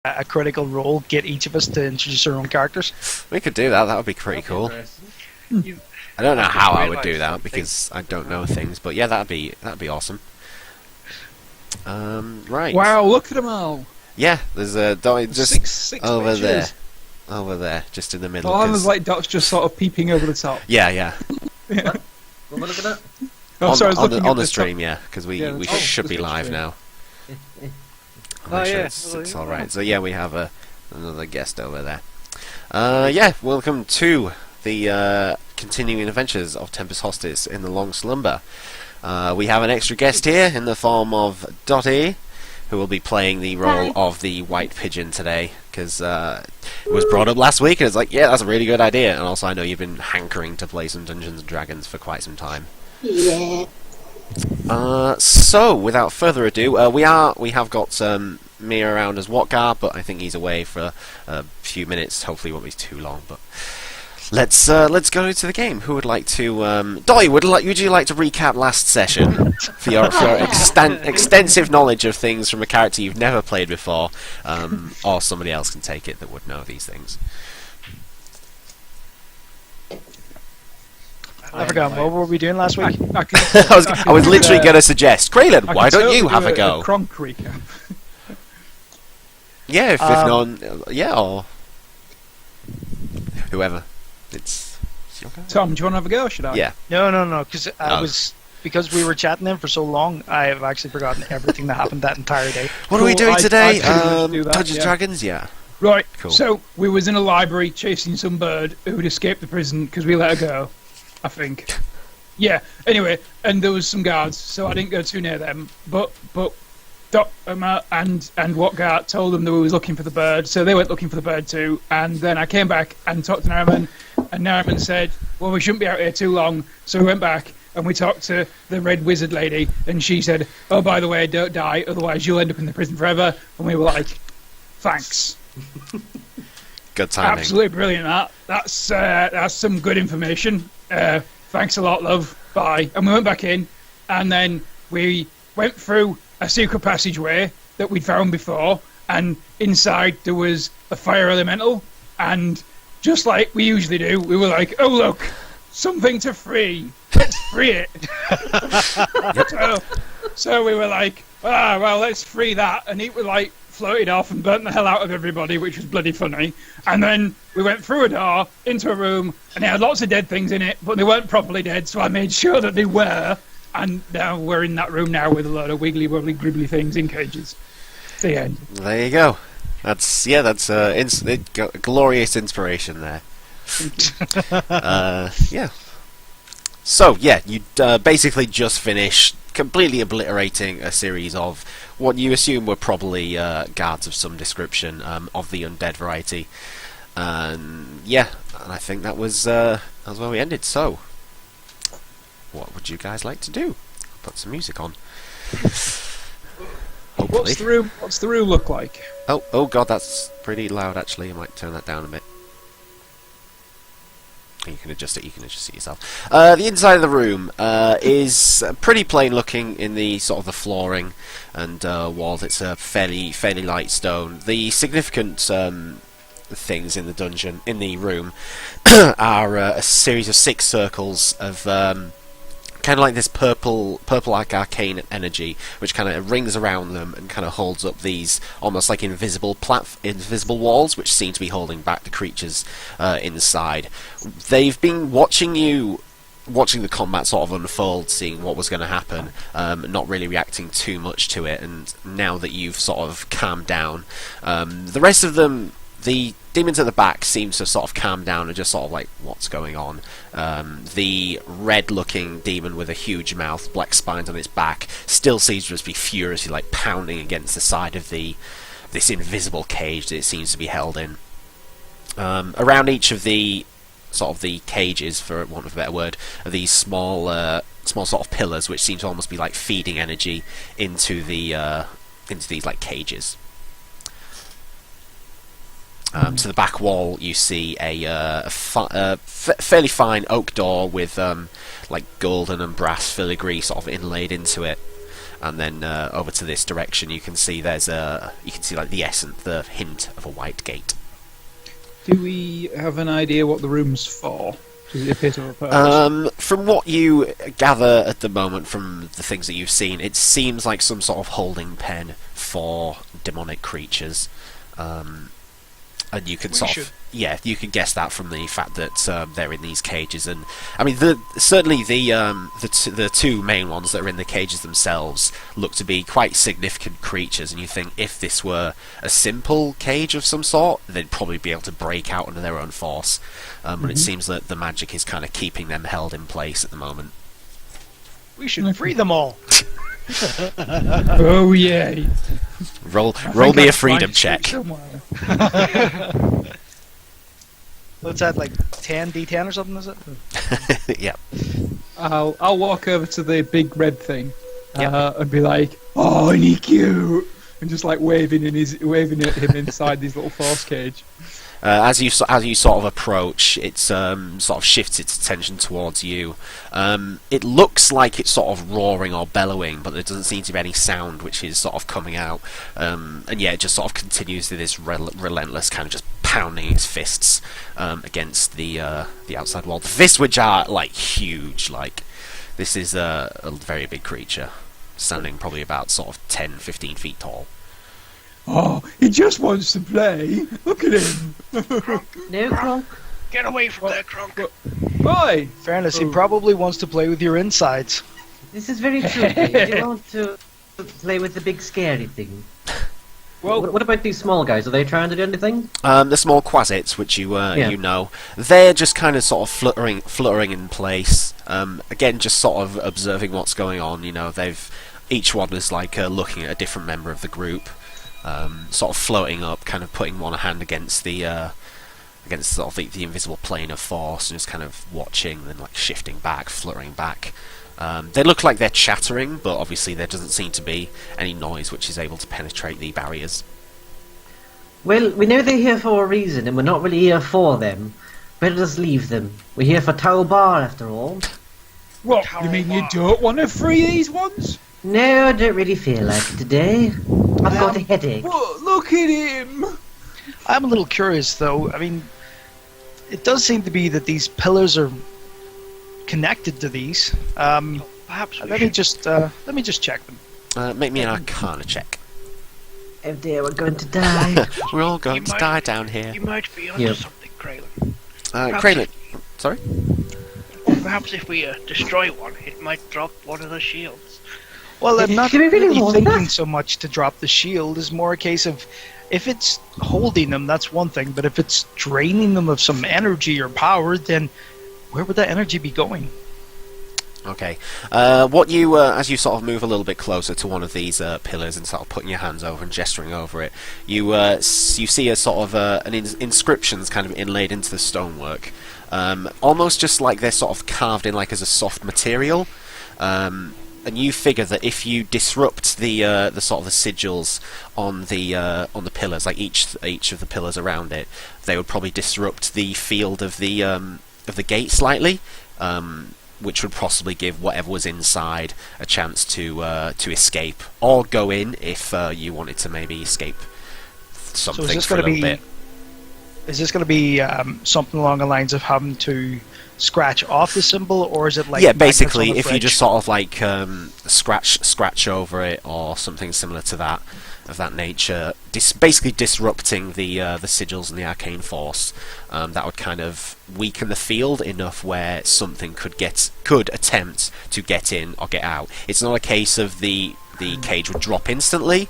a critical role, get each of us to introduce our own characters. We could do that. That would be pretty cool. I don't know how I would do that because I don't know things, but yeah, that'd be awesome. Right. Wow, look at them all. Yeah, there's a Dot just Six over pictures. there, just in the middle. Well, I was like Dot's just sort of peeping over the top. Yeah. Yeah. What am I looking at? Oh, sorry, I was looking on at the top. stream, yeah, because we Yeah, should the be Twitch live stream. now. Oh, Make sure yeah. it's all right. So yeah, we have another guest over there. Yeah, welcome to the continuing adventures of Tempest Hostis in the Long Slumber. We have an extra guest here in the form of Dottie, who will be playing the role of the White Pigeon today, because it was brought up last week, and it's like, yeah, that's a really good idea. And also, I know you've been hankering to play some Dungeons and Dragons for quite some time. Yeah. So, without further ado, we have got Mia around as Watgar, but I think he's away for a few minutes. Hopefully, it won't be too long. But let's go into the game. Who would like to? Doi, would you like to recap last session for your extensive knowledge of things from a character you've never played before, or somebody else can take it that would know these things. I forgot. What were we doing last week? I was literally going to suggest, Kraylin, why don't you have a go? Kronk recap. Yeah, if none, yeah, or whoever. It's your go. Tom, do you want to have a go, or should I? Yeah. No, because we were chatting in for so long, I have actually forgotten everything that happened that entire day. What are we Cool, doing I today? pretty much do that, Dungeons yeah. Dragons, yeah. Right, Cool. so we was in a library chasing some bird who'd escaped the prison because we let her go, I think. Yeah, anyway, and there was some guards, so I didn't go too near them, but Doc and Watgart told them that we was looking for the bird, so they went looking for the bird too, and then I came back and talked to Nariman, and Nariman said, well, we shouldn't be out here too long, so we went back and we talked to the red wizard lady, and she said, oh, by the way, don't die, otherwise you'll end up in the prison forever, and we were like, thanks. Good timing. Absolutely brilliant, that's some good information. Thanks a lot, love, bye. And we went back in, and then we went through a secret passageway that we'd found before, and inside there was a fire elemental, and just like we usually do, we were like, oh look, something to free, let's free it. so we were like, well, let's free that, and it was like floated off and burnt the hell out of everybody, which was bloody funny. And then we went through a door into a room, and it had lots of dead things in it, but they weren't properly dead, so I made sure that they were. And now we're in that room now with a lot of wiggly wobbly gribbly things in cages. The end. There you go. That's glorious inspiration there. Yeah. So yeah, you basically just finished completely obliterating a series of what you assume were probably guards of some description of the undead variety. And yeah, and I think that was where we ended. So, what would you guys like to do? Put some music on. Hopefully. What's the room look like? Oh god, that's pretty loud actually. I might turn that down a bit. You can adjust it yourself. The inside of the room is pretty plain looking in the sort of the flooring and walls. It's a fairly light stone. The significant things in the dungeon, in the room, are a series of 6 circles of kind of like this purple like arcane energy, which kind of rings around them and kind of holds up these almost like invisible walls, which seem to be holding back the creatures inside. They've been watching the combat sort of unfold, seeing what was going to happen, not really reacting too much to it, and now that you've sort of calmed down, the rest of them, the demons at the back seem to sort of calm down and just sort of like, what's going on? The red-looking demon with a huge mouth, black spines on its back, still seems to just be furiously like pounding against the side of this invisible cage that it seems to be held in. Around each of the sort of the cages, for want of a better word, are these small sort of pillars which seem to almost be like feeding energy into these like cages. To the back wall, you see a fairly fine oak door with like golden and brass filigree sort of inlaid into it. and then over to this direction you can see like the hint of a white gate. Do we have an idea what the room's for? Does it appear to have a purpose? From what you gather at the moment from the things that you've seen, it seems like some sort of holding pen for demonic creatures. And you can you can guess that from the fact that they're in these cages, and I mean certainly the two main ones that are in the cages themselves look to be quite significant creatures, and you think if this were a simple cage of some sort, they'd probably be able to break out under their own force. But it seems that the magic is kind of keeping them held in place at the moment. We should free them all. Oh yeah. Roll me a freedom check. What's that, like 10 D10 or something, is it? Yeah. I'll walk over to the big red thing Yep. and be like, "Oh, ain't he cute?" And just like waving at him inside this little force cage. As you sort of approach, it sort of shifts its attention towards you. It looks like it's sort of roaring or bellowing, but there doesn't seem to be any sound which is sort of coming out. And yeah, it just sort of continues to this relentless kind of just pounding its fists against the outside wall. The fists, which are like huge, like this is a very big creature, standing probably about sort of 10, 15 feet tall. Oh, he just wants to play. Look at him. No, Kronk. Get away from there, Kronk. Why? Fairness, he probably wants to play with your insides. This is very true. Do you want to play with the big scary thing? Well, What about these small guys? Are they trying to do anything? The small quasits, which you know, they're just kind of sort of fluttering in place. Again, just sort of observing what's going on. You know, each one is like looking at a different member of the group. Sort of floating up, kind of putting one hand against the sort of the invisible plane of force, and just kind of watching, then like shifting back, fluttering back. They look like they're chattering, but obviously there doesn't seem to be any noise which is able to penetrate the barriers. Well, we know they're here for a reason, and we're not really here for them. Better just leave them. We're here for Tower Bar, after all. what? You mean you don't want to free these ones? No, I don't really feel like it today. I've got a headache. What? Look at him. I'm a little curious, though. I mean, it does seem to be that these pillars are connected to these. Perhaps Let me just check them. Make me an Arcana check. Oh dear, we're going to die. We're all going to might- die down here. You might be onto Yep. something, Kraylin. Kraylin, sorry? Perhaps if we destroy one, it might drop one of the shields. Well, I'm not Do we really really want thinking that? so much to drop the shield. It's more a case of if it's holding them, that's one thing. But if it's draining them of some energy or power, then where would that energy be going? Okay. What you, as you sort of move a little bit closer to one of these pillars and sort of putting your hands over and gesturing over it, you see a sort of an inscriptions kind of inlaid into the stonework, almost just like they're sort of carved in like as a soft material. And you figure that if you disrupt the sort of the sigils on the pillars, like each of the pillars around it, they would probably disrupt the field of the gate slightly, which would possibly give whatever was inside a chance to escape or go in if you wanted to maybe escape something So is this for a going to little be? bit. Is this going to be something along the lines of having to scratch off the symbol, or is it like Yeah, magnets basically, on a if you fridge? just sort of like scratch over it or something similar to that of that nature, basically disrupting the sigils and the arcane force, that would kind of weaken the field enough where something could attempt to get in or get out. It's not a case of the cage would drop instantly.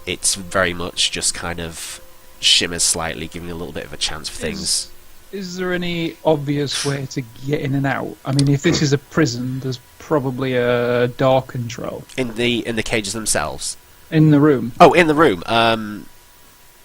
It's very much just kind of shimmers slightly, giving a little bit of a chance for things. Is there any obvious way to get in and out? I mean, if this is a prison, there's probably a door control In the cages themselves. in the room. Oh, in the room.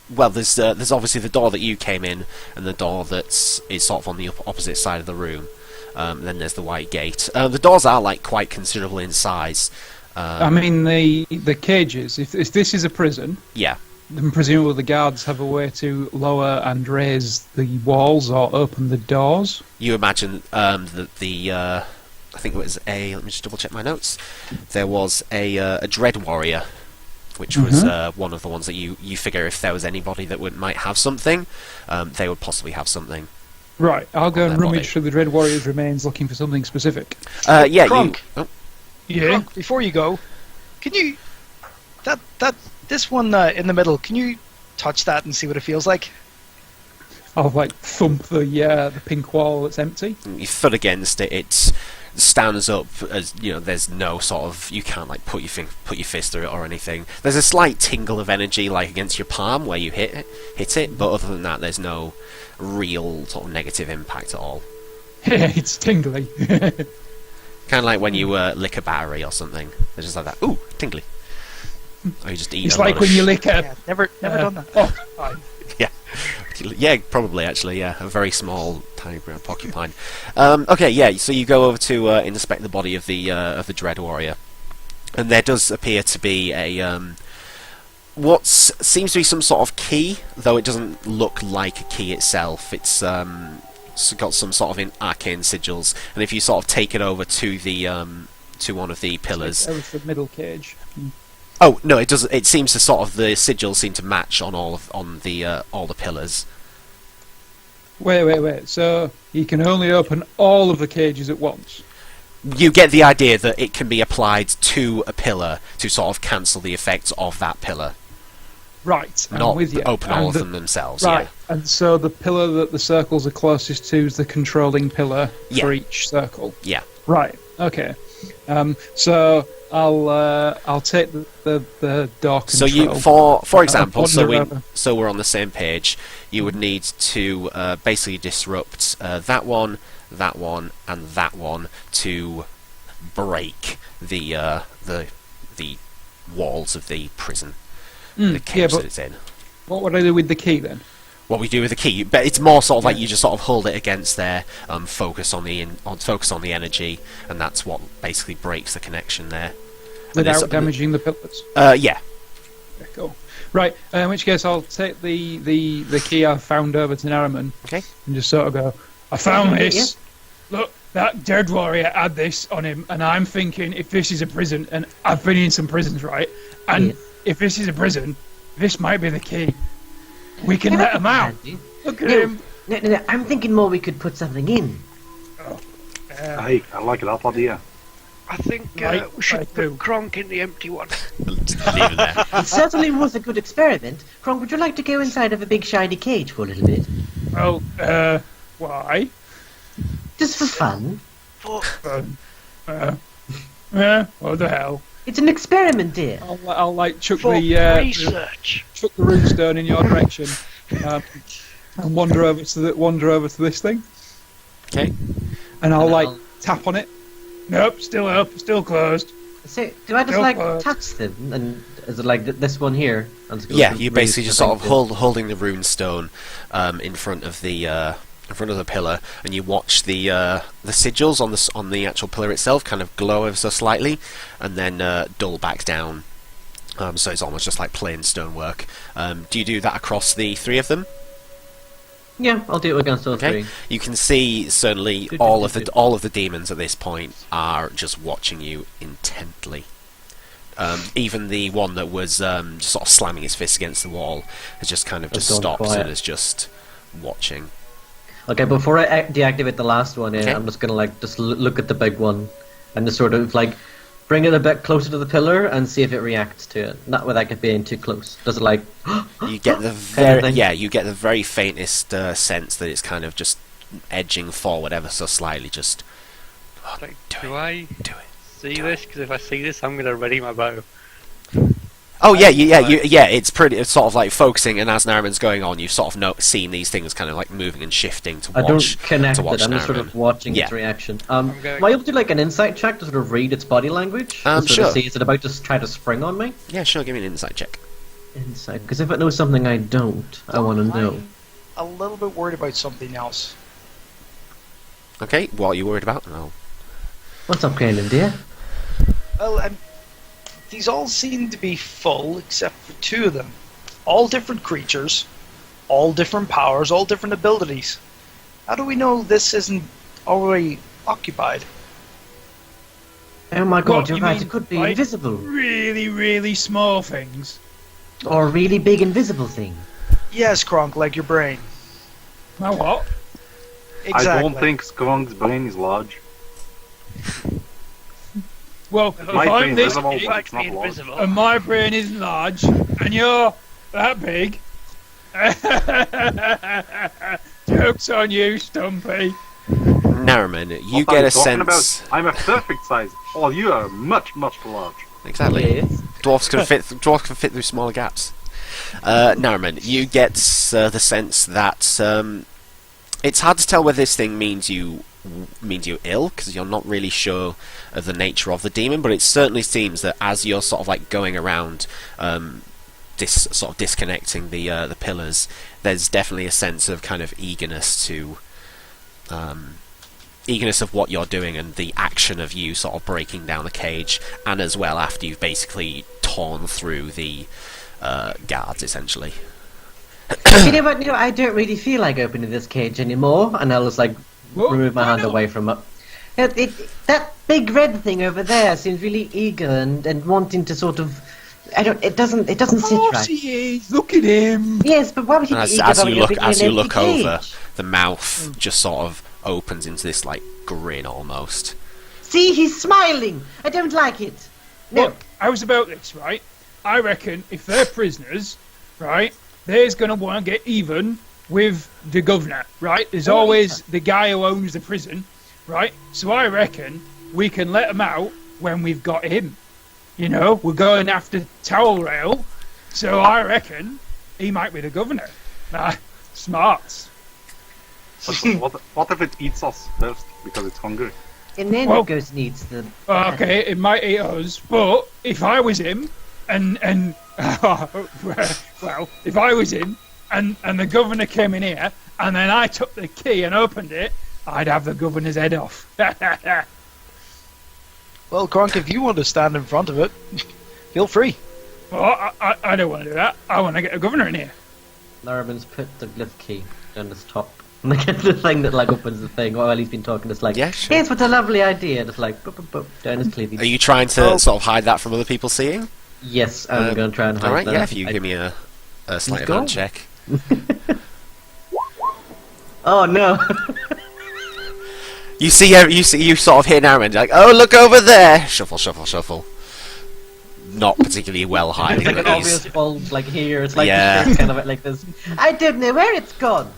Well, there's obviously the door that you came in, and the door is sort of on the opposite side of the room. Then there's the white gate. The doors are like quite considerable in size. I mean, the cages. If this is a prison, Yeah. then presumably the guards have a way to lower and raise the walls or open the doors. You imagine that I think it was let me just double check my notes. There was a Dread Warrior, which was one of the ones that you figure if there was anybody that might have something, they would possibly have something. Right, I'll go and their rummage body. through the Dread Warrior's remains looking for something specific. Yeah, Kronk. Yeah. Kronk, before you go, can you this one in the middle? Can you touch that and see what it feels like? I'll like thump the pink wall that's empty. You thud against it. It stands up as there's no sort of you can't like put your fist through it or anything. There's a slight tingle of energy like against your palm where you hit it, but other than that, there's no real sort of negative impact at all. It's tingly. Kind of like when you lick a battery or something. It's just like that. Ooh, tingly. Or you just eat. It's like when you lick a. Yeah, never done that. Porcupine. Yeah, probably actually. Yeah, a very small, tiny brown porcupine. Okay, yeah. So you go over to inspect the body of the Dread Warrior, and there does appear to be a what seems to be some sort of key, though it doesn't look like a key itself. It's got some sort of arcane sigils, and if you sort of take it over to the to one of the pillars. That was the middle cage. Oh no, it does. It seems to sort of the sigils seem to match on all the pillars. Wait. So you can only open all of the cages at once. You get the idea that it can be applied to a pillar to sort of cancel the effects of that pillar. Right, I'm Not with you. open all And of them themselves. Right, and so the pillar that the circles are closest to is the controlling pillar for Yeah. each circle. Yeah. Right. Okay. So I'll take the door control. So you, for example, so we're on the same page. You would need to basically disrupt that one, and that one to break the walls of the prison, the cage that it's in. What would I do with the key then? What we do with the key, but it's more sort of like you just sort of hold it against there, focus on the energy, and that's what basically breaks the connection there. Without damaging the pillars. Yeah. Okay, cool. Right. In which case, I'll take the key I've found over to Nariman. Okay. And just sort of go. I found this. Look, that Dread Warrior had this on him, and I'm thinking if this is a prison, and I've been in some prisons, right? And if this is a prison, this might be the key. We can let him out. Look at him. No, I'm thinking more we could put something in. Hey, I like that idea. I think Right, we should I do. put Kronk in the empty one. Just leave it there. It certainly was a good experiment. Kronk, would you like to go inside of a big shiny cage for a little bit? Well, why? Just for fun. For What the hell? It's an experiment, dear. I'll like chuck for the research. chuck the runestone in your direction, and wander over to this thing, Okay. and I'll And like I'll- tap on it. Nope, still up, still closed. So, do I just Go like for it. touch them? And is it like this one here? I'm just gonna Yeah, raise you basically the just sort of thing holding the rune stone in front of the pillar, and you watch the sigils on the actual pillar itself kind of glow ever so slightly, and then dull back down. So it's almost just like plain stonework. Do you do that across the three of them? Yeah, I'll do it against all Okay. three. You can see certainly all of the demons at this point are just watching you intently. Even the one that was just sort of slamming his fist against the wall has just kind of just gone stopped quiet. and is just watching. Okay, before I deactivate the last one, Okay. I'm just gonna like just look at the big one, and just sort of like bring it a bit closer to the pillar and see if it reacts to it. Not without it being too close. Does it like? You get the you get the very faintest sense that it's kind of just edging forward ever so slightly. Just Like, do do it. I Do it. see this? Because if I see this, I'm gonna ready my bow. Oh yeah. It's pretty. It's sort of like focusing, and as Nariman's going on, you've sort of seen these things kind of like moving and shifting to I don't watch. connect to it. watch I'm just sort Nariman. of watching Yeah. its reaction. going- Am I able to do like an insight check to sort of read its body language? And sort Sure. of see is it about to try to spring on me? Yeah, sure. Give me an insight check. Insight, because if it knows something I don't, I want to know. I'm a little bit worried about something else. Okay, what are you worried about? No. What's up, Kanan, dear? Well, these all seem to be full, except for two of them. All different creatures, all different powers, all different abilities. How do we know this isn't already occupied? Oh my god, What, you're you right, mean, it could be like, invisible. Really, really small things. Or a really big invisible thing. Yes, Kronk, like your brain. My what? Exactly. I don't think Skrunk's brain is large. Well, if Might be I'm this invisible, big, but it's not Be large. invisible. and my brain is large, and you're that big. Joke's on you, Stumpy. Narrowman, you What are get a talking sense. About? I'm a perfect size. Oh, you are much, much too large. Exactly. Yes. Dwarves can fit through smaller gaps. Narrowman, you get the sense that it's hard to tell whether this thing means you ill, because you're not really sure of the nature of the demon, but it certainly seems that as you're sort of like going around disconnecting the pillars, there's definitely a sense of kind of eagerness of what you're doing and the action of you sort of breaking down the cage, and as well after you've basically torn through the guards essentially. You know what? I don't really feel like opening this cage anymore, and I'll just remove my hand away from it. That big red thing over there seems really eager and wanting to sort of. It doesn't sit Of course right. he is. Look at him. Yes, but why would he be And eager as about you look opening an empty over, cage? the mouth just sort of opens into this like grin almost. See, he's smiling. I don't like it. No. Look, I was about this, right? I reckon if they're prisoners, right, they're going to want to get even with the governor, right? There's always the guy who owns the prison, right? So I reckon we can let him out when we've got him. You know, we're going after Towel Rail, so I reckon he might be the governor. Smarts. What if it eats us first because it's hungry? And then Well- it goes and eats the. Okay, it might eat us, but if I was him, and well, if I was him, and the governor came in here, and then I took the key and opened it, I'd have the governor's head off. Well, Kronk, if you want to stand in front of it, feel free. Well, I don't want to do that. I want to get a governor in here. Laraman's put the glyph key down his top. And I get the thing that opens the thing while he's been talking. It's like, Yeah, sure. yes, what a lovely idea. And it's like, boop, boop, boop, down his cleavage. Are you trying to sort of hide that from other people seeing? Yes, I'm going to try and hide Alright, that. yeah, if you give me a sleight of gone. hand check. Oh no! You sort of hear Narrowman like, oh, look over there! Shuffle, shuffle, shuffle. Not particularly well It's hiding, like an but obvious he's... bulge, here. It's like Yeah. the shirt's kind of like this. I don't know where it's gone.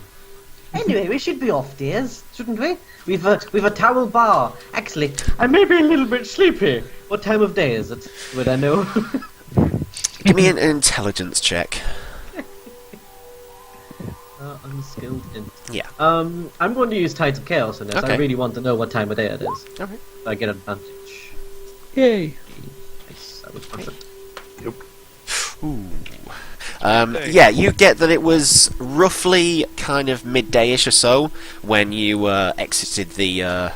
Anyway, we should be off, dears, shouldn't we? We've a towel bar. Actually, I may be a little bit sleepy. What time of day is it? Would I know? Give me an intelligence check. Unskilled in. Yeah. I'm going to use Tides of Chaos on this. Okay. I really want to know what time of day it is. Alright. So I get advantage. Yay. Nice. That was perfect. Ooh. Yeah, you get that it was roughly kind of midday-ish or so when you exited the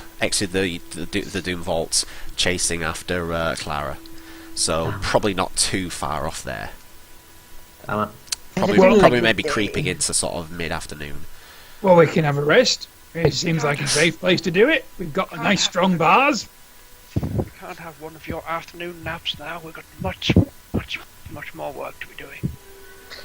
Doom Vault, chasing after Clara. So probably not too far off there. Damn it. Probably maybe creeping into sort of mid-afternoon. Well, we can have a rest. It seems like a safe place to do it. We've got nice strong bars. We can't have one of your afternoon naps now. We've got much more work to be doing.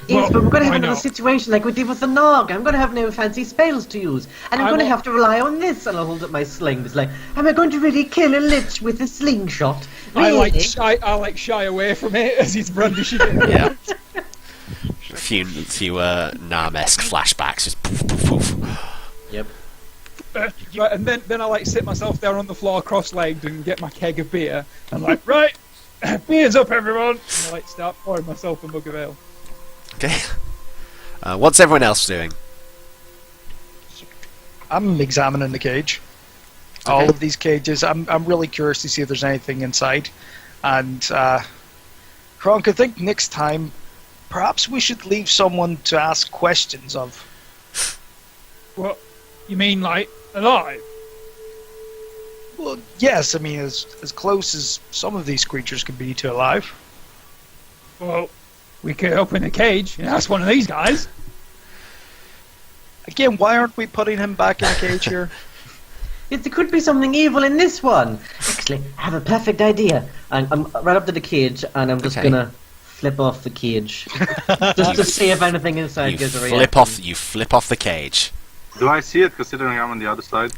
Yes, but we're going to why have another not? situation like we did with the Nog. I'm going to have no fancy spells to use. And I'm I going to will- have to rely on this. And I'll hold up my sling. It's like, am I going to really kill a lich with a slingshot? I Really? shy away from it as he's brandishing it. Yeah. A few Narm-esque flashbacks, just poof, poof, poof. Yep. Right, and then I sit myself down on the floor cross-legged and get my keg of beer. I'm like, right, beers up, everyone. And I start pouring myself a mug of ale. Okay. What's everyone else doing? I'm examining the cage. All Okay. of these cages. I'm really curious to see if there's anything inside. And Kronk, I think next time, perhaps we should leave someone to ask questions of. What? You mean like alive? Well, yes. I mean, as close as some of these creatures can be to alive. Well, we could open a cage and ask one of these guys. Again, why aren't we putting him back in a cage here? There could be something evil in this one. Actually, I have a perfect idea. I'm right up to the cage, and I'm just Okay. gonna flip off the cage, just to see if anything inside You gives a flip reaction. off. You flip off the cage. Do I see it, considering I'm on the other side?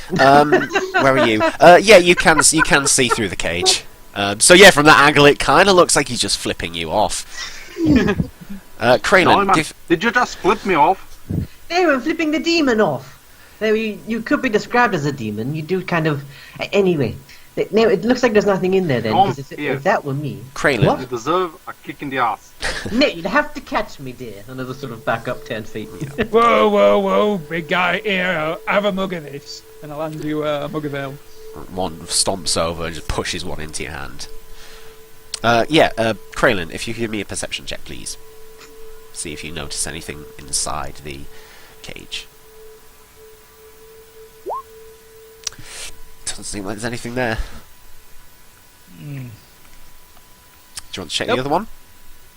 Where are you? Yeah, you can see through the cage. So yeah, from that angle, it kind of looks like he's just flipping you off. Kralin, No, man. give. Did you just flip me off? There, I'm flipping the demon off. There, you could be described as a demon. You do kind of. Anyway, now it looks like there's nothing in there then. Don't 'Cause fear. if that were me, Kralin. You What? deserve a kick in the ass. no, you'd have to catch me, dear. And I'll just sort of back up 10 feet. Whoa, whoa, whoa, big guy, here, have a mug of this. And I'll hand you a mug of ale. One stomps over and just pushes one into your hand. Kralin, if you give me a perception check, please. See if you notice anything inside the cage. Doesn't seem like there's anything there. Hmm. Do you want to check Nope. the other one?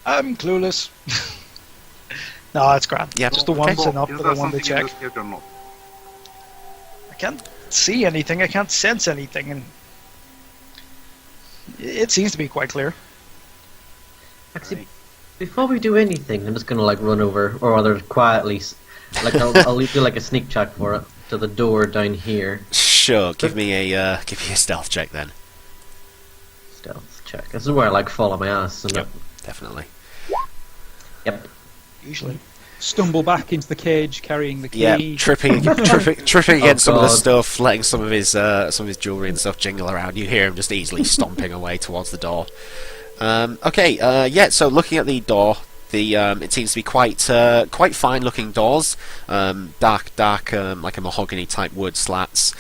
I'm clueless. No, it's grand. Yeah, Just the okay. one's enough Is for there the one to something in check. this cage or not? I can't see anything. I can't sense anything, and it seems to be quite clear. Actually, before we do anything, I'm just gonna like run over, or rather quietly, I'll do like a sneak check for it to the door down here. Sure. Give me a stealth check then. Stealth check. This is where I like fall on my ass. And Yep. Definitely. Yep. Usually. Stumble back into the cage, carrying the key. Yeah, tripping against some of the God. stuff, letting some of his jewelry and stuff jingle around. You hear him just easily stomping away towards the door. So looking at the door, it seems to be quite fine-looking doors, dark, like a mahogany type wood slats,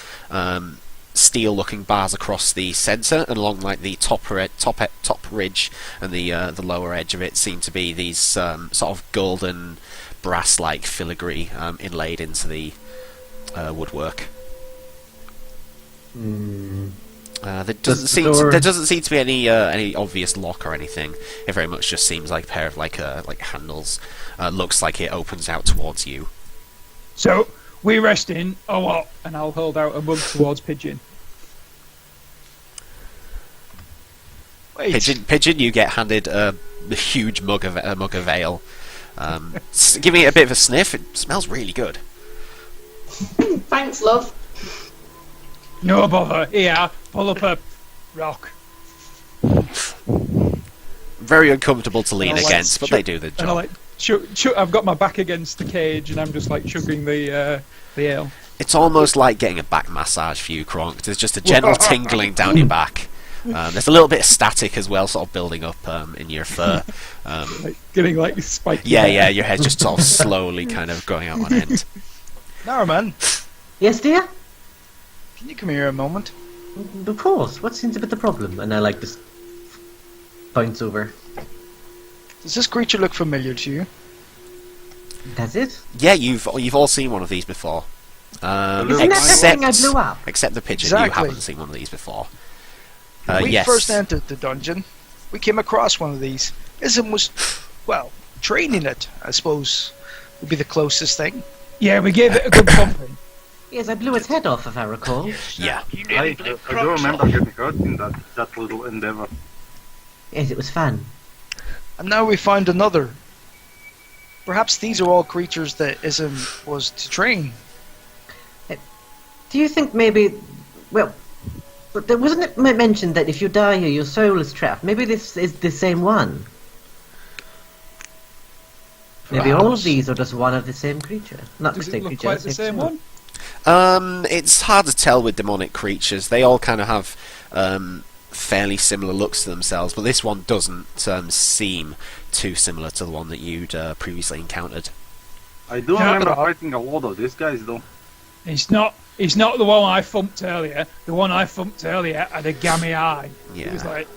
steel-looking bars across the centre, and along like the top ridge and the lower edge of it seem to be these sort of golden brass-like filigree inlaid into the woodwork. There doesn't seem to be any obvious lock or anything. It very much just seems like a pair of like handles. Looks like it opens out towards you. So, we resting, or what? And I'll hold out a mug towards Pigeon. Wait. Pigeon, you get handed a huge mug of ale. Giving it a bit of a sniff. It smells really good. Thanks, love. No bother, here, pull up a rock. Very uncomfortable to lean And I'll, against, but they do the And I job. like, I've got my back against the cage, and I'm just like chugging the ale. It's almost like getting a back massage for you, Kronk. There's just a general tingling down your back. There's a little bit of static as well, sort of building up in your fur. Like, getting like spiky. Yeah, your head's just sort of slowly kind of going out on end. Narman, Yes, dear? can you come here a moment? Of course. What seems to be the problem? And I like just bounce over. Does this creature look familiar to you? That's it? Yeah, you've all seen one of these before. Isn't that the thing I blew up? Except the pigeon, Exactly. you haven't seen one of these before. When we Yes. first entered the dungeon, we came across one of these. Ism was, well, training it, I suppose, would be the closest thing. Yeah, we gave it a good pumping. Yes, I blew its head off, if I recall. Yeah. You I nearly blew do Crocs remember off. getting hurt in that little endeavor. Yes, it was fun. And now we find another. Perhaps these are all creatures that Ism was to train. Do you think maybe... Well, but there wasn't it mentioned that if you die here, your soul is trapped? Maybe this is the same one. Maybe all of Perhaps. these are just one of the same creature. Not the Does it same look creature. like the same soul. one? It's hard to tell with demonic creatures. They all kind of have fairly similar looks to themselves, but this one doesn't seem too similar to the one that you'd previously encountered. I do Yeah, remember but- fighting a lot of these guys though. It's not the one I thumped earlier. The one I thumped earlier had a gammy eye. It was Yeah. like,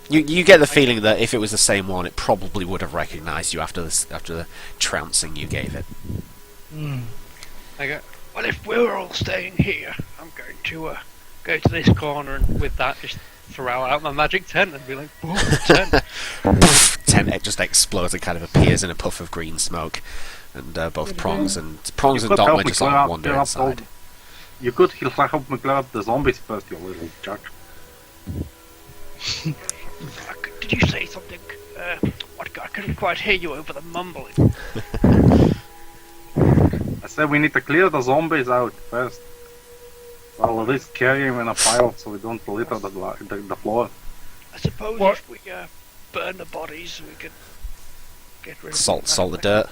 You get the feeling that if it was the same one, it probably would have recognised you after the trouncing you gave it. I go, well, if we're all staying here, I'm going to go to this corner and with that just throw out my magic tent and be like, boom, tent. Tent it just explodes and kind of appears in a puff of green smoke, and both Prongs and You could Dotma help me just clear sort of up wander all- inside. You could help me clear up the zombies first, you little jerk. Did you say something? What? I couldn't quite hear you over the mumbling. I said we need to clear the zombies out first. Well, at least carry them in a pile so we don't litter the floor. I suppose What? if we burn the bodies, we could get rid of Salt them the that way. dirt.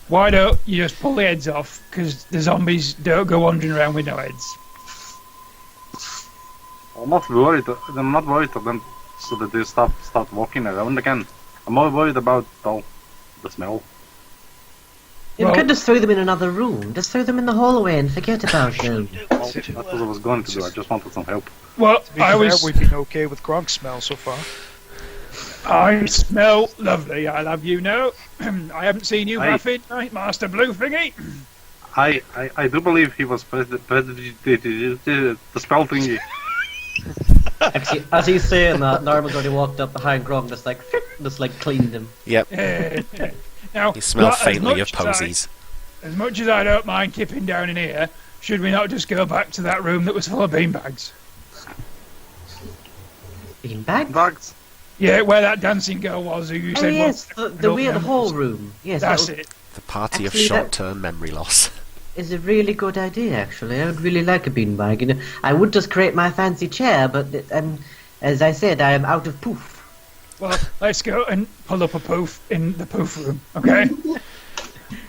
Why don't you just pull the heads off? Because the zombies don't go wandering around with no heads. I'm not worried. I'm not worried of them so that they start walking around again. I'm more worried about the smell. You Well- could just throw them in another room. Just throw them in the hallway and forget about them. Well, that's what I was going to do. I just wanted some help. Well, To be I fair, always... we've been okay with Gronk's smell so far. I smell lovely, I'll have you know. I haven't seen you, Aye. Muffin, Master Blue Thingy. I do believe he was the spell thingy. Actually, as he's saying that, Norman's already walked up behind Grom, just like cleaned him. Yep. Now, You smell well, as faintly much of as I- posies. As much as I don't mind kipping down in here, should we not just go back to that room that was full of beanbags? Beanbag? Bugs. Yeah, where that dancing girl was who you Oh said yes, was... the weird hall room. Yes, That's that it. The party Actually, of that- short-term memory loss. is a really good idea. Actually, I would really like a beanbag. You know, I would just create my fancy chair, but as I said, I am out of poof. Well, let's go and pull up a poof in the poof room, okay?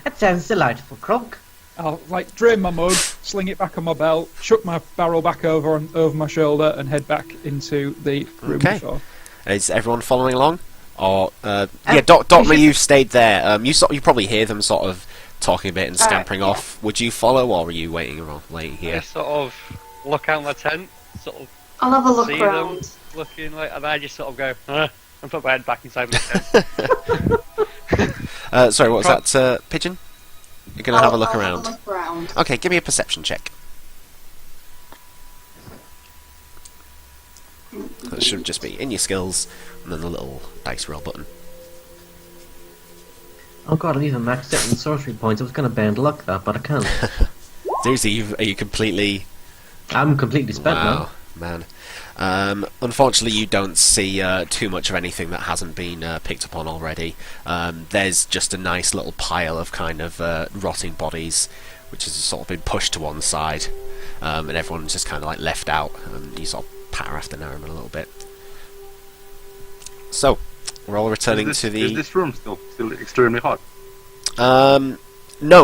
That sounds delightful, Kronk. I'll, drain my mug, sling it back on my belt, chuck my barrel back over my shoulder, and head back into the room Okay. before. Is everyone following along? Or yeah, Doctor, you've stayed there. You probably hear them sort of talking a bit and scampering off. Would you follow, or are you waiting I here? just sort of look out my tent, sort of I'll have a look see around. them looking like, and I just sort of go, and put my head back inside my tent. Sorry, what was that, Pigeon? You're gonna have a look I'll around. Have a look around. Okay, give me a perception check. That should just be in your skills, and then the little dice roll button. Oh god, I'm even maxed out in sorcery points. I was going to band luck that, but I can't. Seriously, are you completely... I'm completely spent Wow, man. Unfortunately, you don't see too much of anything that hasn't been picked up on already. There's just a nice little pile of kind of rotting bodies, which has sort of been pushed to one side, and everyone's just kind of like left out. And you sort of patter after Nariman a little bit. So, we're all returning Is to the... this room still extremely hot? No,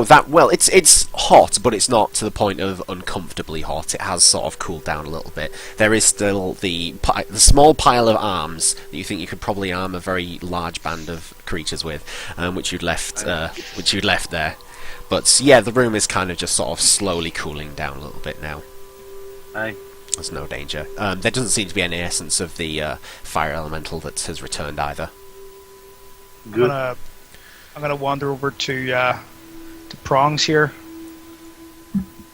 it's hot, but it's not to the point of uncomfortably hot. It has sort of cooled down a little bit. There is still the small pile of arms that you think you could probably arm a very large band of creatures with, which you'd left there. But yeah, the room is kind of just sort of slowly cooling down a little bit now. Aye. There's no danger. There doesn't seem to be any essence of the fire elemental that has returned either. Good. I'm gonna wander over to Prongs here,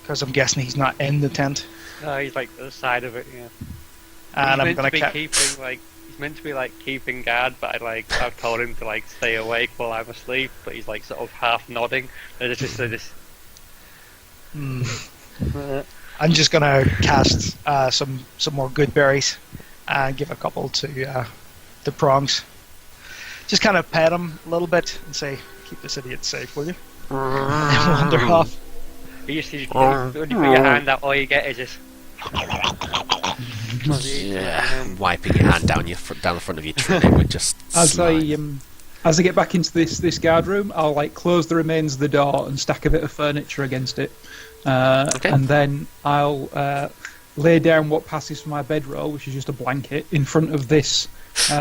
because I'm guessing he's not in the tent, No, he's like the side of it, yeah. and I'm He's gonna meant to be keeping he's meant to be like keeping guard, but I've told him to like stay awake while I'm asleep, but he's like sort of half nodding. And it's just this. I'm just gonna cast some more good berries and give a couple to Prongs. Just kind of pet him a little bit and say, "Keep this idiot safe, will you?" And wander off. You just when you put your hand out, all you get is this. Yeah, wiping your hand down the front of your trinket with just As slime. I get back into this guard room, I'll close the remains of the door and stack a bit of furniture against it, and then I'll lay down what passes for my bedroll, which is just a blanket, in front of this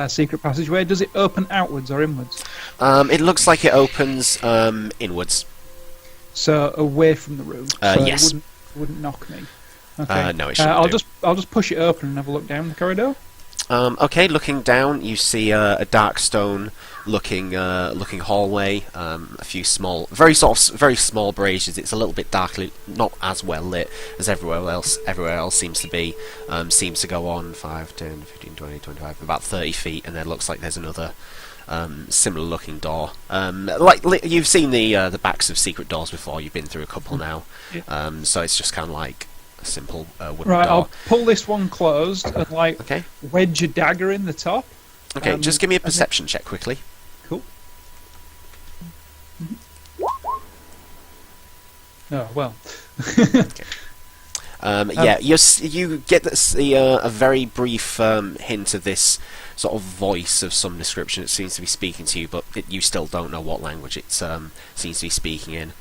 secret passageway. Does it open outwards or inwards? It looks like it opens inwards. So away from the room. So yes. It wouldn't knock me. Okay. No, it shouldn't I'll do. just push it open and have a look down the corridor. Okay, looking down, you see a dark stone looking hallway. A few very small braziers. It's a little bit darkly, not as well lit as everywhere else. Everywhere else seems to be. Seems to go on 5, 10, 15, 20, 25, about 30 feet, and then looks like there's another similar looking door. Like you've seen the backs of secret doors before. You've been through a couple now, so it's just kind of like a simple wooden Right, door. I'll pull this one closed and Okay. wedge a dagger in the top. Okay, just give me a perception check quickly. Cool. Oh well. Yeah, you get a very brief hint of this sort of voice of some description. It seems to be speaking to you, but you still don't know what language it seems to be speaking in.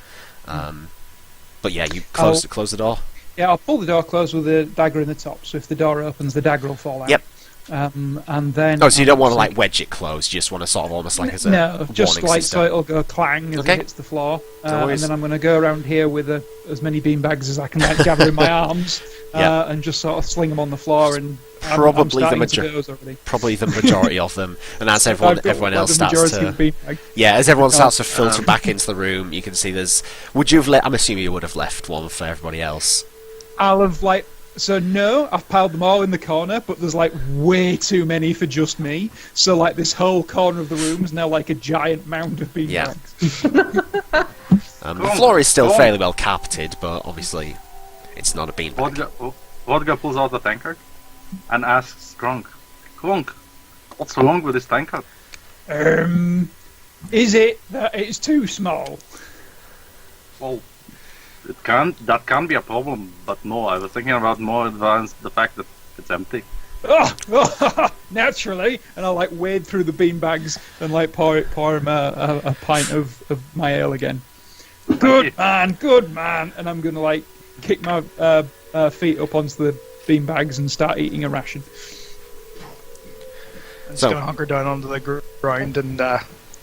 But yeah, you close the door. Yeah, I'll pull the door closed with the dagger in the top. So if the door opens, the dagger will fall out. Yep. And then. Oh, so you don't want to like wedge it closed. You just want to sort of almost like as a no, just warning like system. so it'll go clang as Okay. it hits the floor. No And worries. then I'm going to go around here with as many beanbags as I can like, gather in my arms, Yep. and just sort of sling them on the floor. And Probably I'm the starting to doze already. Probably the majority of them, and as I've got, everyone like, else the starts majority of to beanbags. as everyone starts to filter back into the room, you can see there's. Would you have I'm assuming you would have left one for everybody else. I'll have like. So no, I've piled them all in the corner, but there's like way too many for just me. So like this whole corner of the room is now like a giant mound of beanbags. The floor is still fairly well carpeted, but obviously it's not a beanbag. Vodka pulls out the tankard and asks Kronk, what's wrong with this tankard? Is it that it's too small? Well, that can be a problem, but no, I was thinking about more advanced the fact that it's empty. Naturally, and I'll like wade through the beanbags and like pour him a pint of my ale again. Good man, and I'm gonna like kick my feet up onto the beanbags and start eating a ration. I'm just gonna hunker down onto the ground and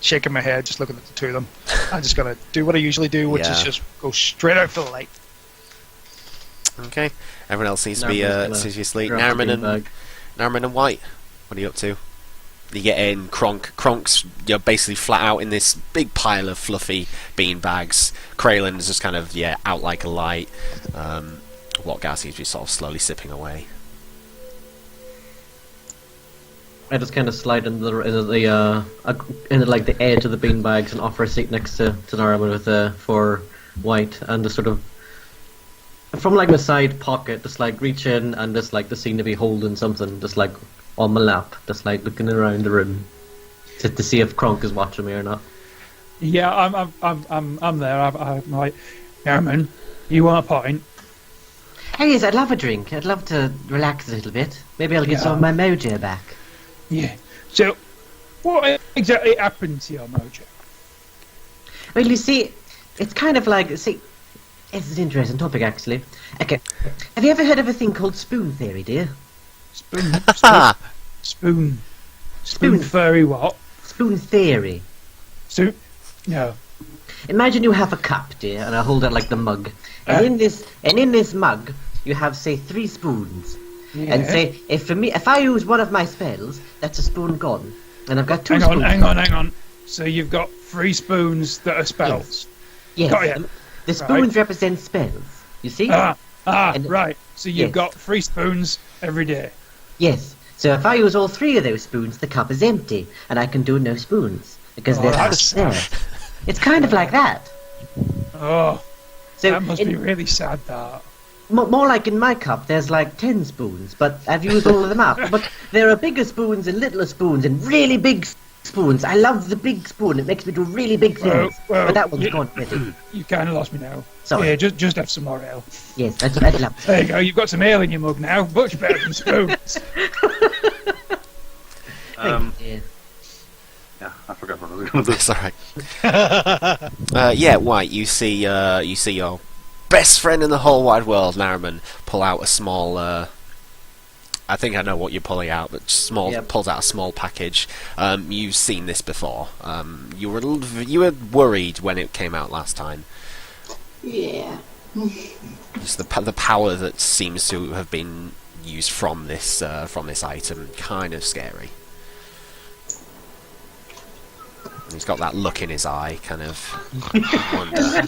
shaking my head, just looking at the two of them. I'm just gonna do what I usually do, which is just go straight out for the light. Okay, everyone else seems to be asleep. grab the Narman and White, what are you up to? You get in. Kronk's basically flat out in this big pile of fluffy bean bags. Kraylin's just kind of out like a light. Whatgar seems to be sort of slowly sipping away. I just kind of slide into the edge of the beanbags and offer a seat next to Naraman with for White, and just sort of from like my side pocket, just like reach in and just like just seem to be holding something, just like on my lap, just like looking around the room to see if Kronk is watching me or not. Yeah, I'm there. I'm like, Airman, you want a pint? Hey, yes, I'd love a drink. I'd love to relax a little bit. Maybe I'll get some of my mojo back. Yeah. So, what exactly happened to your mojo? Well, you see, it's kind of like, it's an interesting topic, actually. Okay, have you ever heard of a thing called spoon theory, dear? Spoon fairy what? Spoon theory. No. Imagine you have a cup, dear, and I hold it like the mug. And in this mug, you have, say, 3 spoons. Yeah. And say, if I use one of my spells, that's a spoon gone. And I've got 2 spoons. Hang on. So you've got 3 spoons that are spells. Yes. Got ya. The spoons represent spells. You see? Right. So you've Yes. got 3 spoons every day. Yes. So if I use all 3 of those spoons, the cup is empty, and I can do no spoons because they're that's there. It's kind of like that. Oh, So that must be really sad, that. more like in my cup, there's like 10 spoons, but I've used all of them up. But there are bigger spoons and littler spoons and really big spoons. I love the big spoon. It makes me do really big things. But that one's gone already. You kind of lost me now. Sorry. Yeah, just have some more ale. Yes, I'd love to. There you go. You've got some ale in your mug now. Much better than spoons. Yeah. Yeah, I forgot what I was going to do. It's alright. White, you see your best friend in the whole wide world, Naraman, pull out a small. I think I know what you're pulling out, but pulls out a small package. You've seen this before. You were worried when it came out last time. Yeah. Just the power that seems to have been used from this item, kind of scary. And he's got that look in his eye, kind of wonder.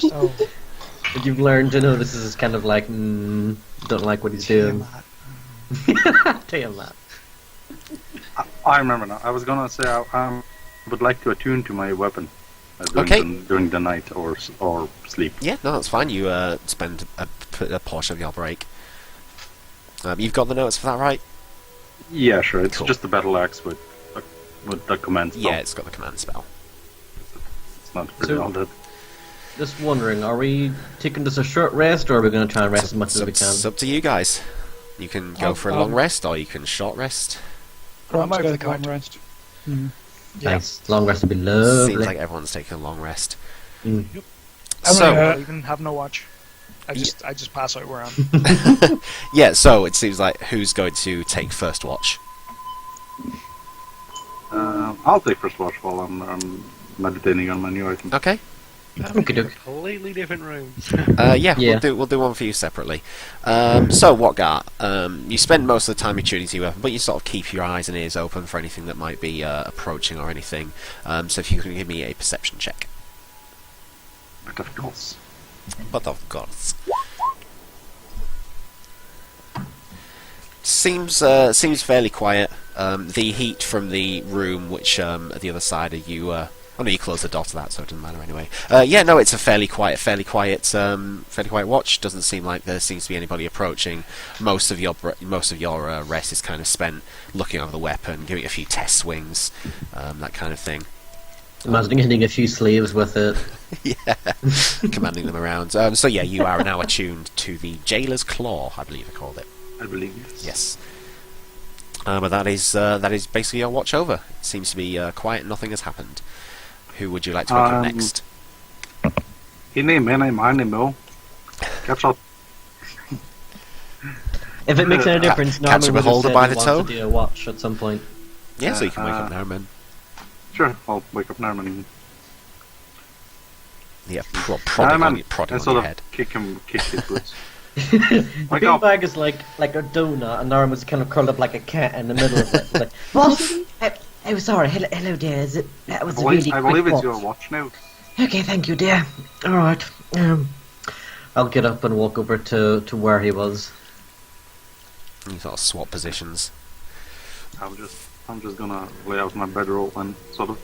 But you've learned to know this is kind of like, don't like what he's doing. Tell him that. I remember now. I was gonna say I'm would like to attune to my weapon Okay. during the night or sleep. Yeah, no, that's fine. You spend a portion of your break. You've got the notes for that, right? Yeah, sure. It's Cool. just a battle axe with the command spell. Yeah, it's got the command spell. It's not really all that. Just wondering, are we taking this a short rest, or are we going to try and rest as much as we can? It's up to you guys. You can go for a long rest, or you can short rest. I might Go be for long kind. rest. Yeah. Nice. Long rest would be lovely. Seems like everyone's taking a long rest. Mm. I'm So- gonna even have no watch. I just pass out where I'm. Yeah, so it seems like who's going to take first watch? I'll take first watch while I'm meditating on my new item. Okay. Okey-doke. Completely different rooms. Yeah, Yeah. we'll do one for you separately. So Whatgar, you spend most of the time tuning to your weapon, but you sort of keep your eyes and ears open for anything that might be approaching or anything. So if you can give me a perception check. But of course. But of course. Seems fairly quiet. The heat from the room, which at the other side of you. Oh no, you closed the door to that, so it doesn't matter anyway. Yeah, no, it's a fairly quiet watch. Doesn't seem like there seems to be anybody approaching. Most of your rest is kind of spent looking over the weapon, giving it a few test swings, that kind of thing. Imagining hitting a few slaves with it. Yeah, commanding them around. So yeah, you are now attuned to the Jailer's Claw, I believe I called it. I believe. Yes. But that is basically your watch over. It seems to be quiet. Nothing has happened. Who would you like to wake up next? Inne med mig animal. Catch up. If it makes any difference, catch a Norman would have beholder said by he the wants toe? to do a watch at some point. Yeah, so you can wake up Narman. Sure, I'll wake up Narman. Yeah, prodding on And your sort of head. kick his boots. The Wake up. beanbag is like a donut, and Norman's kind of curled up like a cat in the middle of it. Like, what? Oh, sorry. Hello, dear. That was a really I quick believe it's walk. your watch now. Okay, thank you, dear. All right. I'll get up and walk over to where he was. You sort of swap positions. I'm just gonna lay out my bedroll and sort of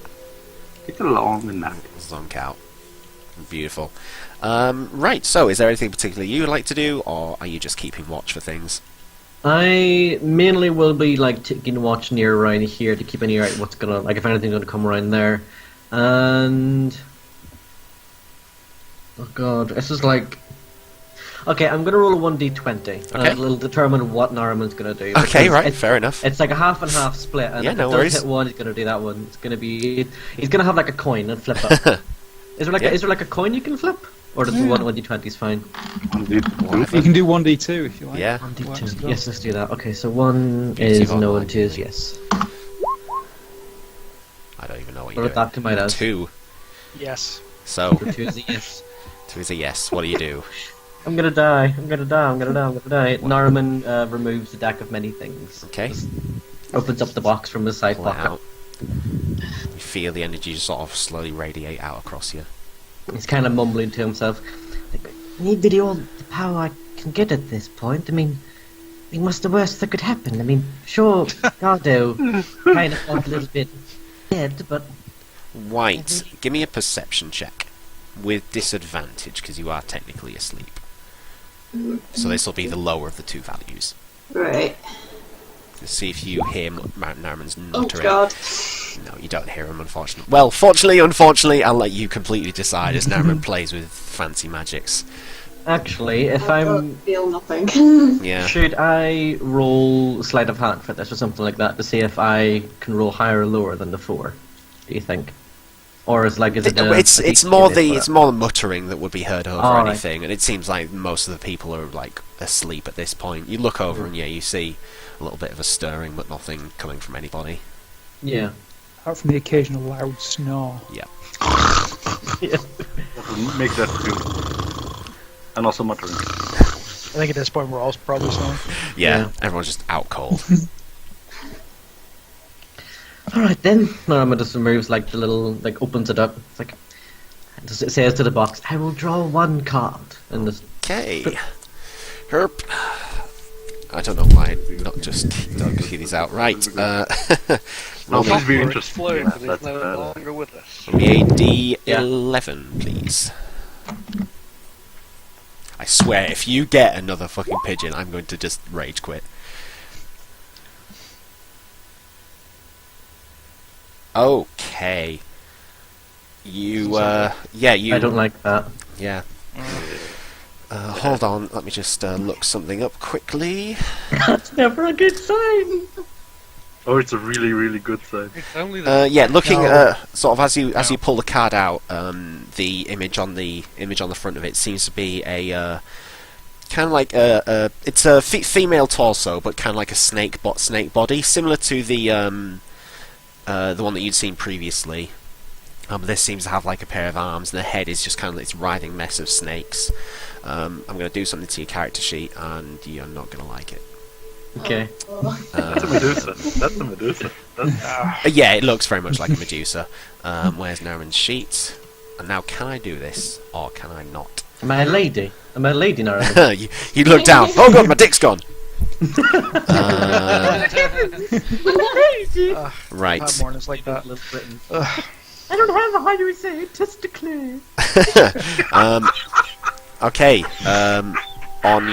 take a long nap. Zonk out. Beautiful. Right, so is there anything particular you would like to do, or are you just keeping watch for things? I mainly will be like taking watch near around here to keep an ear out what's gonna, like, if anything's gonna come around there. And oh god, this is like, okay, I'm gonna roll a 1d20. Okay. And it'll determine what Naraman's gonna do. Okay, because right, it's, fair enough. it's like a half and half split, and Yeah, if no it does worries. hit one, he's gonna do that one. It's gonna be, he's gonna have like a coin and flip it. Is there like a coin you can flip, or does the 1d20 is fine? You can do 1d2 if you like. Yeah. 1d2. Yes, let's do that. Okay, so 1 Beauty is of no online. and 2 is yes. I don't even know what What you're did that come out as? 2. Yes. So, 2 is a yes. 2 is a yes. What do you do? I'm gonna die. Naraman removes the deck of many things. Okay. Just opens up the box from his side Pull it pocket. out. You feel the energy just sort of slowly radiate out across you. He's kind of mumbling to himself. Like, I need the all the power I can get at this point. I mean, what's the worst that could happen? I mean, sure, Gardo kind of felt a little bit dead, but White, give me a perception check. With disadvantage, because you are technically asleep. So this will be the lower of the two values. Right. Let's see if you hear Naraman's Oh nuttering. god. No, you don't hear him, unfortunately. Well, fortunately, unfortunately, I'll let you completely decide as Naraman plays with fancy magics. actually, if I I'm... feel nothing. Yeah. Should I roll sleight of hand for this or something like that to see if I can roll higher or lower than the 4? Do you think? Or is like is it? It's more the muttering that would be heard over All right. anything, and it seems like most of the people are like asleep at this point. You look over and yeah, you see a little bit of a stirring, but nothing coming from anybody. Yeah. Apart from the occasional loud snore. Yeah. Make that too. And also muttering. I think at this point we're all probably snoring. Yeah, everyone's just out cold. Alright then. Norma just removes like the little, like opens it up. It's like, it says to the box, I will draw 1 card. And just, Okay. Herp. I don't know why not just don't key these out. Right. No, Roll me, please be Or interesting. explodes Yeah, and he's that's no better. longer with us. roll me a D11, please. I swear, if you get another fucking pigeon, I'm going to just rage quit. Okay. You, yeah, you... I don't like that. Yeah. Hold on, let me just look something up quickly. That's never a good sign. Oh, it's a really, really good sign. It's only the Yeah, looking No. sort of as you No. pull the card out, the image on the front of it seems to be a kind of like it's a female torso, but kind of like a snake body, similar to the one that you'd seen previously. This seems to have like a pair of arms, and the head is just kind of this writhing mess of snakes. I'm going to do something to your character sheet, and you're not going to like it. Okay. That's a Medusa. That's a Medusa. That's... Yeah, it looks very much like a Medusa. Where's Naraman's sheet? And now, can I do this, or can I not? Am I a lady? Am I a lady now? you look down. Oh god, my dick's gone. Right. Had mornings like that. Ugh. I don't have a, how do we say it, testicle. Okay. On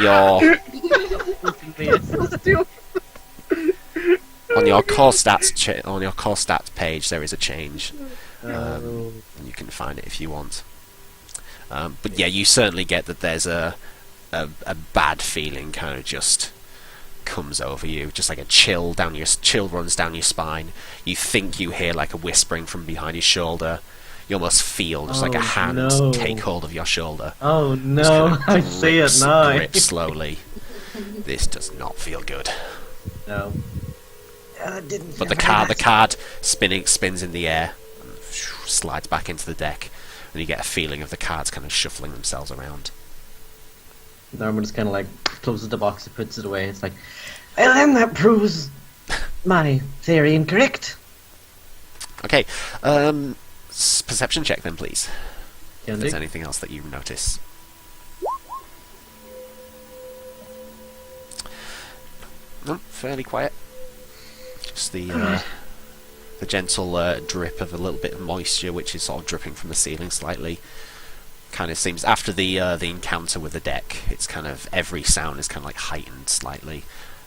your core stats page, there is a change. And you can find it if you want. But yeah, you certainly get that there's a bad feeling kind of just comes over you, just like a chill runs down your spine. You think you hear like a whispering from behind your shoulder. You almost feel just like a hand take hold of your shoulder. Oh Just no, kind I of see it now. grip slowly. This does not feel good. No. But the card spins in the air and slides back into the deck, and you get a feeling of the cards kind of shuffling themselves around. Norman just kind of like closes the box and puts it away. It's like, well then that proves my theory incorrect. Okay, perception check then, please. If there's anything else that you notice. No, fairly quiet. Just the gentle drip of a little bit of moisture, which is sort of dripping from the ceiling slightly. Kind of seems after the encounter with the deck, it's kind of every sound is kind of like heightened slightly,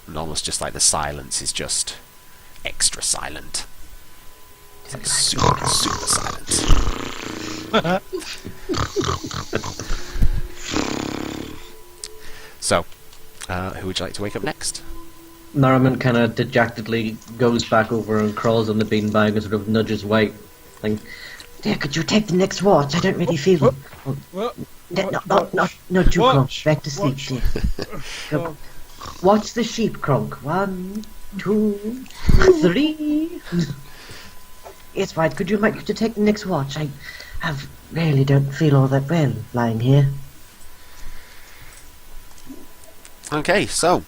and almost just like the silence is just extra silent. It's like super silent. So, who would you like to wake up next? Norman kind of dejectedly goes back over and crawls on the beanbag and sort of nudges White. Like, dear, could you take the next watch? I don't really feel... What? No, you Watch. Kronk. Back to sleep, Watch. dear. Go. Watch the sheep, Kronk. 1, 2, 3. Yes, White, could you like to take the next watch? I really don't feel all that well lying here. Okay, so,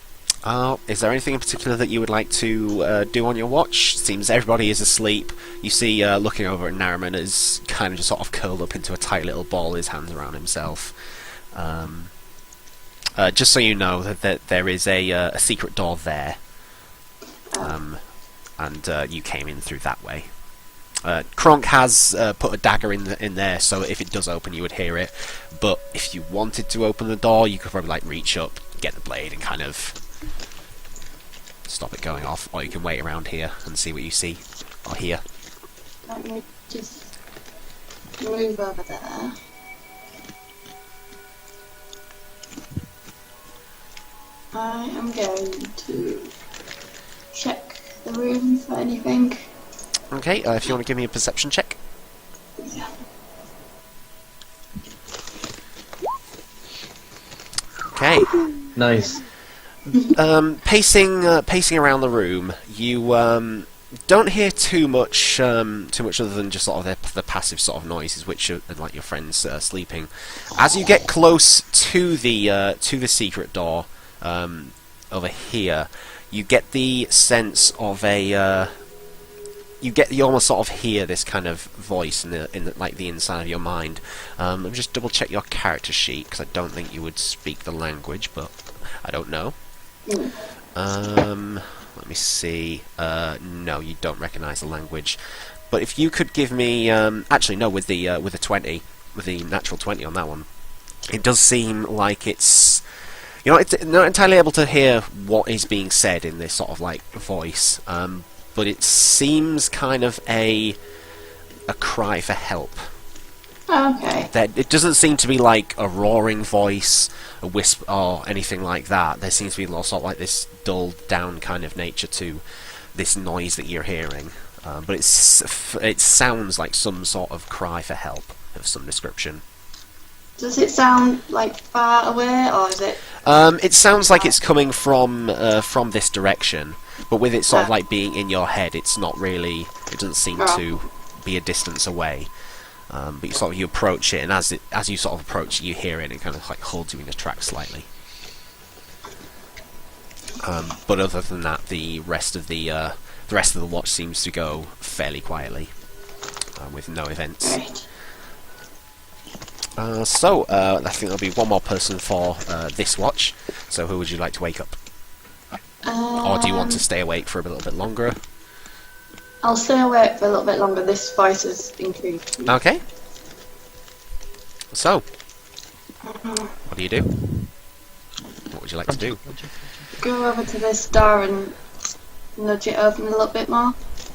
is there anything in particular that you would like to do on your watch? Seems everybody is asleep. You see, looking over at Naraman, is kind of just sort of curled up into a tight little ball, his hands around himself. Just so you know that there is a secret door there, and you came in through that way. Kronk has put a dagger in there, so if it does open, you would hear it. But if you wanted to open the door, you could probably like reach up, get the blade, and kind of stop it going off, or you can wait around here and see what you see or hear. Let me just move over there. I am going to check the room for anything. Okay, if you want to give me a perception check. Yeah. Okay. Nice. Pacing around the room, you don't hear too much other than just sort of the passive sort of noises, which are like your friends sleeping. As you get close to the secret door over here, you get the sense of you almost sort of hear this kind of voice in the like the inside of your mind. Let me just double check your character sheet, because I don't think you would speak the language, but I don't know. Let me see. No, you don't recognise the language. But if you could give me, actually no, with the 20, with the natural 20 on that one, it does seem like it's, it's not entirely able to hear what is being said in this sort of like voice, but it seems kind of a cry for help. Okay. That it doesn't seem to be like a roaring voice, a whisper, or anything like that. There seems to be sort of like this dulled down kind of nature to this noise that you're hearing. But it sounds like some sort of cry for help of some description. Does it sound like far away, or is it? It sounds like it's coming from this direction, but with it sort of like being in your head, it's not really. It doesn't seem to be a distance away. But you approach it, and as you sort of approach it, you hear it, and it kind of like holds you in a track slightly. But other than that, the rest of the watch seems to go fairly quietly, with no events. Right. So I think there'll be one more person for this watch. So who would you like to wake up? Or do you want to stay awake for a little bit longer? I'll stay awake for a little bit longer. This voice has increased. Okay. So, what do you do? What would you like to do? Go over to this door and nudge it open a little bit more.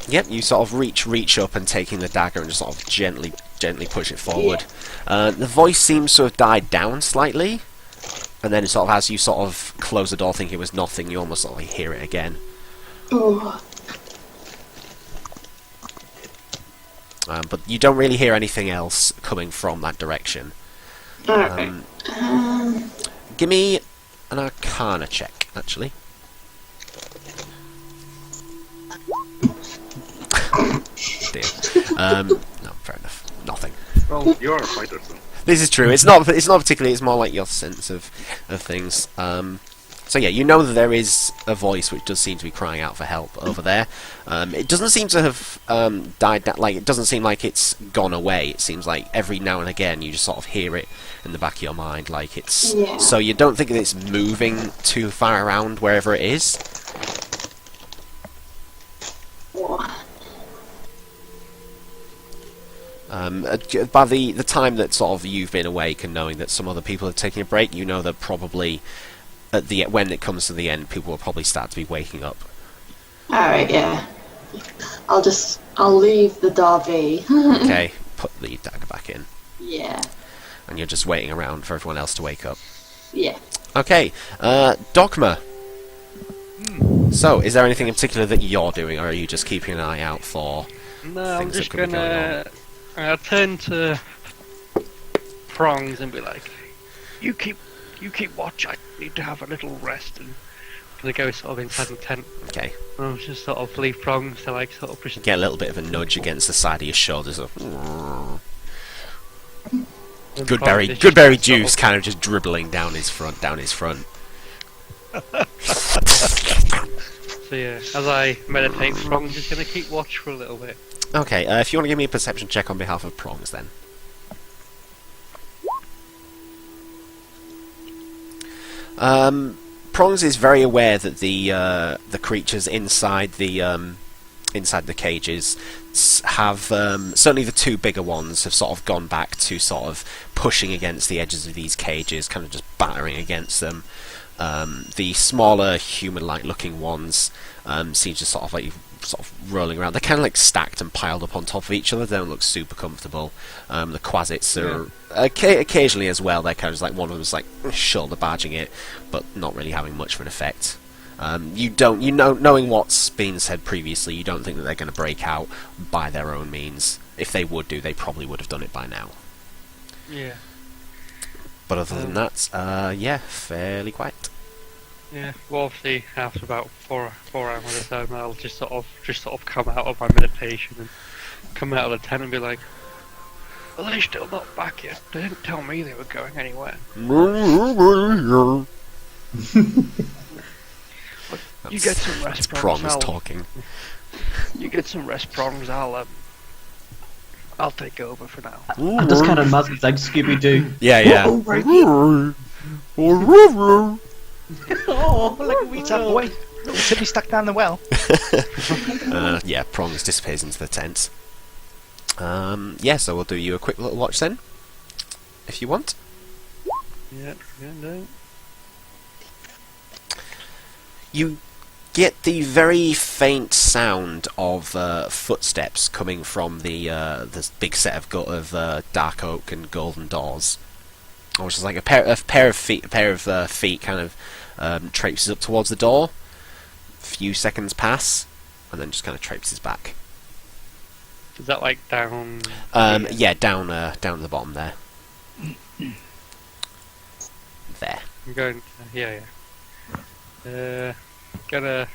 Yep, you sort of reach up and taking the dagger and just sort of gently push it forward. The voice seems to have died down slightly, and then sort of as you sort of close the door thinking it was nothing, you almost sort of hear it again. Ooh. But you don't really hear anything else coming from that direction. Okay. Give me an Arcana check, actually. Dear. No, fair enough. Nothing. Well, you're a fighter, so. This is true. It's not particularly. It's more like your sense of things. So yeah, you know that there is a voice which does seem to be crying out for help over there. It doesn't seem to have died down. Like, it doesn't seem like it's gone away. It seems like every now and again you just sort of hear it in the back of your mind, like it's. Yeah. So you don't think that it's moving too far around wherever it is. By the time that sort of you've been awake and knowing that some other people are taking a break, you know that probably when it comes to the end, people will probably start to be waking up. Alright, yeah. I'll leave the door be. Okay, put the dagger back in. Yeah. And you're just waiting around for everyone else to wake up. Yeah. Okay, Dogma. So, is there anything in particular that you're doing, or are you just keeping an eye out for No, I'm things that just could be going on? turn to Prongs and be like, you keep watch. I need to have a little rest, and gonna go sort of inside the tent. Okay. And I'll just sort of leave Prongs to like sort of push. Get a little bit of a nudge against the side of your shoulders. Goodberry juice kind of just dribbling down his front. So yeah, as I meditate, Prongs is gonna keep watch for a little bit. Okay, if you want to give me a perception check on behalf of Prongs, then. Prongs is very aware that the creatures inside the cages have certainly the two bigger ones have sort of gone back to sort of pushing against the edges of these cages, kind of just battering against them. The smaller human-like looking ones seem to sort of rolling around. They're kind of like stacked and piled up on top of each other. They don't look super comfortable. The quasits are occasionally as well. They're kind of just like one of them's like shoulder barging it, but not really having much of an effect. Knowing what's been said previously, you don't think that they're going to break out by their own means. If they would do, they probably would have done it by now. Yeah. But other than that, yeah, fairly quiet. Yeah, well, obviously after about four hours or so, I'll just sort of come out of my meditation and come out of the tent and be like, "Are they still not back yet? They didn't tell me they were going anywhere." You get some rest, Prongs talking. You get some rest, Prongs. I'll take over for now. I'm just kind of muzzled like Scooby-Doo. Yeah. Oh, look at me. What's that, boy? Don't sit me stuck down the well. Yeah, Prongs disappears into the tent. Yeah, so we'll do you a quick little watch then, if you want. Yeah, no. You get the very faint sound of footsteps coming from the this big set of dark oak and golden doors, which is like a pair of feet kind of traipses up towards the door. A few seconds pass, and then just kind of traipses back. Is that like down? Yeah, down at the bottom there. There. I'm going. Yeah. Gonna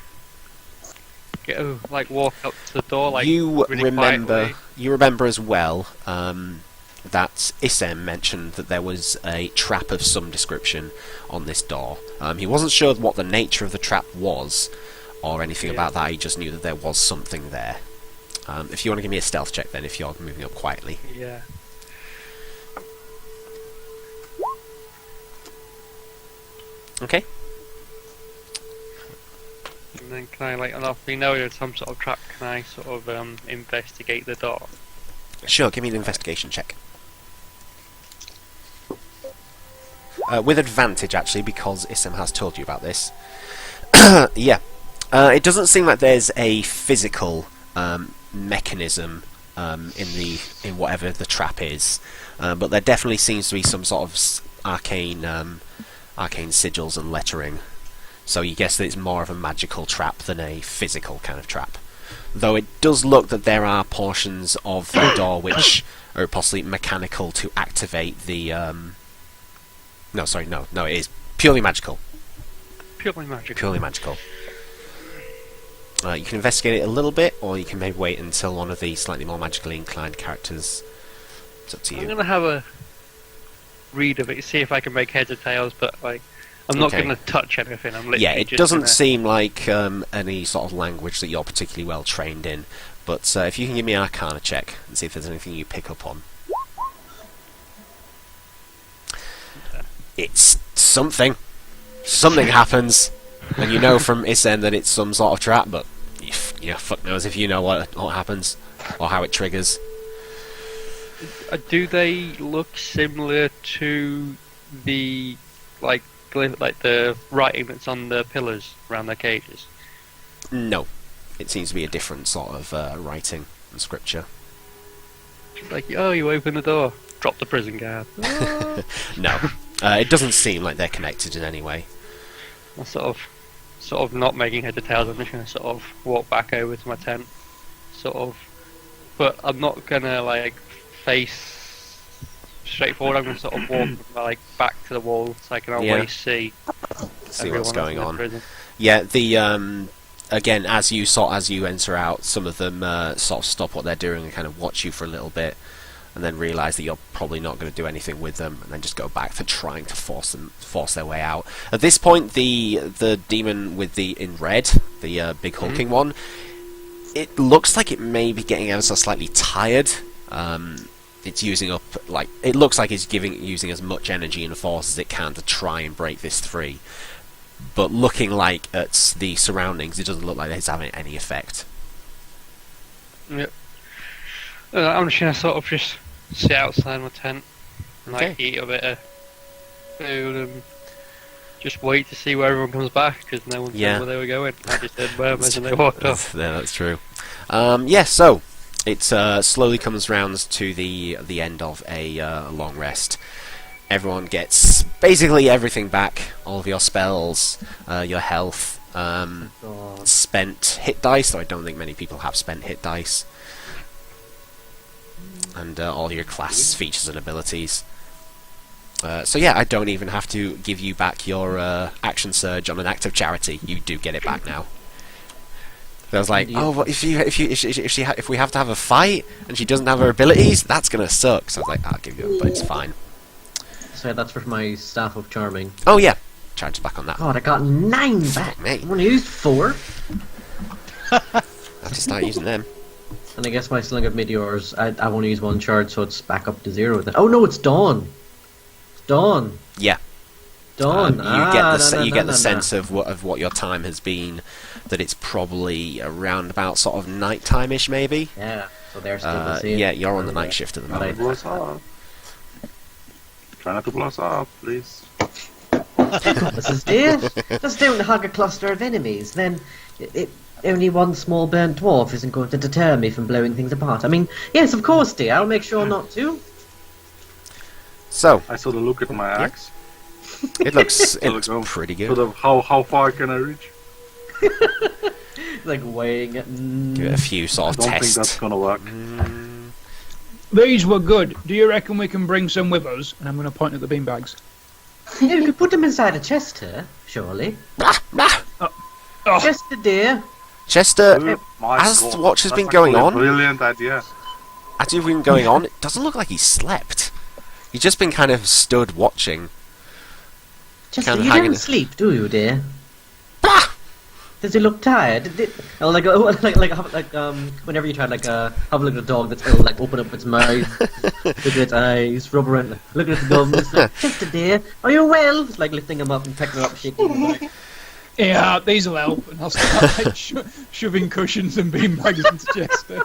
walk up to the door. Like you really remember. quietly. You remember as well that Isem mentioned that there was a trap of some description on this door. He wasn't sure what the nature of the trap was or anything about that. He just knew that there was something there. If you want to give me a stealth check, then, if you're moving up quietly. Yeah. Okay. And then can I, like, and if we know there's some sort of trap, can I sort of investigate the door? Sure, give me an investigation check. With advantage, actually, because Isem has told you about this. Yeah. It doesn't seem like there's a physical mechanism in whatever the trap is, but there definitely seems to be some sort of arcane sigils and lettering. So you guess that it's more of a magical trap than a physical kind of trap. Though it does look that there are portions of the door which are possibly mechanical to activate the. No, it is purely magical. Purely magical. Purely magical. You can investigate it a little bit, or you can maybe wait until one of the slightly more magically inclined characters. It's up to you. I'm gonna have a read of it, see if I can make heads or tails, but like, I'm not gonna touch anything. I'm literally it just doesn't gonna... seem like any sort of language that you're particularly well trained in. But if you can give me an Arcana check and see if there's anything you pick up on. It's something. Something happens, and you know from Isen that it's some sort of trap, but fuck knows if you know what happens or how it triggers. Do they look similar to the like the writing that's on the pillars around their cages? No, it seems to be a different sort of writing and scripture. Like, oh, you open the door, drop the prison guard. No, it doesn't seem like they're connected in any way. I'm sort of not making heads or tails. I'm just gonna sort of walk back over to my tent, but I'm not gonna like face straight forward. I'm gonna sort of walk like back to the wall so I can always see what's going on. Prison. Yeah, the again, as you enter out, some of them sort of stop what they're doing and kind of watch you for a little bit, and then realise that you're probably not going to do anything with them, and then just go back to trying to force their way out. At this point, the demon with in red, the big hulking one, it looks like it may be getting ever so slightly tired. It's using up, like, it looks like it's using as much energy and force as it can to try and break this free. But looking like at the surroundings, it doesn't look like it's having any effect. Yep. I'm just gonna sort of just sit outside my tent and like eat a bit of food and just wait to see where everyone comes back, because no one said where they were going. I just heard murmurs and they walked off. Yeah, that's true. So it slowly comes round to the end of a long rest. Everyone gets basically everything back, all of your spells, your health, spent hit dice, though I don't think many people have spent hit dice, and all your class features and abilities. So yeah, I don't even have to give you back your action surge on an act of charity. You do get it back now. So I was like, oh, well, if we have to have a fight and she doesn't have her abilities, that's gonna suck. So I was like, I'll give you it, but it's fine. So that's for my Staff of Charming. Oh yeah, charge back on that. God, I got 9 back. Mate. I only used 4. I have to start using them. And I guess my Sling of Meteors, I've only used 1 charge, so it's back up to 0 then. Oh no, it's Dawn. It's Dawn. Yeah. Dawn. You get the No, you no, get no, the no. sense of what your time has been. That it's probably around about sort of night-time-ish, maybe. Yeah, so they're still busy. Yeah, you're on the night shift at the Right. moment. Blow us up. Try not to blow us up, please. This is dear. Just don't hug a cluster of enemies. Then only one small burnt dwarf isn't going to deter me from blowing things apart. I mean, yes, of course, dear. I'll make sure not to. So I sort of look at my axe. it looks go. pretty Sort good. of how far can I reach? Like weighing it. Give it a few I sort of don't think tests. that's gonna work. These were good. Do you reckon we can bring some with us? And I'm going to point at the beanbags. Yeah, you could put them inside a Chester, surely. Oh, Chester, dear. Chester, Oh my as God, the watch has that's been going actually a on, brilliant idea. as you've been going on, it doesn't look like he's slept. He's just been kind of stood watching. Chester, Kind of you hanging- don't sleep, do you, dear? Ah! Does he look tired? Whenever you try have a look at a dog that's ill, like open up its mouth, look at its eyes, rub around, look at the gums. It's like, Chester, dear, are you well? It's like lifting him up and picking him up, shaking him back. yeah, these will help. And I'll start like, shoving cushions and beanbags into Chester.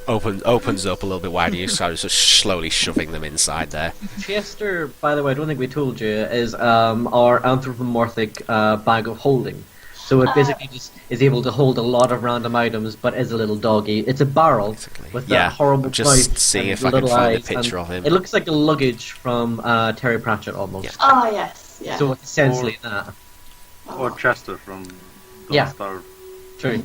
Opens up a little bit wider. You start just slowly shoving them inside there. Chester, by the way, I don't think we told you, is our anthropomorphic bag of holding. So it basically just is able to hold a lot of random items, but is a little doggy. It's a barrel Basically. with Yeah, that horrible I'm just mouth seeing and if I can little find a eyes, picture and of him. It looks like a luggage from Terry Pratchett almost. Yeah. Ah, yes, yeah. So it's essentially that. Or Chester from Yeah. Star. True.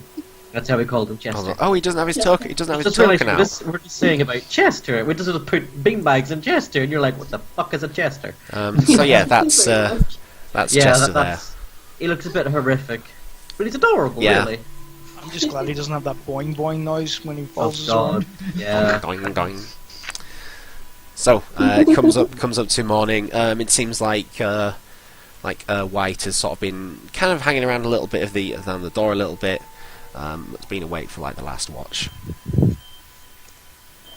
That's how we called him, Chester. Oh, he doesn't have his token. He doesn't have his Just realised token out. we're just saying about Chester. We just put beanbags in Chester, and you're like, what the fuck is a Chester? So yeah, that's Pretty much. Chester there. that's... He looks a bit horrific. But he's adorable, Yeah. really. I'm just glad he doesn't have that boing boing noise when he Oh, falls his God. arm. Yeah. Doing, doing. So it comes up to morning. It seems like White has sort of been kind of hanging around a little bit around the door a little bit. It's been awake for like the last watch.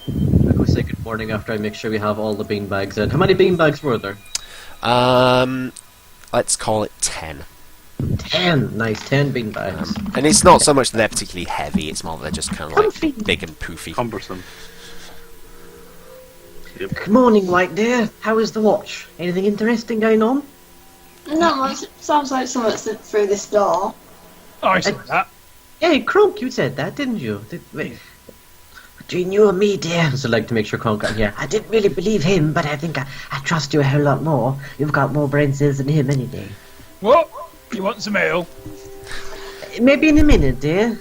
I go say good morning after I make sure we have all the beanbags in. How many beanbags were there? Let's call it 10. 10. Nice, 10 beanbags. And it's not so much that they're particularly heavy. It's more that they're just kind of Comfy. like big and poofy. Cumbersome. Yep. Good morning, White dear. How is the watch? Anything interesting going on? No, it sounds like someone slipped through this door. Oh, I saw that. Hey, Kronk, you said that, didn't you? Wait. Between you and me, dear. So, like, to make sure Kronk got here. I didn't really believe him, but I think I trust you a whole lot more. You've got more brain cells than him any day. What? You want some ale? Maybe in a minute, dear.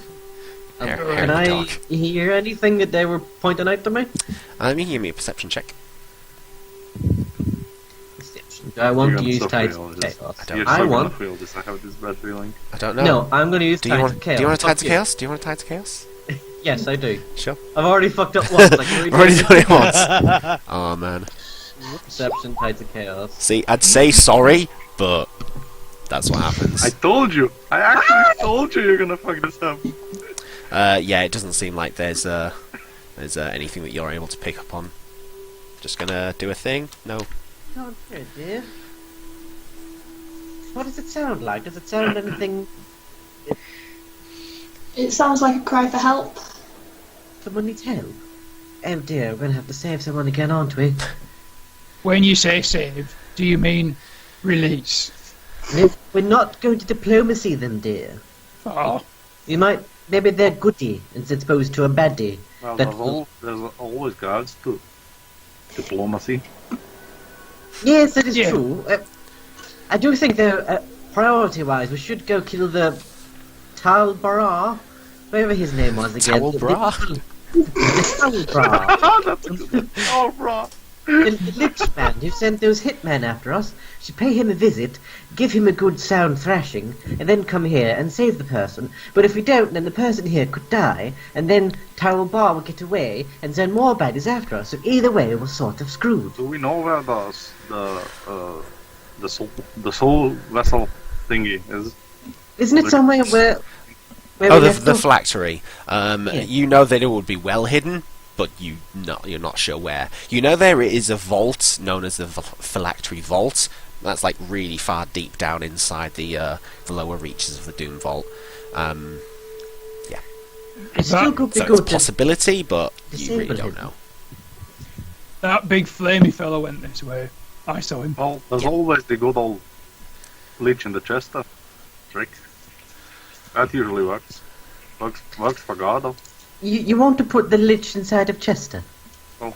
Hair Can the I dog. hear anything that they were pointing out to me? You can give me a perception check. Do I want You're to gonna use suffer Tides all of this. Chaos? I don't You're know. I so gonna want... feel this. I have this bad feeling. I don't know. No, I'm going to use Do you Tides want? of Chaos. Do you want a Fuck Tides of you. Chaos? Do you want a Tides of Chaos? Yes, I do. Sure. I've already fucked up once. Like, Already done it once. Oh man. Perception, Tides of Chaos. See, I'd say sorry, but that's what happens. I told you. I actually told you you're gonna fuck this up. Yeah, it doesn't seem like there's anything that you're able to pick up on. Just gonna do a thing? No. Oh, dear, dear. What does it sound like? Does it sound anything... It sounds like a cry for help. Someone needs help? Oh dear, we're going to have to save someone again, aren't we? When you say save, do you mean release? No, we're not going to diplomacy them, dear. Oh, We might... Maybe they're goody, as opposed to a baddie. Well, That there's always guards to diplomacy. Yes, that is Yeah. true. I do think, though, priority-wise, we should go kill the Tal Bara, whatever his name was again. Towel Bra? The Tal Bra. That's a good one. Oh, bro. The lich man who sent those hitmen after us should pay him a visit, give him a good sound thrashing, and then come here and save the person. But if we don't, then the person here could die, and then Towel Bar will get away and send more baddies after us. So either way, we're sort of screwed. Do we know where the soul vessel thingy is? Isn't it somewhere where Oh, we the left off? phylactery. You know that it would be well hidden, but you're not sure where. You know there is a vault known as the phylactery vault, That's like really far deep down inside the lower reaches of the Doom Vault. It still could be So it's a good to possibility, but you really disable don't him. know. That big flamey fella went this way. I saw him. Well, there's always the good old leech in the chest trick. That usually works. Works for Gardo. You want to put the lich inside of Chester? Well,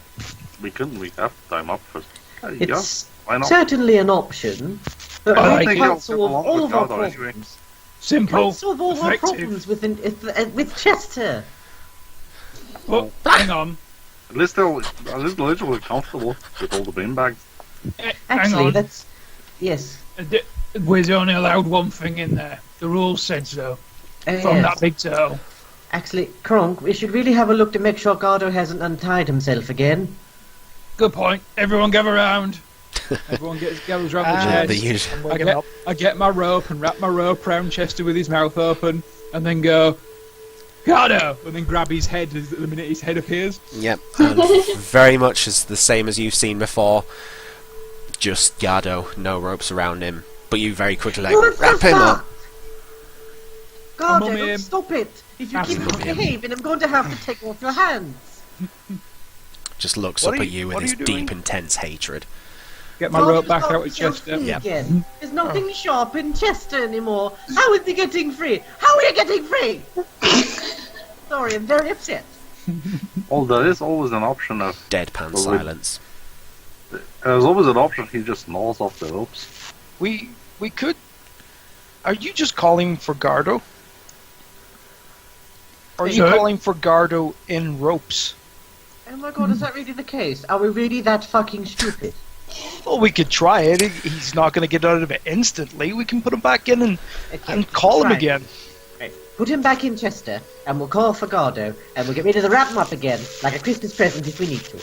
we have to time up first. Yeah, It's why not? certainly an option, but I we think can't he'll solve get along all with of our Gardo anyway. problems. Simple, Can't solve all our effective. problems with Chester. But hang on. At least they're literally comfortable with all the bin bags. Hang Actually, on. that's yes. We're only allowed one thing in there. The rules said so. From Yes. that big toe. Actually, Kronk, we should really have a look to make sure Gardo hasn't untied himself again. Good point. Everyone gather round. Everyone gathers round the chest. The usual. I'm waking up. I get my rope and wrap my rope round Chester with his mouth open, and then go, Gardo! And then grab his head the minute his head appears. Yep, and very much as the same as you've seen before. Just Gardo, no ropes around him. But you very quickly What wrap the him fuck? up. I'm on Gardo, him. don't stop it! If you keep Absolutely. misbehaving, I'm going to have to take off your hands. Just looks What up are at you with what are his you doing? deep, intense hatred. Get my Gardo's rope back got out with himself Chester. free Yeah. again. There's nothing sharp in Chester anymore. How is he getting free? How are you getting free? Sorry, I'm very upset. Well, there is always an option of. Deadpan Well, silence. There's always an option he just gnaws off the ropes. We could. Are you just calling for Gardo? Or are you Sure. calling for Gardo in ropes? Oh my god, is that really the case? Are we really that fucking stupid? Well, we could try it. He's not going to get out of it instantly. We can put him back in Okay, and call him right. again. Right. Put him back in Chester, and we'll call for Gardo, and we'll get rid of the wrap him up again, like a Christmas present if we need to.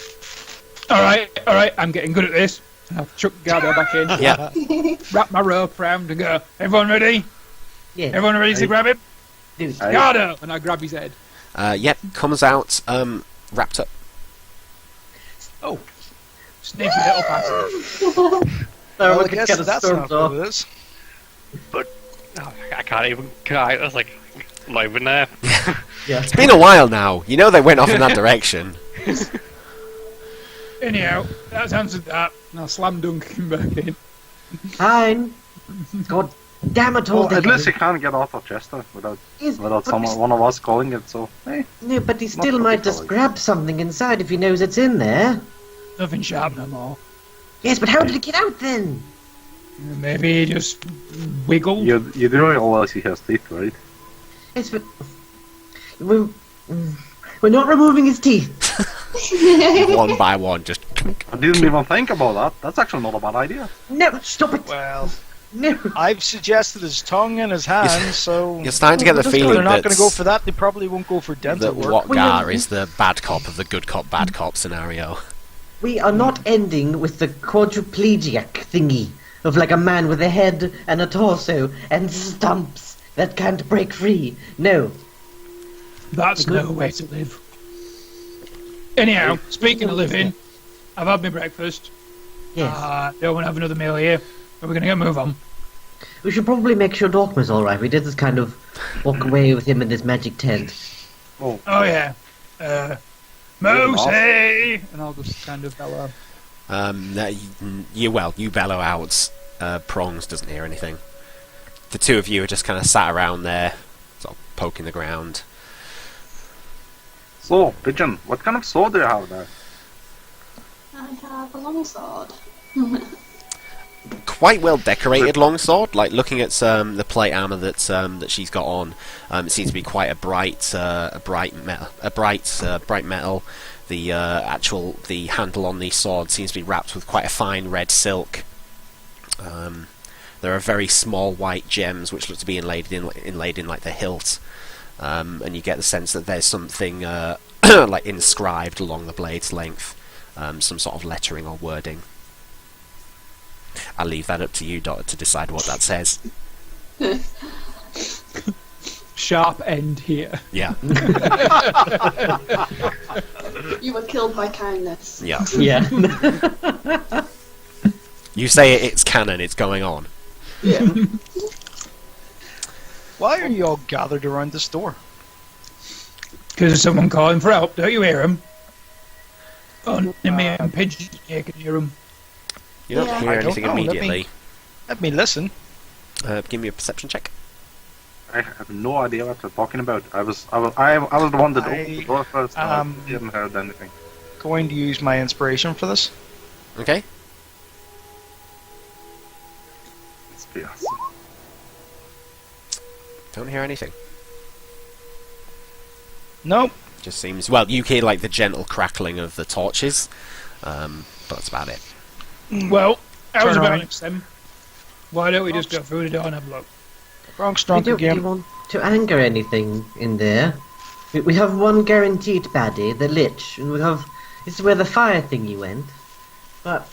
Alright, I'm getting good at this. I'll chuck Gardo back in, Yeah, wrap my rope round and go, everyone ready? Yeah. Everyone ready to grab him? Dude. Aye. Gardo! And I grab his head. yep, comes out wrapped up. Oh, Sneaky little bastard. So well, we I can guess get a that's storms not off. what it is. Oh, I can't even. I was like, not even there. Yeah. It's been a while now. You know they went off in that direction. Anyhow, that's answered that. Now slam dunk him back in. Fine. God damn it all. Well, at least he can't get out of Chester without one of us calling it. So hey, No, but he Not still might just particularly. grab something inside if he knows it's in there. Nothing sharp no more. Yes, but how did it get out then? Maybe he just wiggled. you do realize he has teeth, right? Yes, but we're not removing his teeth. One by one, just. I didn't even think about that. That's actually not a bad idea. No, stop it. Well, No. I've suggested his tongue and his hands, so You're starting to get the if feeling they're not that going to go for that. They probably won't go for dental work. Whatgar is the bad cop of the good cop, bad cop scenario. We are not ending with the quadriplegic thingy of like a man with a head and a torso and stumps that can't break free. No. That's no way to live. Anyhow, speaking of living, I've had my breakfast. Yes. Don't want to have another meal here. But we're going to get move on. We should probably make sure Dorkman's alright. We did this kind of walk away with him in this magic tent. Oh yeah. Mosey! And I'll just kind of bellow. You bellow out. Prongs doesn't hear anything. The two of you are just kind of sat around there, sort of poking the ground. So, Pigeon, what kind of sword do you have there? I have a long sword. Quite well decorated longsword. Like looking at the plate armor that she's got on, it seems to be quite a bright metal. The handle on the sword seems to be wrapped with quite a fine red silk. There are very small white gems which look to be inlaid in like the hilt, and you get the sense that there's something like inscribed along the blade's length, some sort of lettering or wording. I'll leave that up to you, Dot, to decide what that says. Sharp end here. Yeah, You were killed by kindness. yeah. Yeah. You say it's canon, it's going on. Yeah. Why are you all gathered around this door? Because there's someone calling for help. Don't you hear him? Oh, me and Pigeon here can hear him. You don't Yeah. hear I don't anything know, immediately. Let me listen. Give me a perception check. I have no idea what they're talking about. I was the one that opened the door first, and um, I didn't heard anything. Going to use my inspiration for this. Okay. It's be awesome. Don't hear anything. Nope. Just seems... Well, you hear, like, the gentle crackling of the torches. But that's about it. Well, how's Turn about around. next then? Why don't we just go through the door and have a look? Gronk's We drunk don't really again. want to anger anything in there. We have one guaranteed baddie, the Lich, and we have... This is where the fire thingy went. But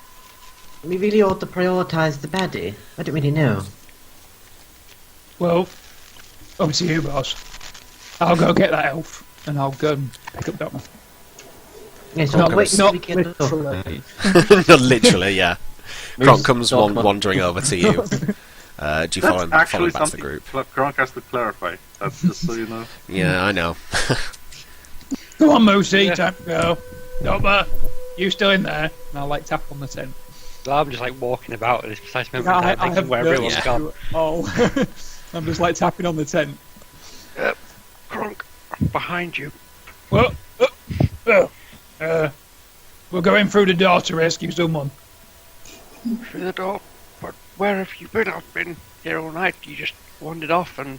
we really ought to prioritise the baddie. I don't really know. Well, over to you, boss. I'll go get that elf, and I'll go and pick up Dogma. Yes, Not, I'll wait not until we get the door. literally. Literally, yeah. Gronk comes Dogma. wandering over to you. Do you follow him, That's follow actually him back to the something group? Gronk has to clarify. That's just so you know. Yeah, I know. Come on, Moosey, Yeah. time to go. Dogma, you still in there? And I'll like tap on the tent. So I'm just like walking about at this precise moment Yeah, in time, thinking where everyone's yeah. gone. Oh, I'm just like tapping on the tent. Crunk, behind you. Well, we're going through the door to rescue someone. Through the door. But where have you been? I've been here all night. You just wandered off and...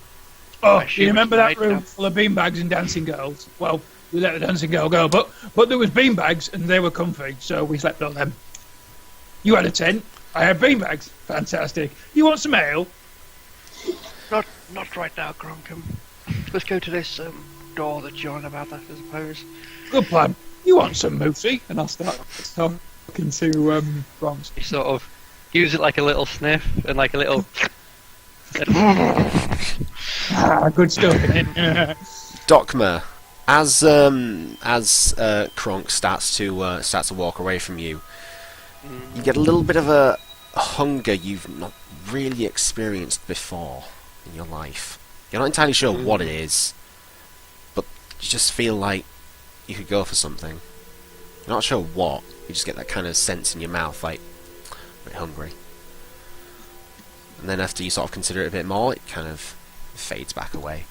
Oh, I do assume you remember it's that night room now. full of beanbags and dancing girls? Well, we let the dancing girl go, but there was beanbags and they were comfy, so we slept on them. You had a tent. I had beanbags. Fantastic. You want some ale? Not right now, Crunk. Let's go to this door that you're on about that, I suppose. Good plan. You want some moosey? And I'll start talking to Bronze. You sort of use it like a little sniff and like a little... Good stuff, innit? Docma, as Kronk starts to walk away from you, you get a little bit of a hunger you've not really experienced before in your life. You're not entirely sure what it is, but you just feel like you could go for something. You're not sure what. You just get that kind of sense in your mouth, like a bit hungry. And then after you sort of consider it a bit more, it kind of fades back away.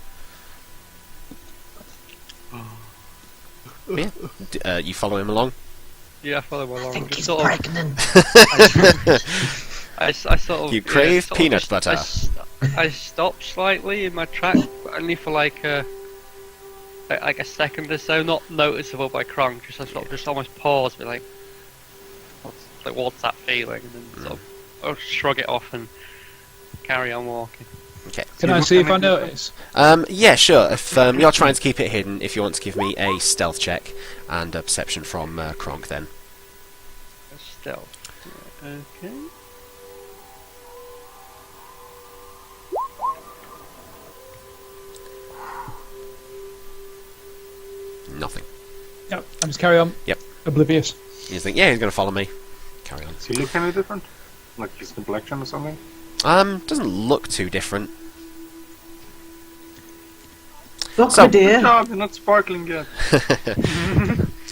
Yeah. You follow him along? Yeah, I follow along. I think Just he's sort of, pregnant. I sort of... You crave sort of peanut just- butter. I stopped slightly in my track, but only for like a second or so, not noticeable by Kronk. Just I sort of just almost pause, be like, what's that feeling? And then sort of I'll shrug it off and carry on walking. Okay. Can I see if I notice? Yeah, sure. If you're trying to keep it hidden, if you want to give me a stealth check and a perception from Kronk, then. Stealth. Okay. Nothing. Yep, I'll just carry on. Yep. Oblivious. You just think, yeah, he's going to follow me. Carry on. Does he look any different? Like his complexion or something? Doesn't look too different. Look, So- my dear. No, you're not sparkling yet.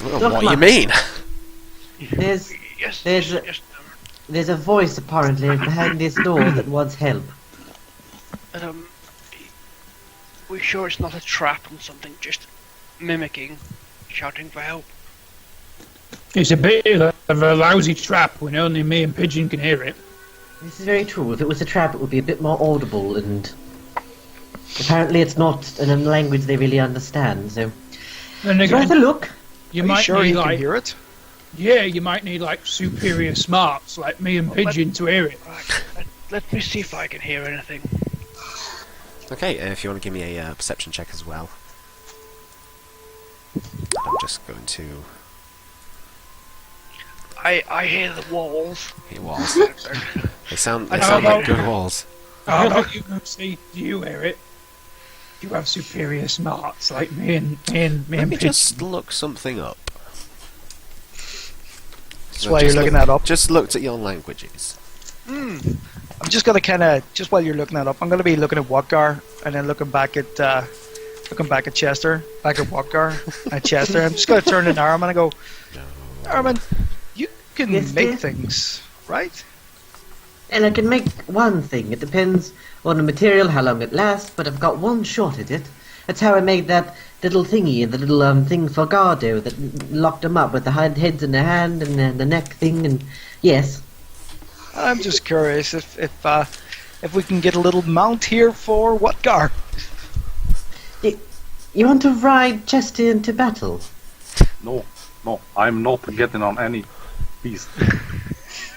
What do you mean? There's Yes. There's a- yes. there's a voice apparently behind this door that wants help. We sure it's not a trap and something just mimicking, shouting for help? It's a bit of a lousy trap when only me and Pigeon can hear it. This is very true. If it was a trap, it would be a bit more audible, and apparently it's not in a language they really understand. So, And it's worth a again, look. you Are you might sure need you can like hear it? you might need like superior smarts like me and Pigeon to hear it. Right, let me see if I can hear anything. Okay, if you want to give me a perception check as well. I'm just going to... I hear the walls. It was. They sound How like about- good walls. How about you go see? Do you hear it? You have superior smarts like me and Let me Pigeon. just look something up. That's why you're looking that up. Just looked at your languages. I'm just gonna kind of, just while you're looking that up, I'm gonna be looking at Watgar and then looking back at Chester, back at Watgar at Chester. I'm just gonna turn to Naraman and go, Naraman, you can Yes, make dear? things, right? And I can make one thing. It depends on the material, how long it lasts, but I've got one shot at it. That's how I made that little thingy and the little thing for Gardo that locked them up with the heads in the hand and the neck thing. And yes, I'm just curious if we can get a little mount here for Watgar. you want to ride Chester into battle? No, I'm not getting on any beast.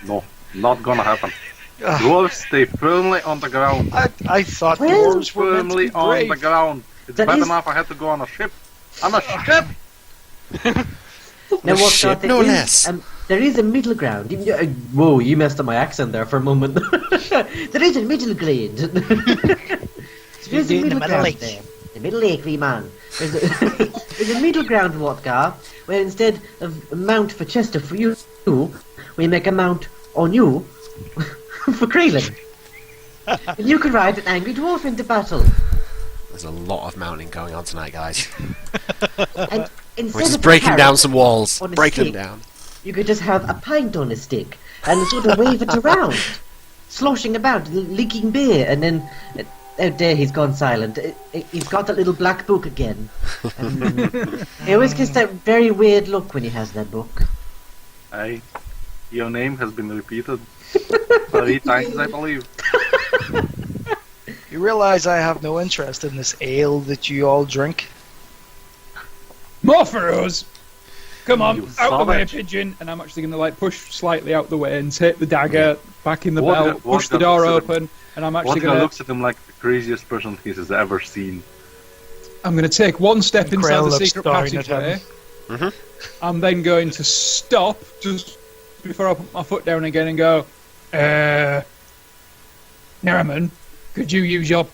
No, not gonna happen. Dwarves stay firmly on the ground. I thought Well, dwarves were meant to be Firmly on the brave. ground. It's That bad is- enough I had to go on a ship. On a ship! Now, what ship, there no is, less. There is a middle ground. Whoa, you messed up my accent there for a moment. There is a middle ground. There is a in the middle middle ground lake. there. The middle lake, wee man. There's a middle ground, Watgar, where instead of a mount for Chester for you, we make a mount on you for Creelan. And you can ride an angry dwarf into battle. There's a lot of mounting going on tonight, guys. And instead We're just of a breaking down carrot some walls. on a Breaking them stick, down. you could just have a pint on a stick and sort of wave it around, sloshing about, leaking beer, and then oh dear, he's gone silent. He's got that little black book again. He always gets that very weird look when he has that book. Hey, your name has been repeated 3 times, I believe. You realize I have no interest in this ale that you all drink? More for us. Come on, You out the way, savage. pigeon. And I'm actually going to like push slightly out the way and take the dagger back in the What bell, the- push the what the- door so- open, and I'm actually Vodka going to looks at him like the craziest person he has ever seen. take one step And inside Krell the looks secret staring at him. passageway. I'm then going to stop just before I put my foot down again and go, Naraman, could you use your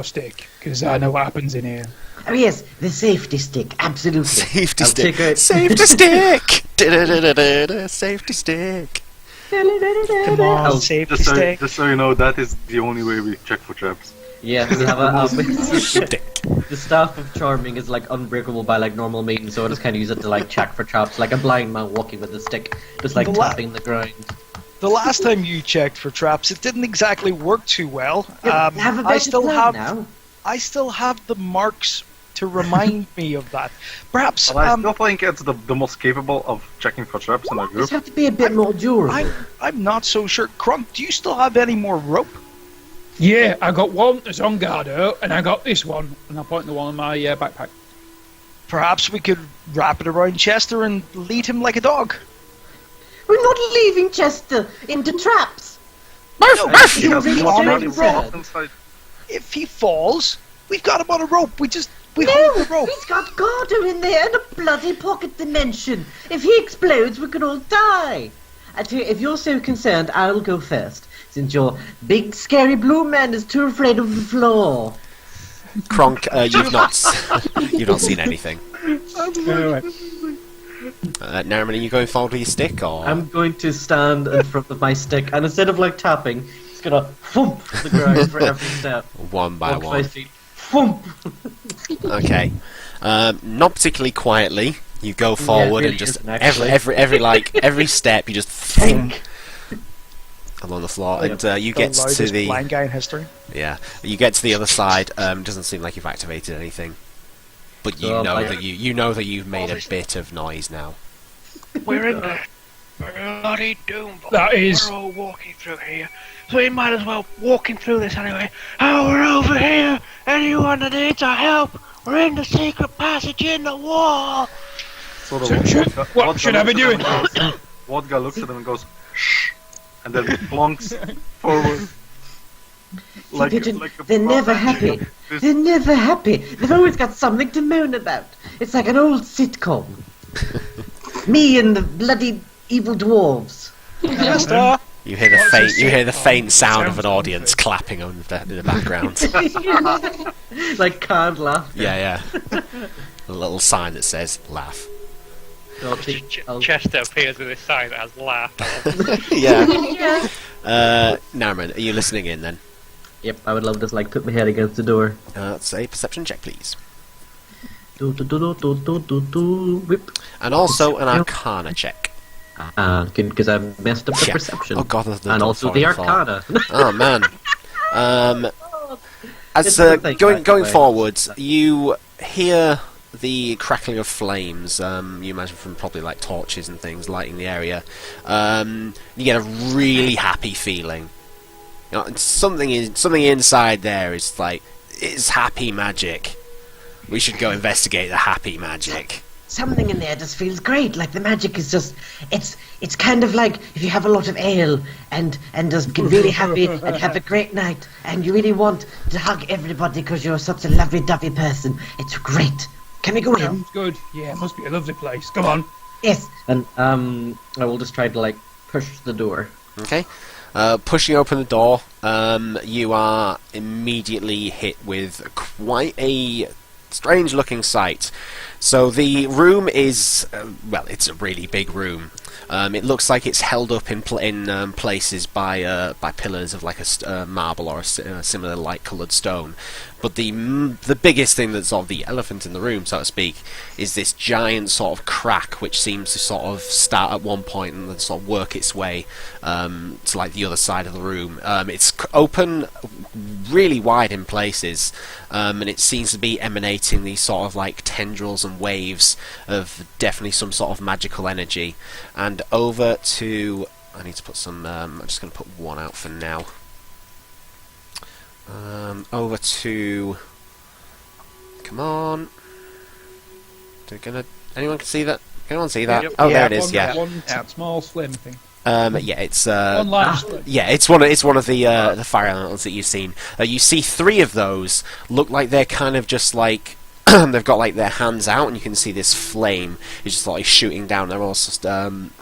stick? Because I know what happens in here. Oh yes, the safety stick, absolutely. Safety I'll stick. take it. Safety stick. Da-da-da-da-da-da. Safety stick. Come on, Oh, safety Just stick. so you know, that is the only way we check for traps. Yeah, we have a Stick. the staff of charming is like unbreakable by like normal means, so I just kind of use it to like check for traps, like a blind man walking with a stick, just like The la- tapping the ground. The last time you checked for traps, it didn't exactly work too well. Yeah, have a better I still plan have now. I still have the marks to remind me of that. Perhaps But I still think it's the most capable of checking for traps in a Just group. have to be a bit more durable. I'm not so sure. Crunk, do you still have any more rope? Yeah, I got one that's on Gardo, and I got this one, and I'll point the one in my backpack. Perhaps we could wrap it around Chester and lead him like a dog. We're not leaving Chester into traps. If He he has really not on a really rope, rope inside. if he falls, we've got him on a rope. We No, hold the rope. he's got Gardo in there in a bloody pocket dimension. If he explodes, we could all die. I tell you, if you're so concerned, I'll go first, since your big scary blue man is too afraid of the floor. Kronk, you've not seen anything. Anyway, Naraman, are you going forward with your stick, or? I'm going to stand in front of my stick, and instead of like tapping, it's gonna thump the ground for every step. One by Walk 5 one. feet. Thump. Okay. Not particularly quietly. You go forward really and just isn't, actually. every step you just thump along the floor, and you The get to loudest the blind guy in history. you get to the other side. Doesn't seem like you've activated anything, but you Oh, know my- that you know that you've made a bit of noise now. We're in the bloody doom. That is- We're all walking through here, so we might as well walking through this anyway. Oh, we're over here. Anyone that needs our help, we're in the secret passage in the wall. Sort of what should I be doing? Vodka looks at him and goes, shh, and then plonks forward. Pigeon, like a they're never puppet. happy. They're never happy. They've always got something to moan about. It's like an old sitcom. Me and the bloody evil dwarves. Chester! You hear the What's faint this you hear the sitcom? faint sound of Sounds an audience clapping in the background. Like canned laugh. Yeah. A little sign that says "laugh." Chester appears with a sign that has laugh. Yeah. Narman, are you listening in then? Yep, I would love to like put my head against the door. Let's say perception check, please. Whip. And also an Arcana check. Good, because I messed up the Yeah. perception. Oh god, and also the Arcana. Oh man. As going forwards, you hear the crackling of flames. You imagine from probably like torches and things lighting the area. You get a really happy feeling. You know, something inside there is like it's happy magic. We should go investigate the happy magic. Something in there just feels great. Like the magic is just, it's kind of like if you have a lot of ale and just get really happy and have a great night and you really want to hug everybody because you're such a lovey-dovey person. It's great. Can we go in? Sounds good. Yeah, it must be a lovely place. Come on. Yes. And I will just try to like push the door. Okay. Pushing open the door, you are immediately hit with quite a strange-looking sight. So the room is, well, it's a really big room. It looks like it's held up in places by pillars of like a marble or a similar light-coloured stone. But the biggest thing that's sort of the elephant in the room, so to speak, is this giant sort of crack which seems to sort of start at one point and then sort of work its way to like the other side of the room. It's open really wide in places, and it seems to be emanating these sort of like tendrils and waves of definitely some sort of magical energy. And over to... I need to put some... I'm just going to put one out for now. Over to... Come on. Anyone can see that? Can anyone see that? Yep. Oh, there it is. Yeah. One small slim thing. Yeah, it's One large slim. yeah, it's one of the fire elementals that you've seen. You see 3 of those look like they're kind of just like they've got like their hands out, and you can see this flame is just like shooting down. They're also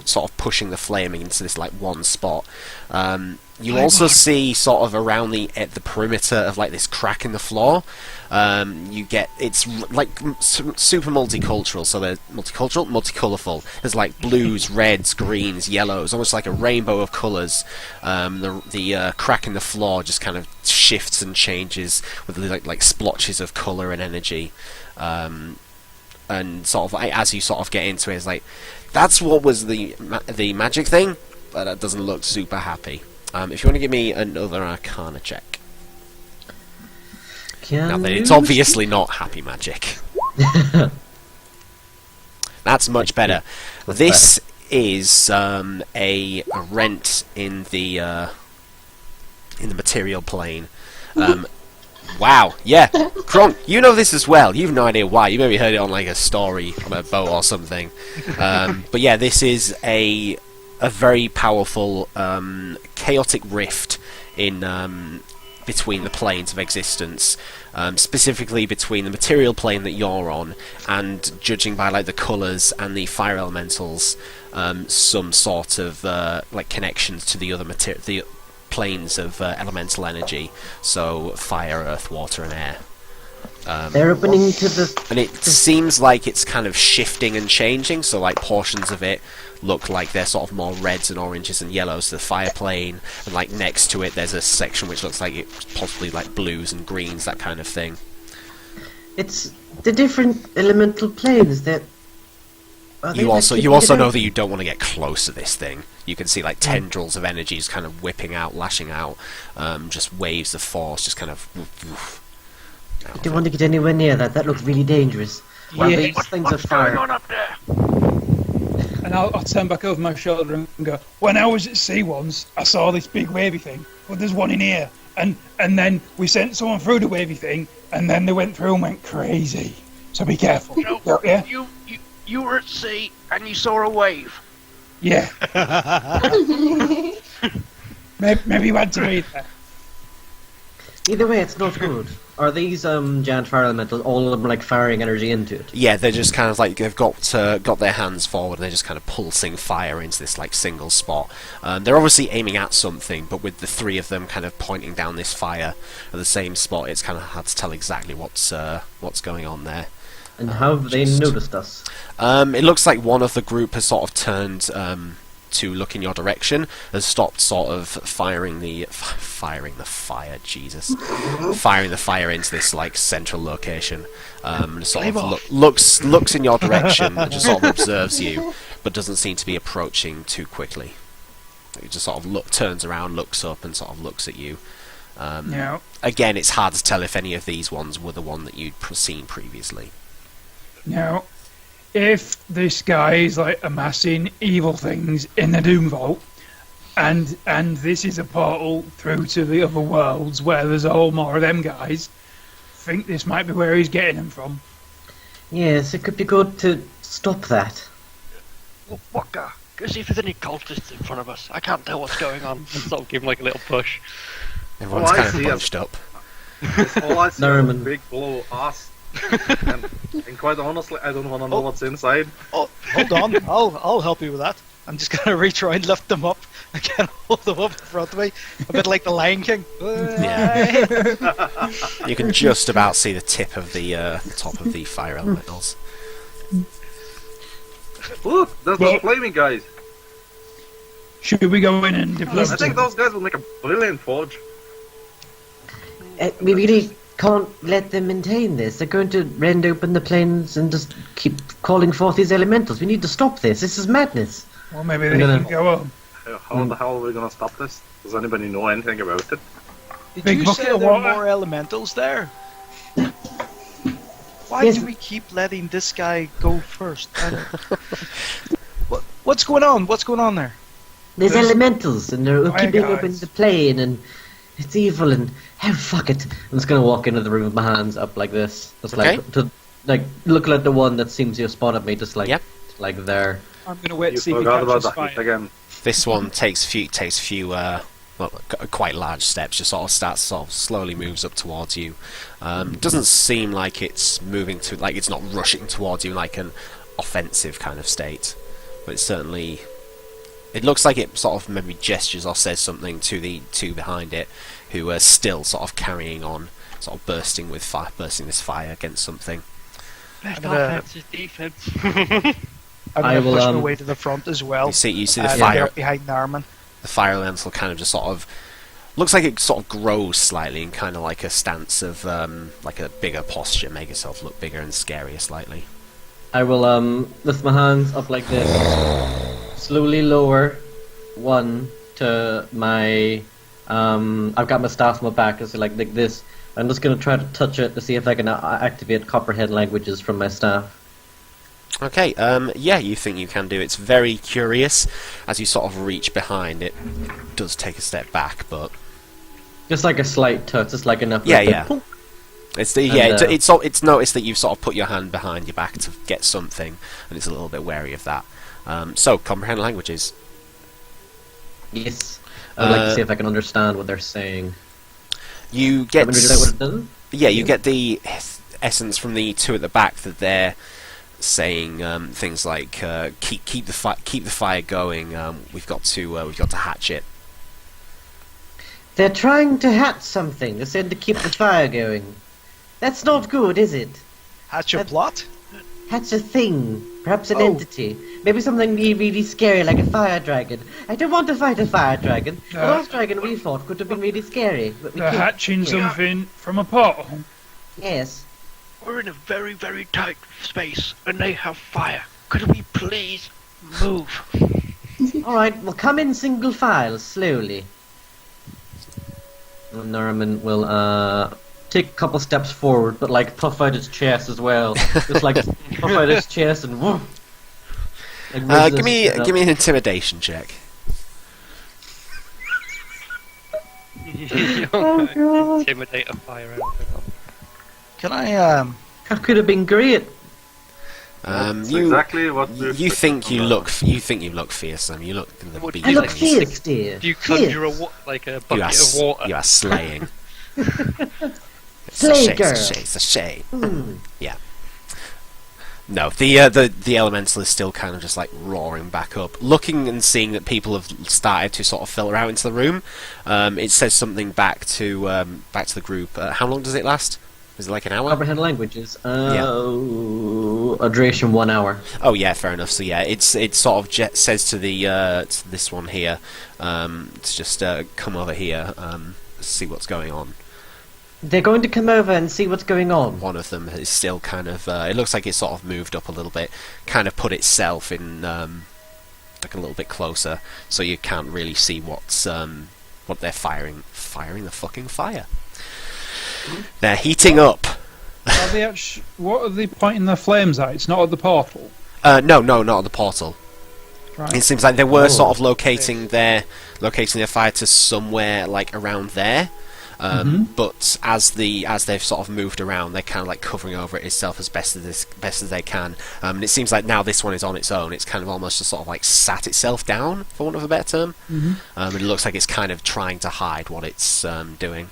sort of pushing the flame into this like one spot. You also see sort of around the perimeter of like this crack in the floor. You get like super multicultural. So they're multicolourful. There's like sblues, reds, greens, yellows, almost like a rainbow of colours. The crack in the floor just kind of shifts and changes with like splotches of colour and energy. And sort of as you sort of get into it, it's like that's what was the magic thing, but it doesn't look super happy. If you want to give me another Arcana check. Now then, it's obviously not happy magic. That's much better. This is a rent in the material plane. Wow, yeah. Kron, you know this as well. You've no idea why. You maybe heard it on like a story on a boat or something. But yeah, this is a very powerful chaotic rift in between the planes of existence, specifically between the material plane that you're on and, judging by like the colours and the fire elementals, some sort of like connections to the other the planes of elemental energy, so fire, earth, water and air. They're opening to the... And it seems like it's kind of shifting and changing, so like portions of it look like they're sort of more reds and oranges and yellows to the fire plane, and like next to it there's a section which looks like it's possibly like blues and greens, that kind of thing. It's the different elemental planes that... You also know that you don't want to get close to this thing. You can see like tendrils of energy just kind of whipping out, lashing out, just waves of force, just kind of... Woof, woof. I don't want to get anywhere near that. That looks really dangerous. Well, these things are fire. going on up there? And I'll turn back over my shoulder and go, when I was at sea once, I saw this big wavy thing, but there's one in here. And then we sent someone through the wavy thing, and then they went through and went crazy. So be careful. No, Yeah? you were at sea and you saw a wave. Yeah. Maybe you had to read that. Either way, it's not good. Are these giant fire elementals all of them like firing energy into it? Yeah, they're just kind of like they've got their hands forward and they're just kind of pulsing fire into this like single spot. They're obviously aiming at something, but with the 3 of them kind of pointing down this fire at the same spot, it's kind of hard to tell exactly what's going on there. And how have they noticed us? It looks like one of the group has sort of turned to look in your direction, has stopped sort of firing the fire, Jesus, firing the fire into this like central location. Sort of looks in your direction and just sort of observes you, but doesn't seem to be approaching too quickly. It just sort of turns around, looks up, and sort of looks at you. Again, it's hard to tell if any of these ones were the one that you'd seen previously. Now, if this guy is like amassing evil things in the Doom Vault, and this is a portal through to the other worlds where there's a whole more of them guys, think this might be where he's getting them from. Yes, it could be good to stop that. Well, Waka, go see if there's any cultists in front of us. I can't tell what's going on. And sort of give him like a little push. Everyone's kind of bunched up. All I see is a Norman. big blow ass. and quite honestly, I don't want to know what's inside. Oh, hold on. I'll help you with that. I'm just gonna reach around, lift them up, and kind of hold them up in front of me, a bit like the Lion King. Yeah. You can just about see the tip of the top of the fire elementals. Look, there's those flaming guys. Should we go in and deploy? I think those guys will make a brilliant forge. We really can't let them maintain this. They're going to rend open the plains and just keep calling forth these elementals. We need to stop this. This is madness. Well, maybe they can go on. How the hell are we gonna stop this? Does anybody know anything about it? Did Big you bucket say of there are water. more elementals there? Why Yes. do we keep letting this guy go first? What's going on? What's going on there? There's elementals, and they're Fire keeping guys. open the plane, and it's evil, and fuck it. I'm just gonna walk into the room with my hands up like this, just Okay. like looking at the one that seems to have spotted me, just like Yep. like there. I'm going to wait You to see if he forgot about catches the heat fire. again. This one takes a few quite large steps. Just sort of slowly moves up towards you. Doesn't seem like it's moving to like it's not rushing towards you like an offensive kind of state, but it's certainly. It looks like it sort of maybe gestures or says something to the two behind it, who are still sort of carrying on, sort of bursting this fire against something. Best gonna- offense is defense. I'm I going to will, push my way to the front as well. You see the get fire. up behind Narman. The fire elemental kind of just sort of looks like it sort of grows slightly in kind of like a stance of like a bigger posture, make itself look bigger and scarier slightly. I will lift my hands up like this, slowly lower one to my I've got my staff on my back, it's like this. I'm just gonna try to touch it to see if I can activate Copperhead languages from my staff. Okay, yeah, you think you can do. It's very curious. As you sort of reach behind, it does take a step back, but Just like a slight touch, just like enough. Yeah, like yeah. poof. it's the And, it's noticed that you've sort of put your hand behind your back to get something, and it's a little bit wary of that. So comprehend languages. Yes. I'd like to see if I can understand what they're saying. You get Want me to do that what it does? yeah, you get the essence from the two at the back that they're saying things like keep the fire going. We've got to hatch it. They're trying to hatch something. They said to keep the fire going. That's not good, is it? Hatch a plot? Hatch a thing. Perhaps an Oh. entity. Maybe something really scary like a fire dragon. I don't want to fight a fire dragon. The No. last dragon we fought could have been really scary. But we They're killed- hatching yeah. something from a portal. Yes. We're in a very, very tight space, and they have fire. Could we please move? Alright, we'll come in single file, slowly. And Norman will take a couple steps forward, but like puff out his chest as well. Just like puff out his chest and woof. Like, Give me an intimidation check. Intimidate a fire elemental. Can I, That could have been great. That's You exactly what we're you think you expecting look fearsome. You look in the What do beast. I look like, fierce, dear. Do you conjure Fierce. like a You bucket are, of water? you are slaying. It's Slay a shame. girl. It's a shame. Mm. No, the elemental is still kind of just like roaring back up, looking and seeing that people have started to sort of filter out into the room. It says something back to the group. How long does it last? Is it like an hour? Comprehend languages. A duration 1 hour. Oh yeah, fair enough. So yeah, it sort of says to the to this one here, to just come over here, see what's going on. They're going to come over and see what's going on. One of them is still kind of. It looks like it's sort of moved up a little bit, kind of put itself in like a little bit closer, so you can't really see what's what they're firing the fucking fire. They're heating up. Are they what are they pointing their flames at? It's not at the portal. No, not at the portal. Right. It seems like they were sort of locating their fire to somewhere like around there. But as they've sort of moved around, they're kind of like covering over it itself as best as they can. And it seems like now this one is on its own. It's kind of almost just sort of like sat itself down, for want of a better term. And it looks like it's kind of trying to hide what it's doing.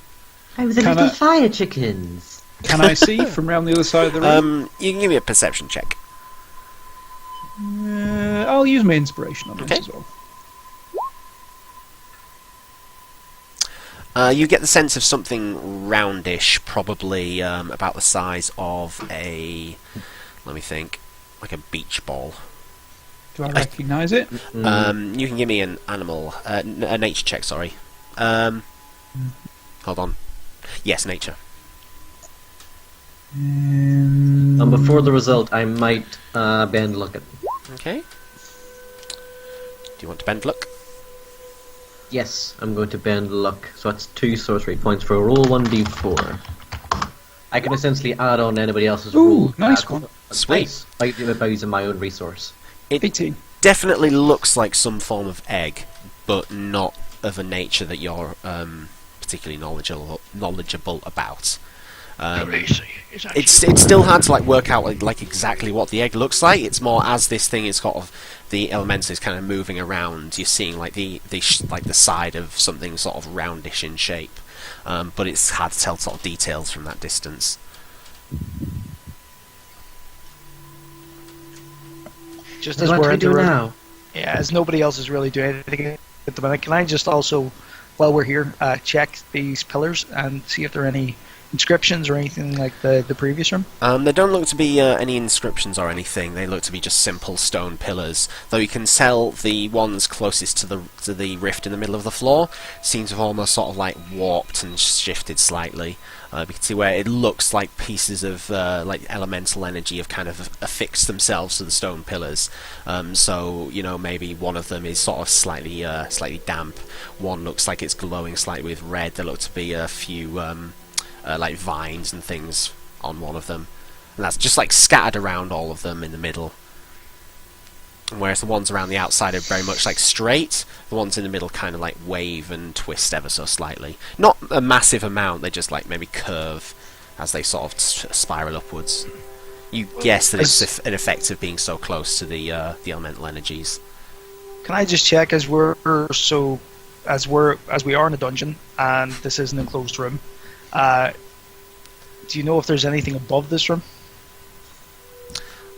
Oh, the little fire chickens. Can I see from around the other side of the room? You can give me a perception check. I'll use my inspiration on this as well. You get the sense of something roundish, probably about the size of a, let me think, like a beach ball. Do I recognise it? You can give me an animal, a nature check, sorry. Hold on. Yes, nature. And before the result, I might bend luck it. Okay. Do you want to bend luck? Yes, I'm going to bend luck. So that's 2 sorcery points for a roll 1d4. I can essentially add on anybody else's roll. Nice one. Sweet. By using my own resource. It 18. definitely looks like some form of egg, but not of a nature that you're particularly knowledgeable about. It's still hard to like work out like exactly what the egg looks like. It's more as this thing is sort of the elemental is kind of moving around. You're seeing like the side of something sort of roundish in shape, but it's hard to tell sort of details from that distance. Just as we're doing now. Yeah, as nobody else is really doing anything at the minute, can I just also, while we're here, check these pillars and see if there are any inscriptions or anything like the previous room? There don't look to be any inscriptions or anything. They look to be just simple stone pillars. Though you can tell the ones closest to the rift in the middle of the floor seem to have almost sort of like warped and shifted slightly. You can see where it looks like pieces of like elemental energy have kind of affixed themselves to the stone pillars. So you know, maybe one of them is sort of slightly damp. One looks like it's glowing slightly with red. There look to be a few like vines and things on one of them, and that's just like scattered around all of them in the middle. Whereas the ones around the outside are very much like straight. The ones in the middle kind of like wave and twist ever so slightly. Not a massive amount. They just like maybe curve as they sort of spiral upwards. You guess that it's an effect of being so close to the elemental energies. Can I just check as we are in a dungeon and this is an enclosed room? Do you know if there's anything above this room?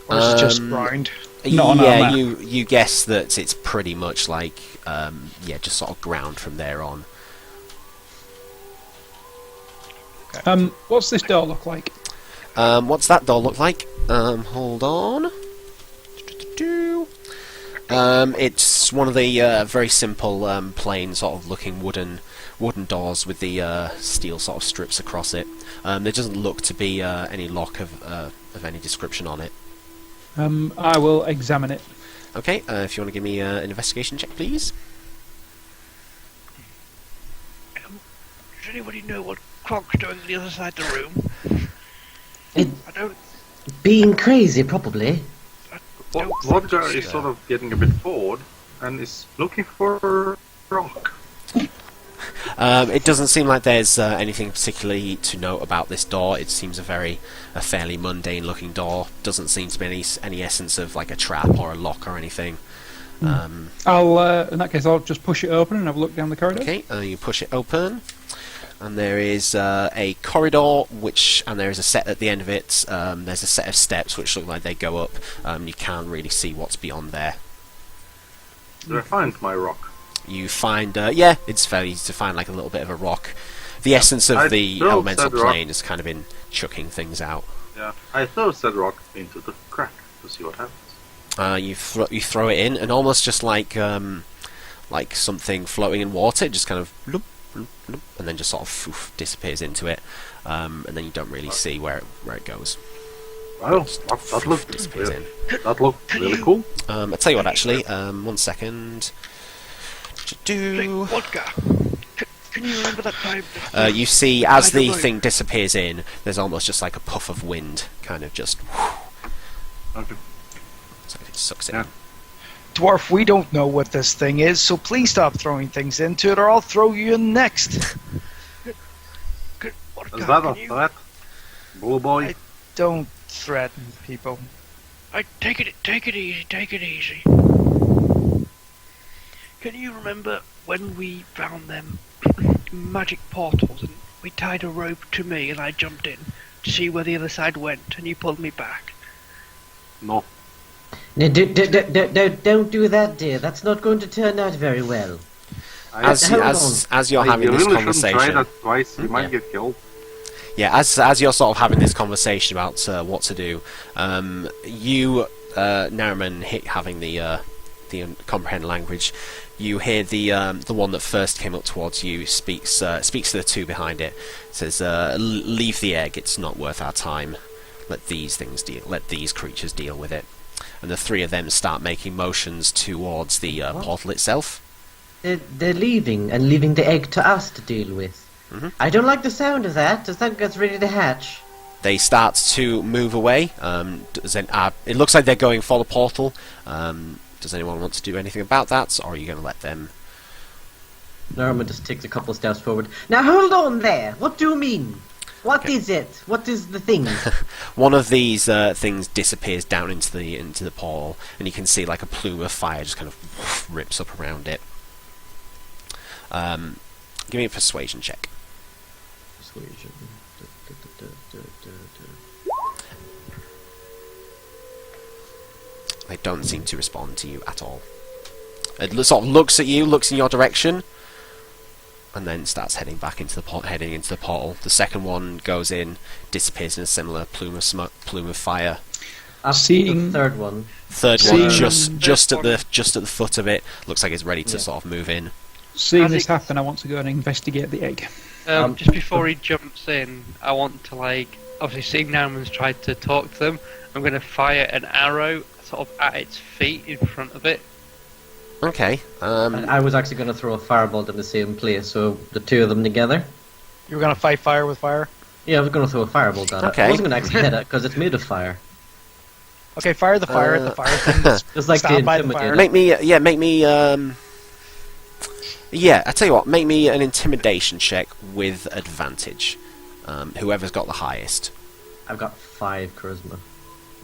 Or is it just round? Yeah, you guess that it's pretty much like, just sort of ground from there on. Okay. What's this door look like? What's that door look like? Hold on. It's one of the very simple, plain sort of looking wooden doors with the steel sort of strips across it. There doesn't look to be any lock of any description on it. I will examine it. Okay, if you want to give me an investigation check, please. Does anybody know what Croc's doing on the other side of the room? I don't. Being crazy, probably. Roger is sort of getting a bit bored and is looking for a rock. It doesn't seem like there's anything particularly to note about this door. It seems a fairly mundane looking door. Doesn't seem to be any essence of like a trap or a lock or anything. I'll in that case I'll just push it open and have a look down the corridor. Okay, you push it open, and there is a corridor and there is a set at the end of it. There's a set of steps which look like they go up. You can't really see what's beyond there. Did I find my rock? You find, it's fairly easy to find like a little bit of a rock. The essence of I the throw elemental said rock. plane has kind of been chucking things out. Yeah, I throw said rock into the crack to see what happens. You throw it in, and almost just like something floating in water, it just kind of bloop, bloop, bloop, and then just sort of disappears into it, and then you don't really see where it goes. Well, Just that looked disappears in. that looked really cool. I'll tell you what, actually, 1 second. Do Vodka. Can you remember that time? you see as I don't the know. thing disappears in, there's almost just like a puff of wind, kind of just. Okay. So it sucks in. Yeah. Dwarf, we don't know what this thing is, so please stop throwing things into it, or I'll throw you in next. Vodka, Is that a can you- threat, Blue Boy? Don't threaten people. Take it easy, take it easy. Can you remember when we found them magic portals and we tied a rope to me and I jumped in to see where the other side went and you pulled me back? No. No, don't do that, dear. That's not going to turn out very well. As you're having you this really shouldn't try conversation, that twice. You might Yeah. get killed. yeah, as you're sort of having this conversation about what to do, you, Nariman, having the comprehend language, you hear the one that first came up towards you speaks to the two behind it. Says, "Leave the egg. It's not worth our time. Let these creatures deal with it." And the three of them start making motions towards the portal itself. They're leaving, and leaving the egg to us to deal with. Mhm. I don't like the sound of that. Does that get ready to hatch? They start to move away. It looks like they're going for the portal. Does anyone want to do anything about that, or are you going to let them? Norman just takes a couple steps forward. Now hold on there. What do you mean? What Okay. is it? What is the thing? One of these things disappears down into the portal, and you can see like a plume of fire just kind of rips up around it. Give me a persuasion check. Persuasion. They don't seem to respond to you at all. It sort of looks at you, looks in your direction, and then starts heading back into the heading into the portal. The second one goes in, disappears in a similar plume of smoke, plume of fire. After Seeing- the third one. Third one Seeing- just at the foot of it, looks like it's ready to sort of move in. Seeing Has this it- happen, I want to go and investigate the egg. Just before he jumps in, I want to obviously seeing Nauman's tried to talk to them, I'm going to fire an arrow sort of at its feet in front of it. Okay. And I was actually going to throw a firebolt in the same place, so the two of them together. You were gonna fight fire with fire? Yeah, I was going to throw a firebolt at it. Okay. I wasn't going to actually hit it, because it's made of fire. Okay, fire the fire at the fire thing. That's Just like stand the by the fire. intimidator. Make me. I tell you what. Make me an intimidation check with advantage. Whoever's got the highest. I've got 5 charisma.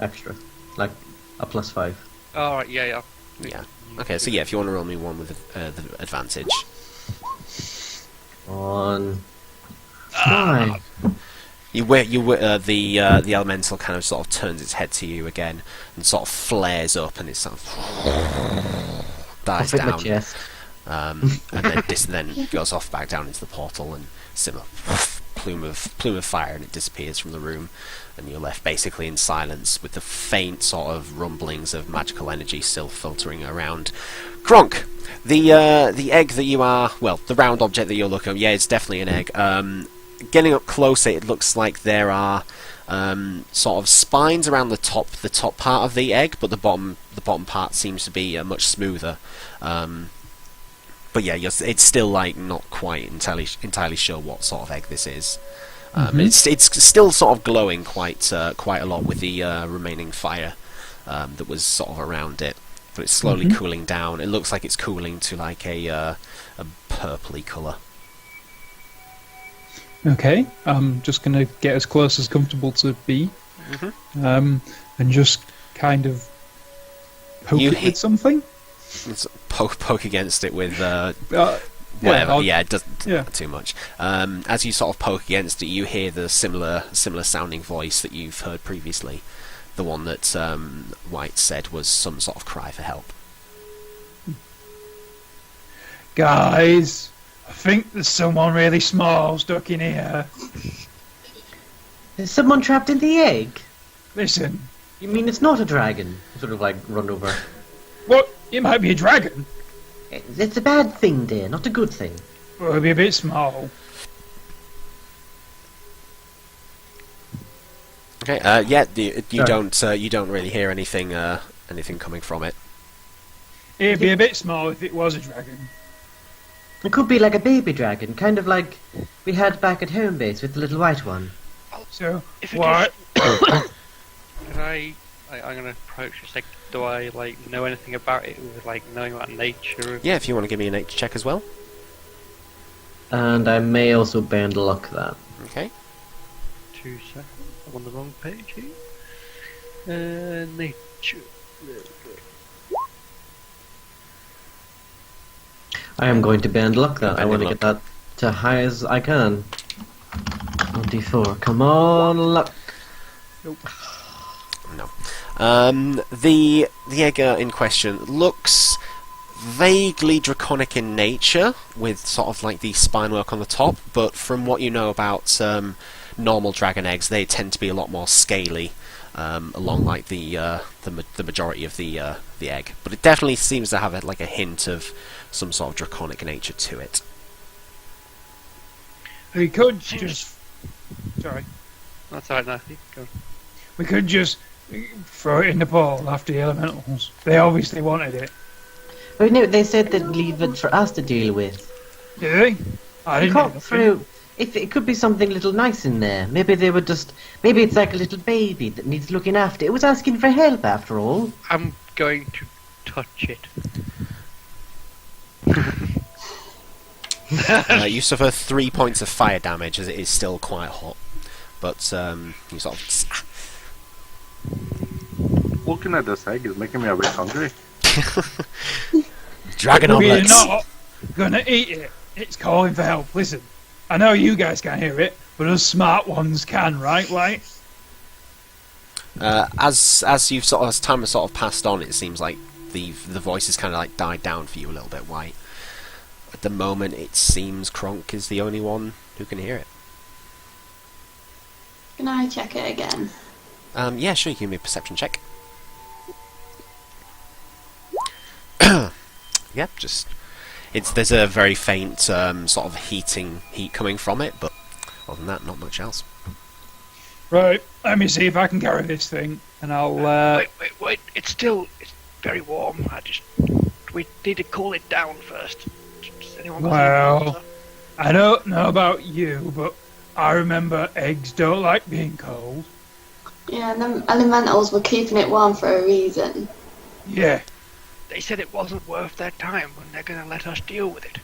Extra. Like, a +5. Alright, yeah. Yeah. Okay. So yeah, if you want to roll me one with the advantage. On 5. The elemental kind of sort of turns its head to you again and sort of flares up and it sort of dies Off in my down. chest. And then goes off back down into the portal and similar plume of fire, and it disappears from the room, and you're left basically in silence with the faint sort of rumblings of magical energy still filtering around. Kronk, the egg that you are, well, the round object that you're looking at, yeah, it's definitely an egg. Getting up closer, it looks like there are sort of spines around the top part of the egg, but the bottom part seems to be much smoother. But yeah, it's still like not quite entirely sure what sort of egg this is. It's still sort of glowing quite a lot with the remaining fire that was sort of around it, but it's slowly cooling down. It looks like it's cooling to like a purpley colour. Okay, I'm just going to get as close as comfortable to be, and just kind of poke You it hit- with something. It's poke against it with Yeah, whatever. I'll- Yeah, it doesn't yeah. too much. As you sort of poke against it, you hear the similar sounding voice that you've heard previously, the one that White said was some sort of cry for help. Guys, I think there's someone really small stuck in here. Is someone trapped in the egg? Listen, You mean it's not a dragon? Sort of like run over. what? It might be a dragon. It's a bad thing, dear, not a good thing. Well, it'll be a bit small. Okay. Yeah. You don't really hear anything coming from it. It'd be a bit small if it was a dragon. It could be like a baby dragon, kind of like we had back at home base with the little white one. So, If it what? I'm gonna approach this. Like, do I like know anything about it with like knowing about nature? Yeah. If you want to give me a nature check as well. And I may also band luck that. Okay. 2 seconds. I'm on the wrong page here. Nature. I am going to band luck that. I Band want to luck. get that to high as I can. 24. Come on, luck. No. The egg in question looks vaguely draconic in nature, with sort of like the spinework on the top. But from what you know about normal dragon eggs, they tend to be a lot more scaly, along like the majority of the egg. But it definitely seems to have like a hint of some sort of draconic nature to it. We could just... Sorry. That's alright, Nathan. Go. We could just throw it in the pool after the elementals. They obviously wanted it. Oh no, they said they'd leave it for us to deal with. Did they? I We didn't can't know. throw... If it could be something little nice in there. Maybe they would just... Maybe it's like a little baby that needs looking after. It was asking for help after all. I'm going to touch it. You suffer 3 points of fire damage as it is still quite hot, but you sort of. Looking at this egg is making me a bit hungry. Dragon We're omelets. not gonna eat it. It's calling for help. Listen, I know you guys can't hear it, but us smart ones can, right? Right? As you've sort of, as time has sort of passed on, it seems like the voice has kind of like died down for you a little bit, White. At the moment, it seems Kronk is the only one who can hear it. Can I check it again? Yeah, sure. You can give me a perception check. Yep, just there's a very faint sort of heat coming from it, but other than that, not much else. Right. Let me see if I can carry this thing, and I'll. Wait. It's very warm. We need to cool it down first. Does anyone got Well, any water? I don't know about you, but I remember eggs don't like being cold. Yeah, and the elementals were keeping it warm for a reason. Yeah. They said it wasn't worth their time when they're going to let us deal with it.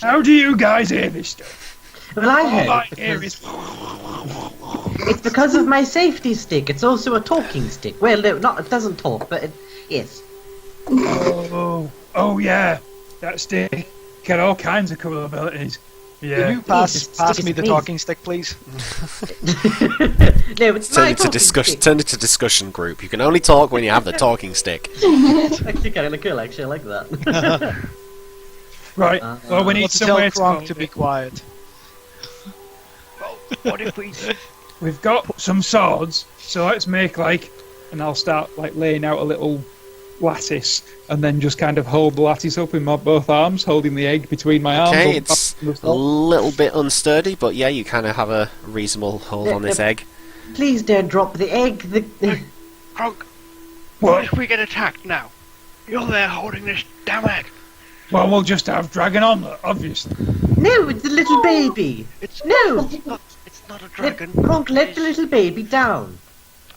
How do you guys hear this stuff? Well, I All heard I it hear because is. it's because of my safety stick. It's also a talking stick. Well, no, it doesn't talk, but yes. Oh yeah, that stick had all kinds of cool abilities. Can Yeah. you pass Stick me is the me. talking stick, please? No, it's Turn my it to talking discussion. stick. Turn it to discussion group. You can only talk when you have the talking stick. It's actually kind of cool. Actually, I like that. Right. Well, we need Let's tell somewhere to Kronk hold to be it. quiet. Well, what if we... We've got some swords, so let's make and I'll start laying out a little lattice, and then just kind of hold the lattice up in my both arms, holding the egg between my arms. Okay, on it's top of the a sword. little bit unsturdy, but yeah, you kind of have a reasonable hold on this egg. Please don't drop the egg. Kronk, What? what if we get attacked now? You're there holding this damn egg. Well, we'll just have dragon omelette, obviously. No, it's a little baby. It's No, it's not a dragon. Kronk, let the little baby down.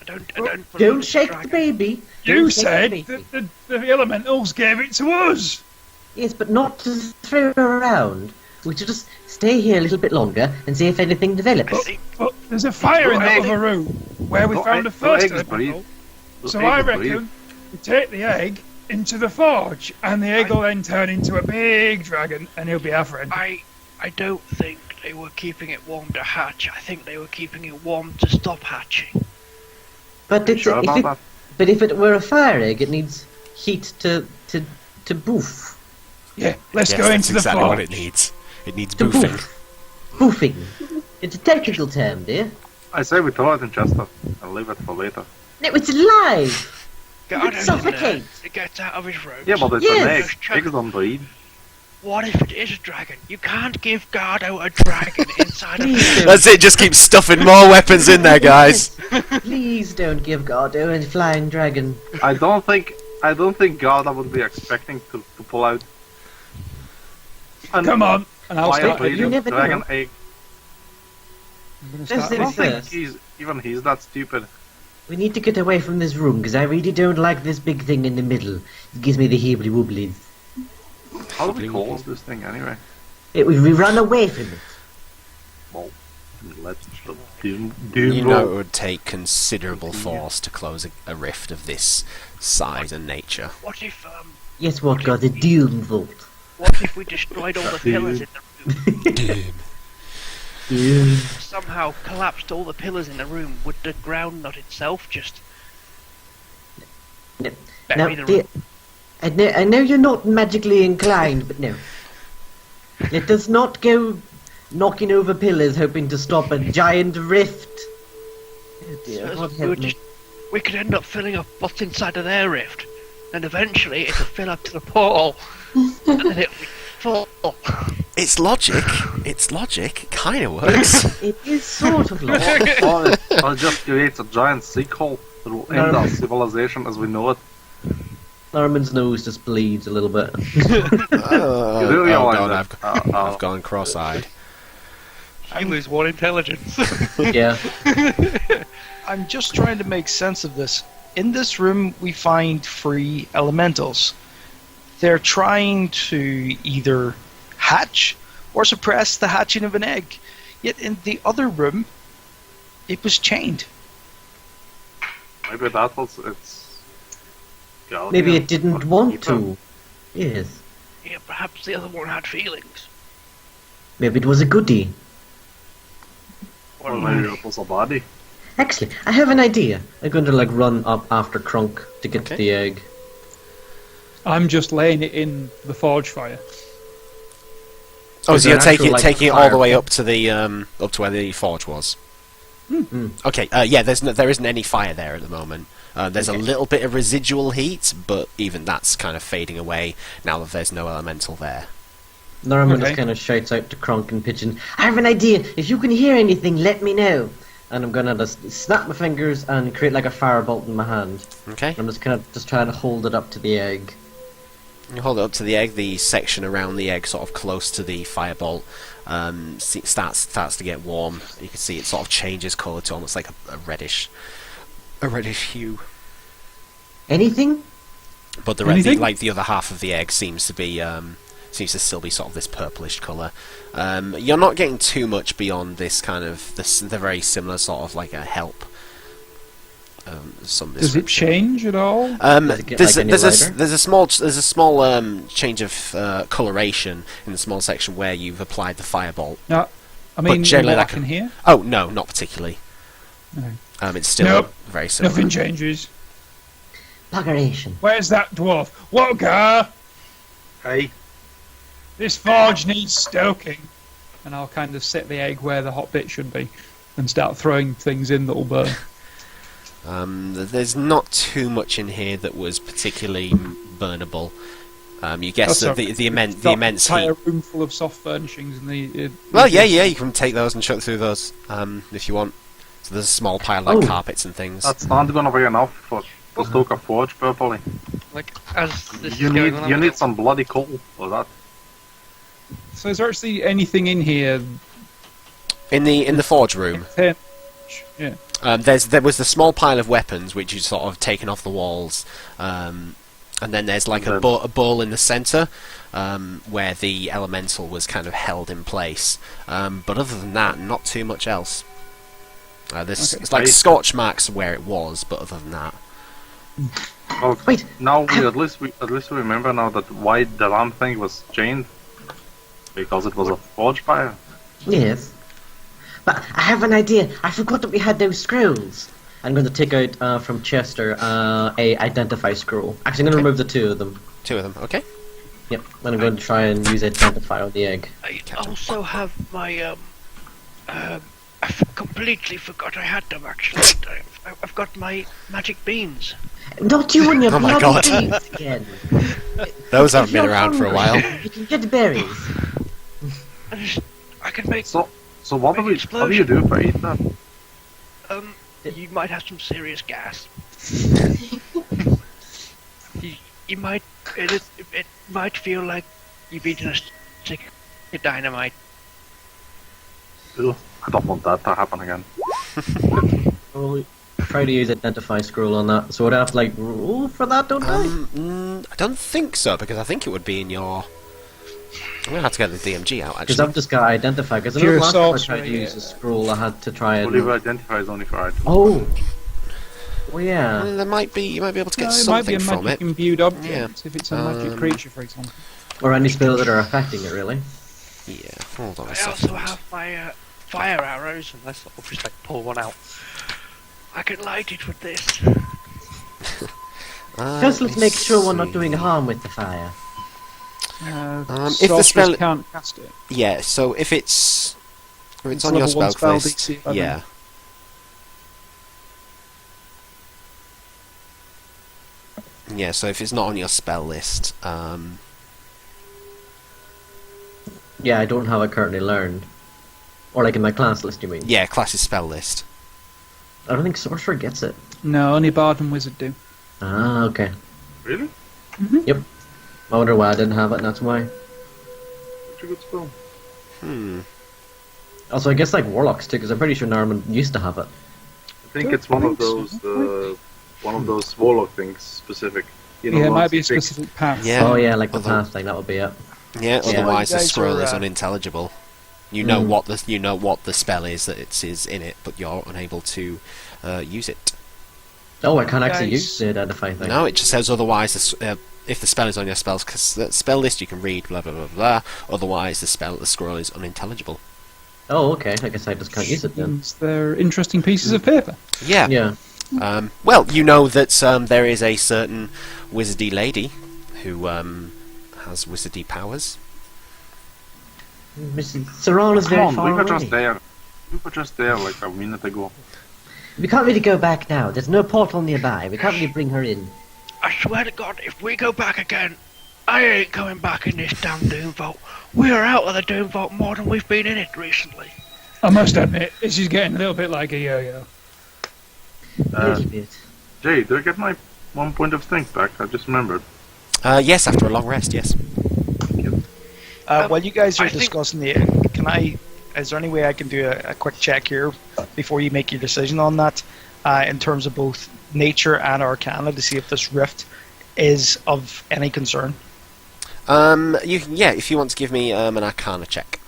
I don't believe Don't it's a shake the dragon. baby. You Don't shake said the baby. that the elementals gave it to us. Yes, but not to throw around. We should just stay here a little bit longer and see if anything develops. But there's a fire in the egg. other room where we No found the egg- first no eggs elemental. breathe. So The I eggs reckon breathe. we take the egg into the forge, and the egg will then turn into a big dragon, and he'll be our friend. I don't think they were keeping it warm to hatch. I think they were keeping it warm to stop hatching. But it's Sure about that? but if it were a fire egg, it needs heat to boof. Yeah, let's Yes, go that's into the exactly forge. what it needs. It needs To boofing. Boofing. It's a technical term, dear. I say we throw it in Chester and leave it for later. No, it's alive! God, It suffocates! it gets out of his throat. Yeah, but it's Yes. an egg. Eggs don't breed. What if it is a dragon? You can't give guard out a dragon inside of Please don't, That's it. Just keep stuffing more weapons in there, guys. please don't give Gordo a flying dragon. I don't think Garda would be expecting to pull out. Come on, and I'll Fire start. You breeding never dragon know. egg. I'm gonna Let's start do I don't off. think First. he's that stupid. We need to get away from this room, because I really don't like this big thing in the middle. It gives me the heebly wobblies. How do we close this thing anyway? We run away from it. Well, let's doom You know it roll. would take considerable force to close a rift of this size and nature. What if Yes, what, God, the Doom Vault. what if we destroyed all the pillars in the room? Doom. Somehow collapsed all the pillars in the room. Would the ground not itself just No. bury Now, the room? dear, I know you're not magically inclined, but no. Let us not go knocking over pillars hoping to stop a giant rift. Oh dear, So God we, help would me. just, we could end up filling up what's inside of their rift, and eventually it'll fill up to the portal, and then it'll be full. It's logic. It's logic. It kind of works. It is sort of like... Or it just creates a giant sinkhole that will end our civilization as we know it. Norman's nose just bleeds a little bit. You do realize God, that? I've gone cross-eyed. You lose one intelligence. Yeah. I'm just trying to make sense of this. In this room, we find free elementals. They're trying to either hatch or suppress the hatching of an egg. Yet in the other room, it was chained. Maybe that was its. Guardian. Maybe it didn't want Keeper. to. Yes. Yeah, perhaps the other one had feelings. Maybe it was a goodie. Or maybe it was a body. Actually, I have an idea. I'm going to like run up after Crunk to get to Okay. the egg. I'm just laying it in the forge fire. Oh, Is so you're there an actual, like, taking it all the way fire up to the up to where the forge was. Mm. Okay. Yeah. There isn't any fire there at the moment. There's a little bit of residual heat, but even that's kind of fading away now that there's no elemental there. Norman Okay. just kind of shouts out to Kronk and Pigeon, I have an idea! If you can hear anything, let me know! And I'm gonna just snap my fingers and create like a firebolt in my hand. Okay. I'm just kind of just trying to hold it up to the egg. You hold it up to the egg. The section around the egg, sort of close to the firebolt, starts to get warm. You can see it sort of changes colour to almost like a reddish hue. Anything? But Anything? the other half of the egg seems to still be sort of this purplish colour. You're not getting too much beyond this kind of the very similar sort of like a help. Some Does it description. change at all? Does it get, There's like, any there's lighter? there's a small change of coloration in the small section where you've applied the firebolt. No, I mean, generally what I that can hear. Oh no, not particularly. No. It's still Nope. very similar. Nothing changes. Buggeration. Where's that dwarf? Walker! Hey, This forge needs stoking. And I'll kind of set the egg where the hot bit should be and start throwing things in that'll burn. There's not too much in here that was particularly burnable. You guess Oh, that sorry. the immense Entire heat. room full of soft furnishings and the. Well, yeah, you can take those and chuck through those if you want. So there's a small pile like Oh. carpets and things. that's not gonna be enough to stoke a forge properly. Like, as this You is need going on, you I'm need some bloody coal for that. So is there actually anything in here? In the forge room, Yeah. there was the small pile of weapons which you sort of taken off the walls, and then there's like a bowl in the centre where the elemental was kind of held in place. But other than that, not too much else. There's Okay. it's like scorch marks where it was, but other than that, Well, Wait, now we at least we remember now that why the lamp thing was chained, because it was a forge fire. Yes. But I have an idea. I forgot that we had those scrolls. I'm going to take out from Chester a identify scroll. Actually, I'm going to remove the two of them. two of them. Okay. Yep, I'm going to try and use Identify on the egg. I also have my I completely forgot I had them actually. I've got my magic beans. Not you and your Oh my bloody God. beans again. Those haven't If been you're around for a while. hungry, you can get berries. I can make. So what do you do if I eat that? You might have some serious gas. you might. It might feel like you've eaten a stick of dynamite. Ugh, I don't want that to happen again. I'll try to use Identify scroll on that. So would I have to like roll for that, don't I? I don't think so, because I think it would be in your... I'm gonna have to get the DMG out, Because actually. I've just got Identify. Because I know Pure the last time I sorcery, tried to use yeah. the scroll, I had to try and... Believe Identify is only for items. Oh! Well, yeah. There might be... You might be able to get it might be something a from magic it. imbued object Yeah. if it's a magic creature, for example. Or any spells that are affecting it, really. Yeah, hold on a I second. also have my fire arrows, and I sort of just like pull one out. I can light it with this. Just let's me make sure we're not see. doing harm with the fire. If the Sorcerers spell- can't cast it. Yeah, so if it's on your level spell one spell, list, DC 11. yeah. Yeah, so if it's not on your spell list, Yeah, I don't have it currently learned. Or like in my class list, you mean? yeah, class's spell list. I don't think Sorcerer gets it. No, only Bard and Wizard do. Ah, okay. Really? Yep. I wonder why I didn't have it, and that's why. Such a good spell. Also, I guess like Warlocks too, because I'm pretty sure Norman used to have it. I think it's one of those warlock things specific. You know, Yeah, it might ones be a you pick. specific path. Yeah. Oh yeah, like the Although- path thing, that would be it. Yeah, Yeah. otherwise You the guys scroll are, is unintelligible. You know what the spell is that it is in it, but you're unable to use it. Oh, I can't actually Guys. use the Identify thing. No, it just says otherwise. If the spell is on your spells, because the spell list you can read, blah blah blah blah. Otherwise, the scroll is unintelligible. Oh, okay. I guess I just can't use it then. Means they're interesting pieces of paper. Yeah. Yeah. Well, you know that there is a certain wizardy lady who has wizardy powers. Serrano's Come very on, far we were away. just there. We were just there like a minute ago. We can't really go back now. There's no portal nearby. We can't really bring her in. I swear to God, if we go back again, I ain't going back in this damn Doom Vault. We're out of the Doom Vault more than we've been in it recently. I must admit, she's getting a little bit like a yo-yo. A little bit. Jay, do I get my 1 point of strength back? I just remembered. Yes, after a long rest, yes. While you guys are I think- discussing is there any way I can do a quick check here before you make your decision on that, in terms of both nature and arcana, to see if this rift is of any concern? You can, yeah, if you want to give me an arcana check.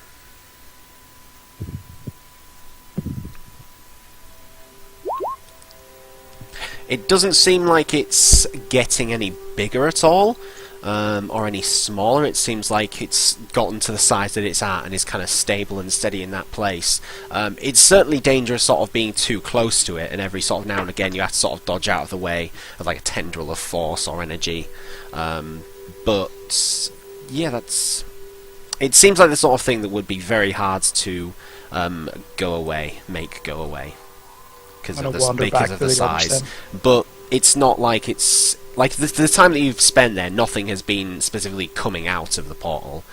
It doesn't seem like it's getting any bigger at all, or any smaller. It seems like it's gotten to the size that it's at and is kind of stable and steady in that place. It's certainly dangerous sort of being too close to it, and every sort of now and again you have to sort of dodge out of the way of like a tendril of force or energy. But yeah, it seems like the sort of thing that would be very hard to go away, make go away, because I'm of gonna wander the back to the size. others But it's not like it's like the time that you've spent there, nothing has been specifically coming out of the portal.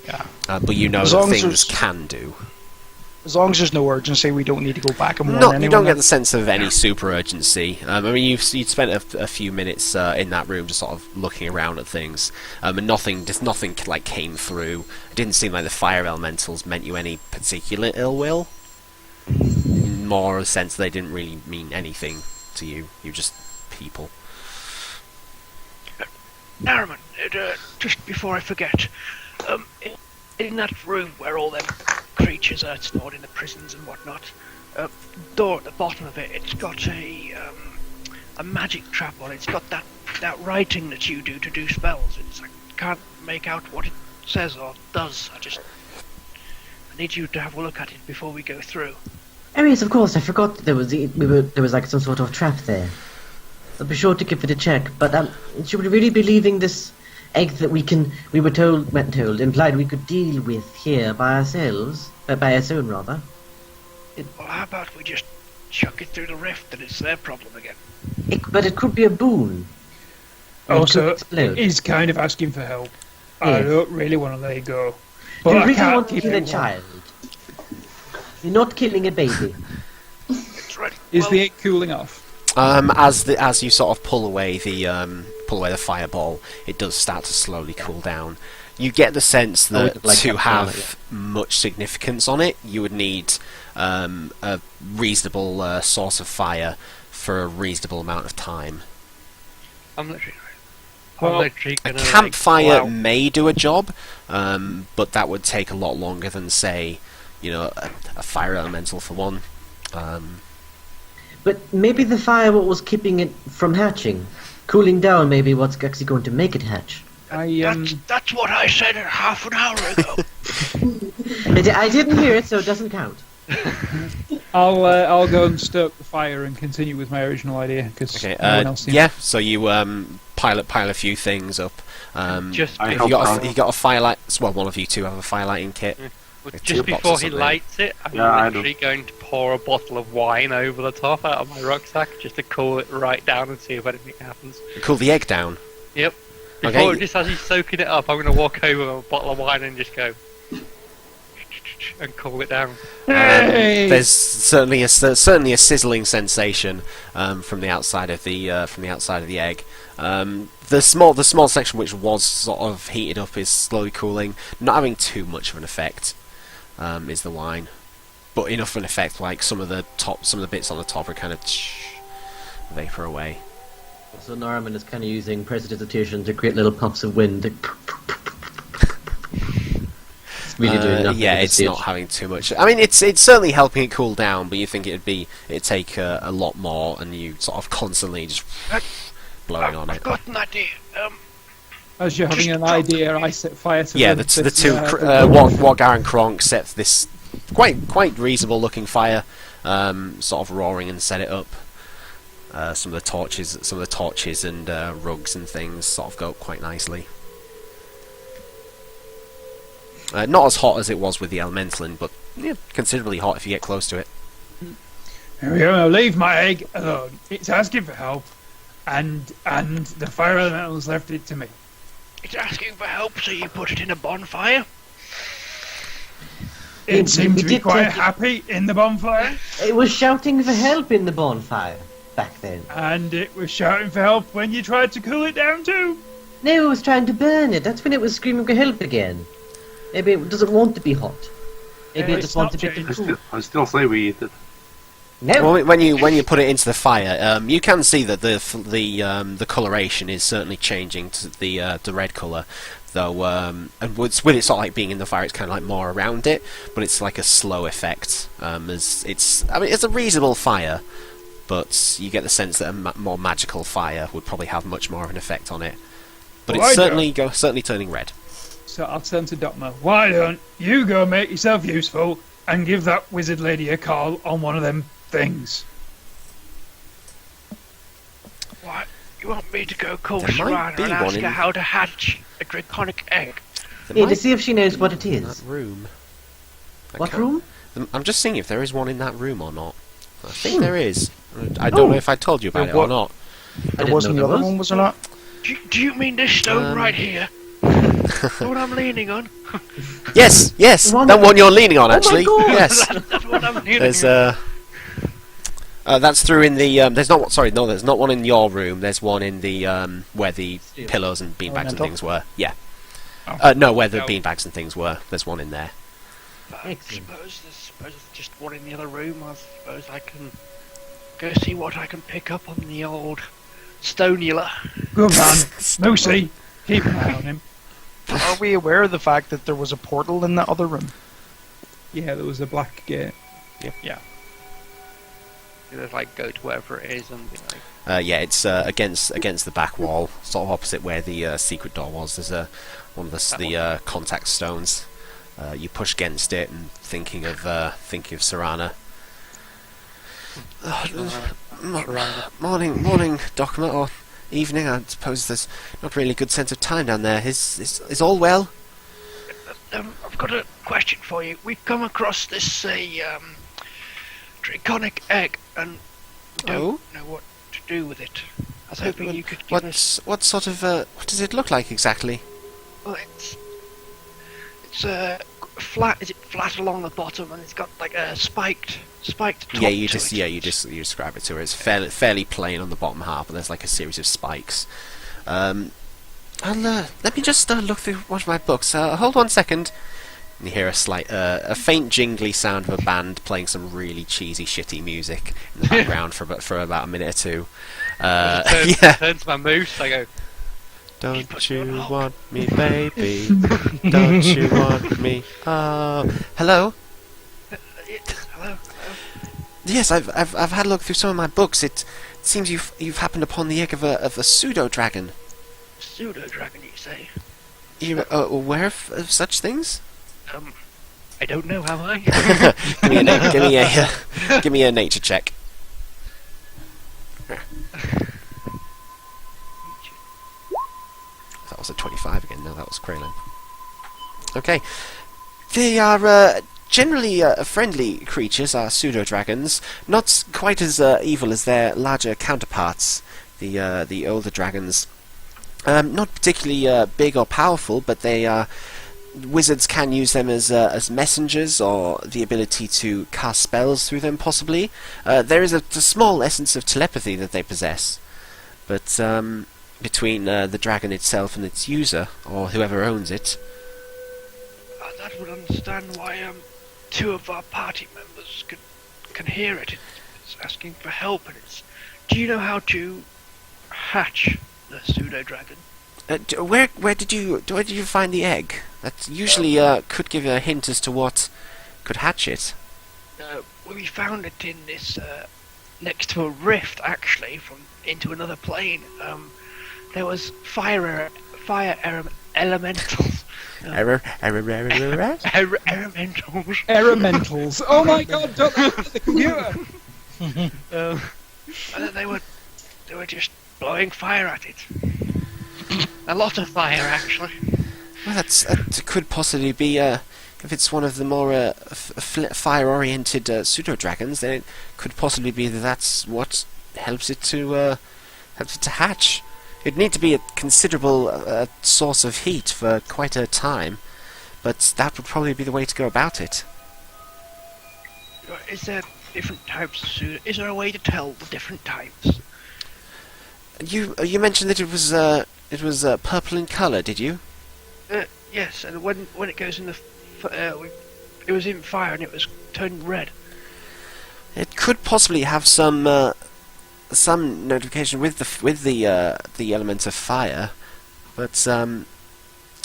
Yeah. But you know As that long as things there's- can do. As long as there's no urgency, we don't need to go back and warn No, anyone. you don't get the sense of any super urgency. I mean, you'd spent a few minutes in that room just sort of looking around at things, and nothing like came through. It didn't seem like the fire elementals meant you any particular ill will. More a sense they didn't really mean anything to you. You're just people. Narman, just before I forget, in that room where all them creatures are stored in the prisons and whatnot, door at the bottom of it, it's got a magic trap on it. It's got that writing that you do to do spells. I can't make out what it says or does. I need you to have a look at it before we go through. Oh yes, of course. I forgot that there was like some sort of trap there. I'll be sure to give it a check. But should we really be leaving this egg that we were told, implied we could deal with here by ourselves, by our own rather. Well, how about we just chuck it through the rift and it's their problem again? But it could be a boon. Also, explode. it is kind of asking for help. I Yes. don't really want to let it go. But You I really can't want to keep kill a it warm. child. You're not killing a baby. That's right. Is Well, the egg cooling off? As you sort of pull away the fireball, it does start to slowly cool down. You get the sense Oh, that like to a have much significance on it, you would need a reasonable source of fire for a reasonable amount of time. I'm literally Well, A gonna campfire like, pull out. may do a job, but that would take a lot longer than, say, a fire elemental for one. But maybe the fire what was keeping it from hatching. Cooling down maybe what's actually going to make it hatch. That's what I said half an hour ago. I didn't hear it, so it doesn't count. I'll go and stoke the fire and continue with my original idea because Okay. no one else seems. Yeah. So you pile a few things up. Just I If help you got a firelight. Well, one of you two have a firelighting kit. Two just boxes before he of them. lights it, I'm Yeah, I do. literally going to pour a bottle of wine over the top out of my rucksack just to cool it right down and see if anything happens. Cool the egg down. Yep. Okay. Before, just as he's soaking it up, I'm going to walk over with a bottle of wine and just go and cool it down. Hey! There's certainly a sizzling sensation from the outside of the egg. The small section which was sort of heated up is slowly cooling, not having too much of an effect. Is the wine, but enough of an effect like some of the bits on the top are kind of vapor away. So Norman is kind of using precipitation to create little puffs of wind. It's really doing nothing. Yeah, at this it's stage. not having too much. I mean, it's certainly helping it cool down, but you think it'd take a lot more, and you sort of constantly just blowing on I've it. got an idea. As you're having an idea, I set fire to Yeah, the the two the- Wargar and Kronk set this quite reasonable looking fire, sort of roaring, and set it up. Some of the torches and rugs and things sort of go up quite nicely. Not as hot as it was with the elemental in, but considerably hot if you get close to it. Here we go. Now leave my egg alone. It's asking for help, and the fire elementals left it to me. It's asking for help, so you put it in a bonfire? It seemed we to be did quite take it- happy in the bonfire, It was shouting for help in the bonfire back then. and it was shouting for help when you tried to cool it down too. No, it was trying to burn it. That's when it was screaming for help again. Maybe it doesn't want to be hot. Maybe Yeah, it it's just wants a not bit changed. of cool. I still say we eat it. No, Well, when you put it into the fire, you can see that the coloration is certainly changing to the red color, though. And with it sort of like being in the fire, it's kind of like more around it, but it's like a slow effect. As it's a reasonable fire, but you get the sense that a more magical fire would probably have much more of an effect on it. But Well, it's I certainly turning red. So I'll turn to Dotma. Why don't you go make yourself useful and give that wizard lady a call on one of them things? What? You want me to go call There might Serana be and one ask her in- how to hatch a draconic egg? There yeah, might to see if she knows what it be in is. that room. I What can't- room? I'm just seeing if there is one in that room or not. I think there is. I don't Oh. know if I told you about it What- or not. I There wasn't know the there other was. one, was there not? Do you mean this stone Um, right here? The one I'm leaning on? Yes, The one that that- one you're leaning on, Oh my actually. God! Yes, That's what I'm leaning there's on. that's through in the. There's not. Sorry, no, there's not one in your room. There's one in the where the pillows and beanbags and Elemental? things were. Yeah. Oh. No, where the No. beanbags and things were. There's one in there. I Excellent. suppose there's just one in the other room. I suppose I can go see what I can pick up on the old stonula. Good man. Lucy, keep an eye on him. Are we aware of the fact that there was a portal in that other room? Yeah, there was a black gate. Yeah. Just like go to wherever it is and be like, Yeah, it's against the back wall, sort of opposite where the secret door was. There's one of the contact stones. You push against it and thinking of Serana. Serana. Morning, Document. Or evening. I suppose there's not really a good sense of time down there. Is all well? I've got a question for you. We've come across this draconic egg, and we don't know what to do with it. I was hoping you could give us... What sort of what does it look like exactly? Well, it's flat. Is it flat along the bottom, and it's got like a spiked top You to it. you describe it to her. It's fairly plain on the bottom half, and there's like a series of spikes. Let me just look through one of my books. Hold 1 second. And you hear a faint jingly sound of a band playing some really cheesy, shitty music in the background for about a minute or two. Turn to my moose. I go. Don't you want me, baby? Don't you want me? Oh, hello. Hello. Yes, I've had a look through some of my books. It seems you've happened upon the egg of a pseudo dragon. Pseudo dragon, you say? You aware of such things? I don't know how I. Give me a nature check. That was a 25 again. No, that was Kraylin. Okay, they are generally friendly creatures. Are pseudo dragons, not quite as evil as their larger counterparts, the older dragons. Not particularly big or powerful, but they wizards can use them as messengers, or the ability to cast spells through them, possibly. There is a small essence of telepathy that they possess, but between the dragon itself and its user, or whoever owns it. That would understand why two of our party members can hear it. It's asking for help, and it's. Do you know how to hatch the pseudo dragon? Where did you find the egg? That usually could give a hint as to what could hatch it. We found it in this next to a rift, actually, into another plane. There was fire elementals. Elementals. Oh my God! Don't look at the computer. They were just blowing fire at it. A lot of fire, actually. Well, that could possibly be, if it's one of the more fire-oriented pseudo-dragons, then it could possibly be that's what helps it to hatch. It'd need to be a considerable source of heat for quite a time, but that would probably be the way to go about it. Is there different types of pseudo? Is there a way to tell the different types? You mentioned that it was purple in colour, did you? Yes, and when it goes in the it was in fire and it was turning red. It could possibly have some notification with the element of fire, but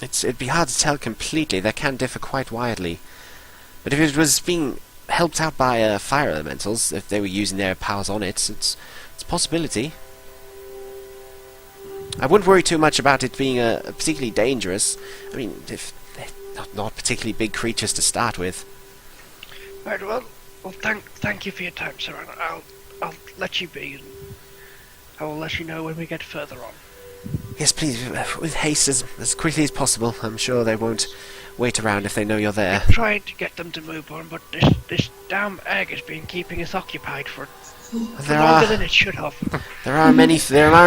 it'd be hard to tell completely. They can differ quite widely. But if it was being helped out by fire elementals, if they were using their powers on it, it's a possibility. I wouldn't worry too much about it being particularly dangerous. I mean, if they're not particularly big creatures to start with. Right. Well, thank you for your time, sir. I'll let you be, and I will let you know when we get further on. Yes, please, with haste as quickly as possible. I'm sure they won't wait around if they know you're there. I'm trying to get them to move on, but this damn egg has been keeping us occupied for longer than it should have. There are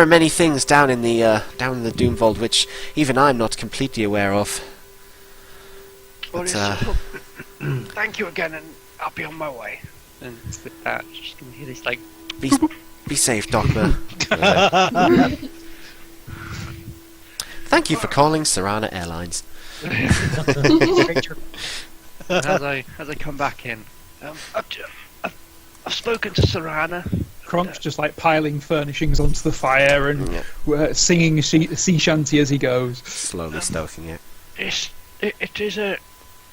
many things down in the Doom Vault which even I'm not completely aware of. Well, thank you again, and I'll be on my way. And with that, just gonna hear this like. Be safe, Doctor. Thank you for calling Serana Airlines. as I come back in, I've spoken to Serana. Kronk's just like piling furnishings onto the fire and singing a sea shanty as he goes. Slowly stoking it. It is a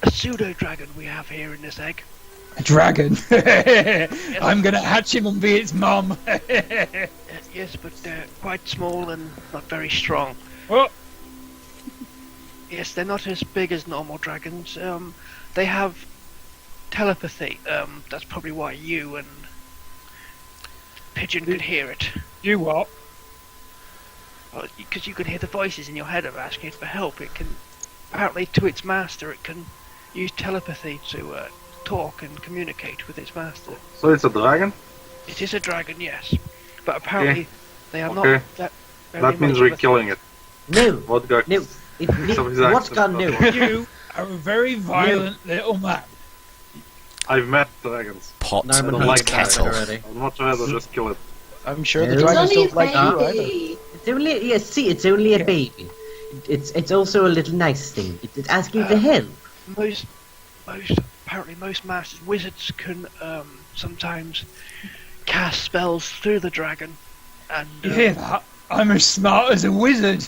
pseudo dragon we have here in this egg. A dragon? I'm gonna hatch him and be its mum. Yes, but they're quite small and not very strong. What? Yes, they're not as big as normal dragons. They have telepathy. That's probably why you and Pigeon could hear it. You what? because you can hear the voices in your head of asking it for help. It can, apparently, to its master, it can use telepathy to talk and communicate with its master. So it's a dragon? It is a dragon, yes, but apparently they are Okay. not that. Very That means much we're of a killing it. No, What got no. So he's What's acting- gone no? You are a very violent little man. I've met dragons. Pot Norman don't meets like that kettle. already. I'd much rather just kill it. I'm sure the It's It's dragons only a don't like you either. baby. It's only it's only a baby. It's also a little nice thing. It's asking for help. Most apparently most masters, wizards can sometimes cast spells through the dragon, and You hear that? I'm as smart as a wizard.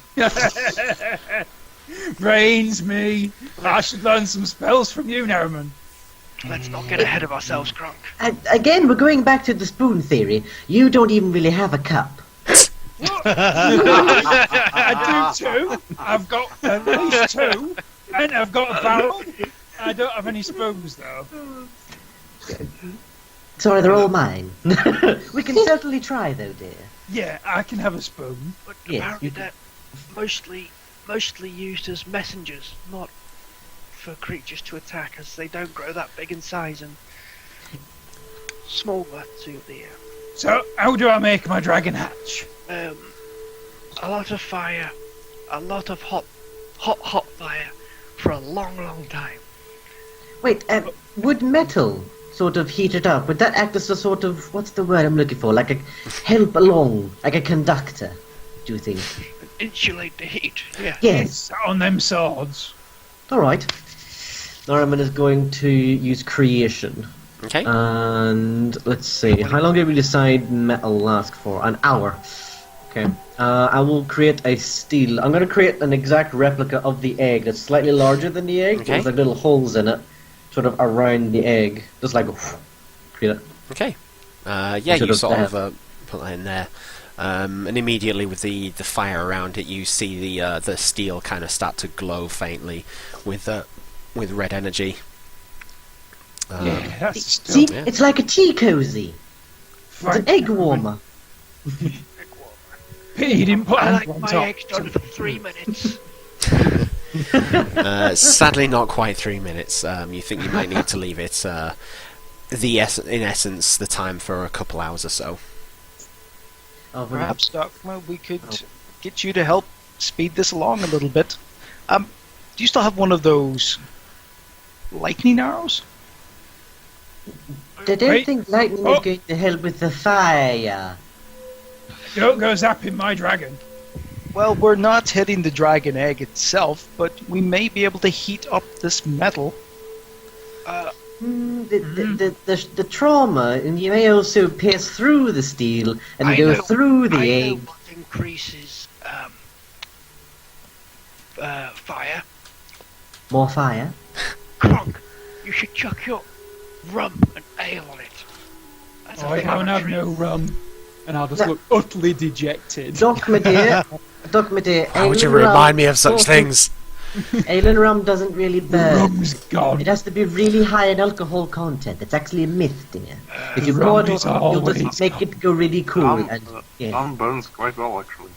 Brains me. I should learn some spells from you, Narraman. let's not get ahead of ourselves, Grunk. And again, we're going back to the spoon theory. You don't even really have a cup. I do too. I've got at least two, and I've got a barrel. I don't have any spoons though. Sorry, they're all mine. We can certainly try, though, dear. Yeah, I can have a spoon. But Yes, apparently you- they're mostly used as messengers, not for creatures to attack, as they don't grow that big in size and smaller to the So, how do I make my dragon hatch? a lot of fire, a lot of hot fire for a long time. Wait, would metal sort of heat it up? Would that act as a sort of, what's the word I'm looking for? Like a help along, like a conductor, do you think? Insulate the heat. Yeah. Yes. On them swords. Alright. Norman is going to use creation. Okay. And let's see, how long did we decide metal lasts for? An hour. Okay. I will create a steel. I'm going to create an exact replica of the egg that's slightly larger than the egg, Okay. with like little holes in it, sort of around the egg. Just like, create it. Okay. Yeah, Sort you of sort there. of put that in there. And immediately with the fire around it, you see the steel kind of start to glow faintly with red energy. Yeah, that's See, yeah. it's like a tea cozy. It's an egg warmer. Pity you didn't put I ants like on my top. eggs done for 3 minutes. Sadly, not quite 3 minutes. You think you might need to leave it. In essence, the time for a couple hours or so. Oh, Perhaps, Doc, we could get you to help speed this along a little bit. Do you still have one of those lightning arrows? I don't Wait. think lightning Oh. is going to help with the fire. Don't go zapping my dragon. Well, we're not hitting the dragon egg itself, but we may be able to heat up this metal. The trauma, and you may also pierce through the steel and I go know- through the I know egg. what increases fire. More fire. Kronk, you should chuck your rum and ale on it. That's I a don't have treat. no rum. And I'll just That- look utterly dejected. Doc, my dear. Doc, my dear. Why would you ale and rum remind me of such sort things? Ale and rum doesn't really burn. Rum's gone. It has to be really high in alcohol content. It's actually a myth, dear. If you pour it rum is on, you'll always just make it go really cool. Rum, And, yeah. rum burns quite well, actually.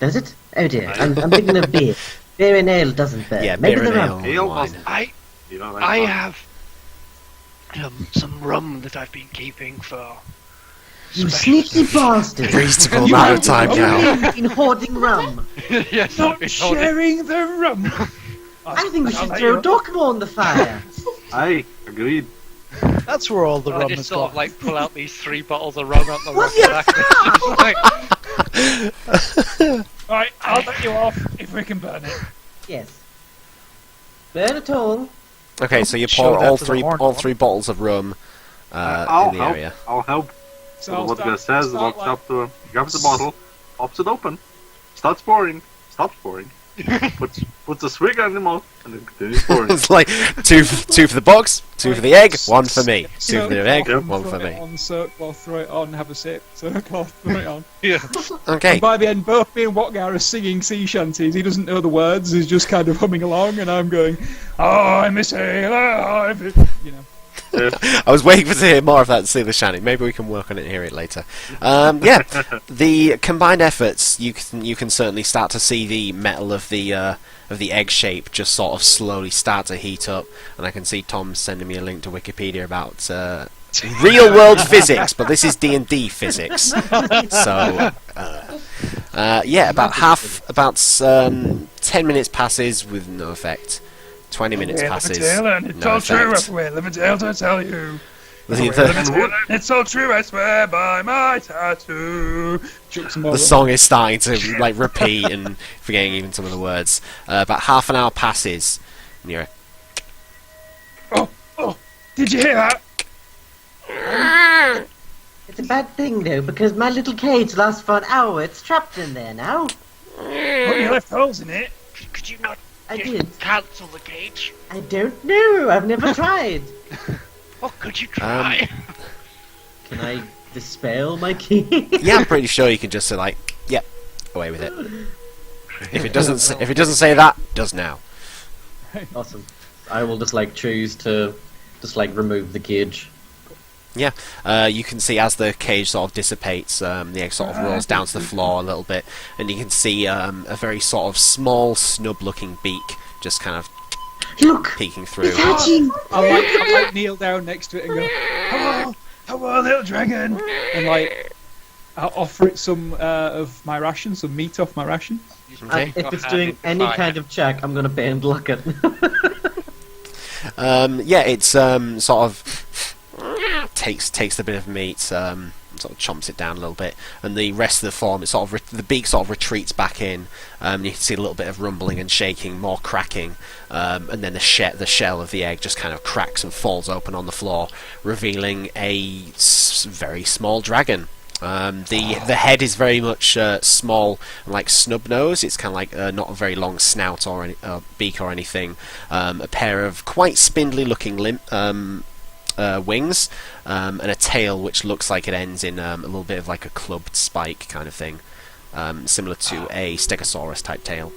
Does it? Oh dear. I'm thinking of beer. Beer and ale doesn't burn. Yeah, Maybe beer the and rum. ale. Ale wine. doesn't. You know, I have some rum that I've been keeping for. You special- sneaky bastard. Reasonable amount of time now. You've been hoarding rum. Yes, I've Not been holding- sharing the rum. I think we I'll should let throw you- Doc more on the fire. I agreed. That's where all the I rum just is sort gone. of like pull out these 3 bottles of rum out the What's rock. your Right, I'll let you off if we can burn it. Yes. Burn it all. Okay, so you Show pour that all to the three horn. all 3 bottles of rum I'll in the help. area. I'll help. So So I'll what the guy start- says, start walks like- up to him, grabs the bottle, pops it open, starts pouring, stops pouring, puts a swig on the mouth, and then continues pouring. It's like two for the box, 2 for the egg, 1 for me. 2 for the egg, Yep. 1 for Throw it me. on, circle, throw it on, have a sip, circle, throw it on. Okay. And by the end, both me and Watgar are singing sea shanties. He doesn't know the words, he's just kind of humming along, and I'm going, oh, I'm a sailor, you know. I was waiting to hear more of that Sailor Shanny. Maybe we can work on it and hear it later. Yeah, the combined efforts, you can certainly start to see the metal of the egg shape just sort of slowly start to heat up, and I can see Tom sending me a link to Wikipedia about real world physics, but this is D&D physics. So yeah, about 10 minutes passes with no effect. 20 minutes passes. It's no all effect. true, I swear. Let me tell you. It's all true, I swear, by my tattoo. The song is starting to like repeat and forgetting even some of the words. About half an hour passes, and you're. Oh! Did you hear that? It's a bad thing though, because my little cage lasts for an hour. It's trapped in there now. What, you left holes in it? Could you not I did. cancel the cage? I don't know. I've never tried. Oh, could you try? Can I dispel my key? Yeah, I'm pretty sure you can just say like, yep, away with it. If it doesn't say that, it does now. Awesome. I will just choose to remove the cage. Yeah, you can see as the cage sort of dissipates, the egg sort of rolls down to the floor a little bit, and you can see a very sort of small, snub-looking beak just kind of peeking through. I like kneel down next to it and go, hello, little dragon, and I'll offer it some of my ration, some meat off my ration. Okay. If it's doing any kind of check, I'm gonna bend lock it. Yeah, it's sort of takes a bit of meat, sort of chomps it down a little bit, and the rest of the form, it sort of the beak sort of retreats back in. You can see a little bit of rumbling and shaking, more cracking, and then the shell of the egg just kind of cracks and falls open on the floor, revealing a very small dragon. The head is very much small and like snub nose. It's kind of like not a very long snout or beak or anything. A pair of quite spindly looking wings, and a tail which looks like it ends in a little bit of like a clubbed spike kind of thing, similar to a Stegosaurus type tail.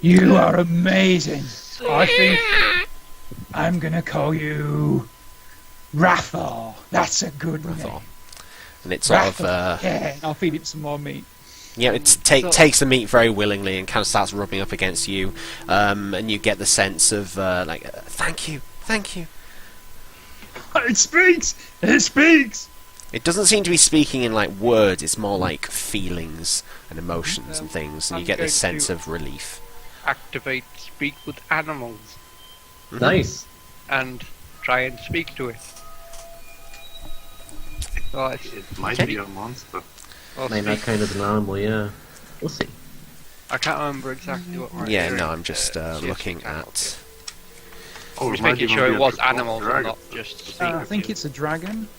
You are amazing. I think I'm gonna call you Rathor. That's a good name. And it's sort of yeah, I'll feed it some more meat. Yeah, it takes the meat very willingly and kind of starts rubbing up against you, and you get the sense of thank you. It speaks. It speaks. It doesn't seem to be speaking in like words. It's more like feelings and emotions and things, and you get this sense of relief. Activate speak with animals. Nice. And try and speak to it. Oh, It might be a monster. Maybe that kind of an animal, yeah. We'll see. I can't remember exactly what we're Yeah, doing. no, I'm just looking at. I'm just making sure it was animals and not just. I think it's a dragon.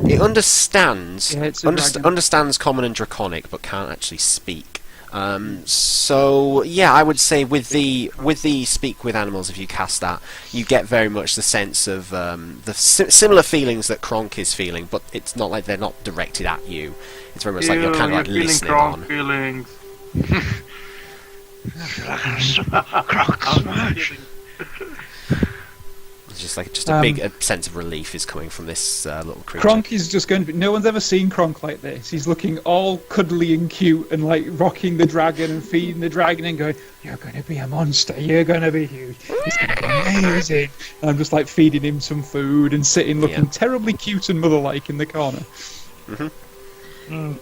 It understands Yeah, it's a dragon. understands Common and Draconic, but can't actually speak. So yeah, I would say with the speak with animals, if you cast that, you get very much the sense of the similar feelings that Kronk is feeling, but it's not like they're not directed at you. It's very much like you're kind of like listening on. Feelings. Croc smash. It's just a big sense of relief is coming from this little creature. Kronk is just going to be. No one's ever seen Kronk like this. He's looking all cuddly and cute and like rocking the dragon and feeding the dragon and going, "You're going to be a monster. You're going to be huge. It's going to be amazing." And I'm just like feeding him some food and sitting looking terribly cute and mother-like in the corner.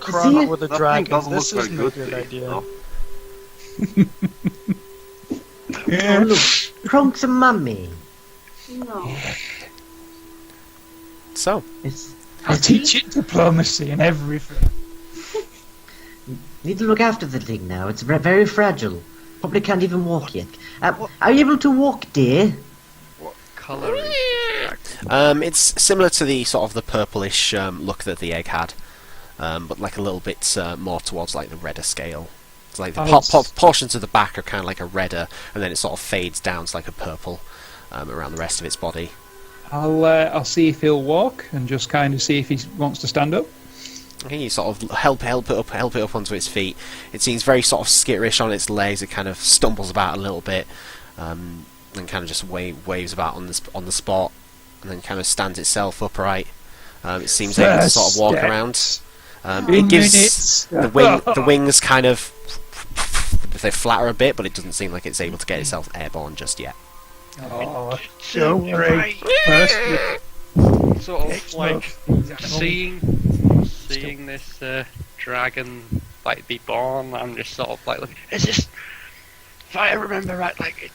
Kronk with a That thing dragon. doesn't This look isn't very a good good to eat, idea. though. Oh, look. Kronk's a mummy. No. So I'll teach it diplomacy and everything. Need to look after the thing now. It's very fragile. Probably can't even walk yet. Are you able to walk, dear? What colour is it's similar to the sort of the purplish look that the egg had, but like a little bit more towards like the redder scale. It's like the portions of the back are kind of like a redder, and then it sort of fades down to like a purple around the rest of its body. I'll see if he'll walk and just kind of see if he wants to stand up. Okay, you sort of help it up onto its feet. It seems very sort of skitterish on its legs. It kind of stumbles about a little bit. and kind of just waves about on the spot, and then kind of stands itself upright. It seems able to sort of walk around. It gives the wings kind of they flatter a bit, but it doesn't seem like it's able to get itself airborne just yet. Oh, don't worry. Sort of like seeing this dragon like be born. I'm just sort of like, Is this? If I remember right, like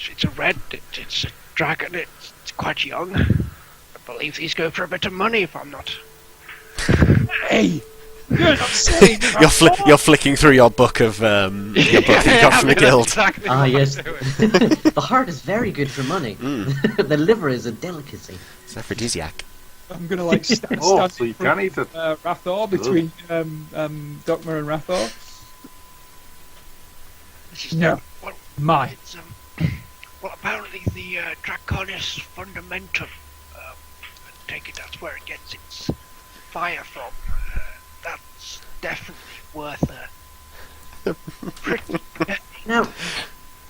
it's a red. It's a dragon. It's quite young. I believe these go for a bit of money. If I'm not. Hey, you're not saying You're flicking through your book of your book you got from the guild. Exactly Ah, what yes. I'm doing. The heart is very good for money. The liver is a delicacy. It's aphrodisiac. I'm gonna like stand Oh, so you can eat it. Rathor between Dogma and Rathor. This is No, Well, my. it's well, apparently the Draconis fundamental. I take it that's where it gets its fire from. That's definitely worth a pretty penny. Now,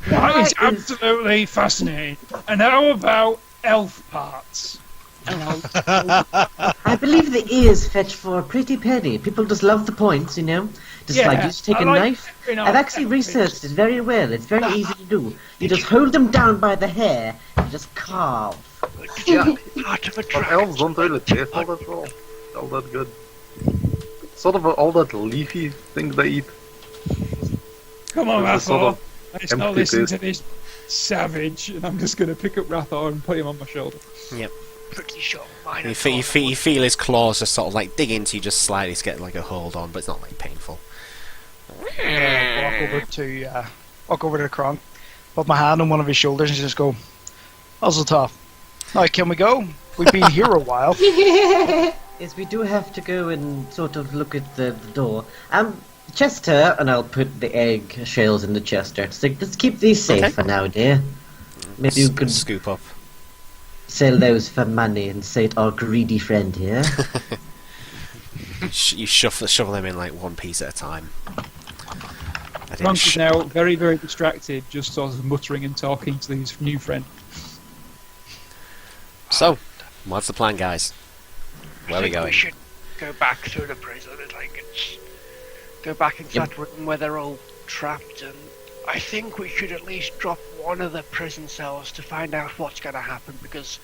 That is why absolutely fascinating. And how about elf parts? I believe the ears fetch for a pretty penny. People just love the points, you know. Just Yeah, like you just take I a like knife. figuring out I've actually elf researched it very well. It's very easy to do. You just hold them down by the hair and just carve. Yeah, Part of a but dragon. elves don't really taste all that well. All that good. Sort of all that leafy thing they eat. Come on, There's a sort Rathor. of Let's not empty listen taste. to this savage. And I'm just gonna pick up Rathor and put him on my shoulder. Yep. Pretty sure mine. You feel his claws just sort of like dig into you just slightly to get like a hold on, but it's not like painful. Walk over to Kronk, put my hand on one of his shoulders and just go, "Muzzle tough. Now can we go? We've been here a while." Yes, we do have to go and sort of look at the door. Chester, and I'll put the egg shells in the Chester. So let's keep these safe Okay. for now, dear. Maybe you could Scoop up. sell those for money and say it our greedy friend here. You shovel them in like one piece at a time. I didn't Kronk is now very, very distracted, just sort of muttering and talking to his new friend. So, what's the plan, guys? Where are we We going? should go back through the prison. Go back into that room where they're all trapped, and I think we should at least drop one of the prison cells to find out what's going to happen. Because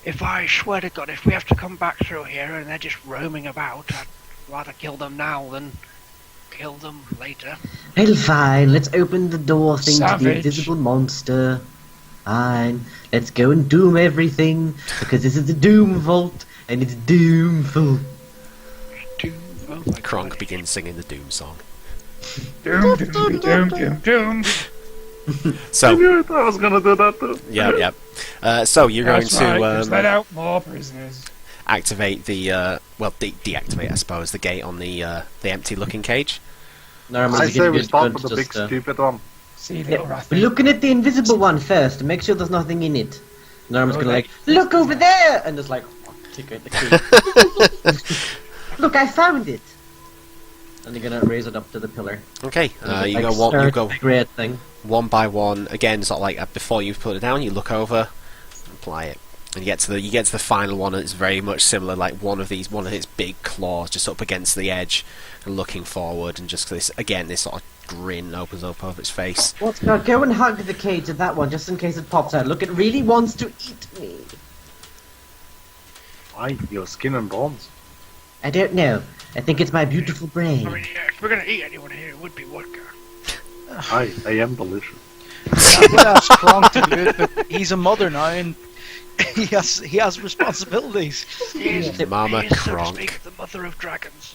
if I swear to God, if we have to come back through here and they're just roaming about, I'd rather kill them now than kill them later. Well, fine. Let's open the door thing to the Savage. invisible monster. Fine. Let's go and doom everything because this is the Doom Vault and it's doomful. Kronk begins singing the Doom song. Doom, doom, doom, doom, doom. I So, knew it, I was gonna do that too. yep. So you're going That's right, just let to out more prisoners. activate the deactivate, I suppose, the gate on the empty-looking cage. Normally, I say we start with to the big just, stupid one. See, little We're Rathor. looking at the invisible one first to make sure there's nothing in it. Norman's Oh, gonna like, look over there, and just like, take out the key. Look, I found it. And you're gonna raise it up to the pillar. Okay, you Like, go one, you start go the great thing. one by one. Again, sort of like before you put it down, you look over, apply it, and you get to the final one, and it's very much similar. Like one of its big claws just up against the edge, and looking forward, and just this sort of grin opens up over its face. What's now? Go and hug the cage of that one just in case it pops out. Look, it really wants to eat me. Why? Your skin and bones. I don't know. I think it's my beautiful I brain. mean, if we're gonna eat anyone here, it would be vodka. I am delicious. I would ask Kronk to do it, but he's a mother now and he has responsibilities. He is, Mama he is, so to Kronk. speak, the mother of dragons.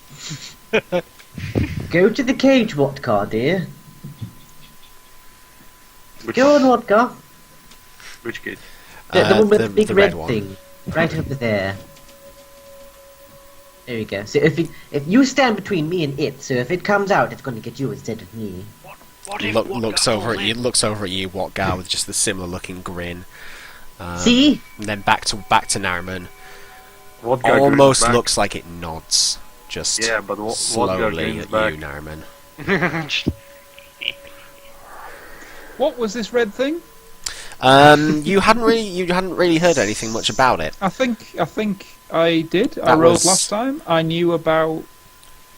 Go to the cage, Wotka, dear. Which, Go on, Wotka. which gate? The one with the big the red one. thing. Right over there. There you go. So if you stand between me and it, so if it comes out, it's going to get you instead of me. What if Looks over at you, Watgar, with just the similar looking grin. See? And then back to Nariman. What guy Almost grins back? looks like it nods, just Yeah, but what guy slowly grins at back? you, Nariman. What was this red thing? You hadn't really heard anything much about it. I think I did. I That rolled was- last time. I knew about.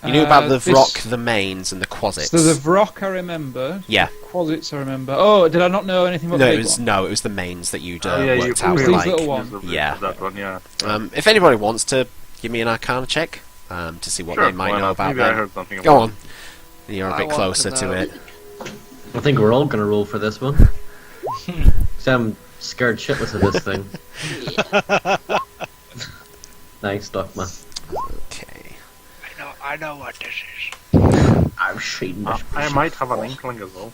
You knew about the this- Vrock, the Mains, and the Quasits. So the Vrock I remember. Yeah. Quasits I remember. Oh, did I not know anything about No, the it big was one? it was the Mains that you'd Oh, yeah, you worked out. these Like, little ones. Yeah. That one, yeah. If anybody wants to give me an Arcana check to see what Sure, they might why know not? about Maybe I them. heard something about Go on. You're a I bit want closer to to know. it. I think we're all gonna roll for this one. So I'm scared shitless of this thing. Nice, Dogma. Okay. I know what this is. I've seen this. I might have an inkling as well.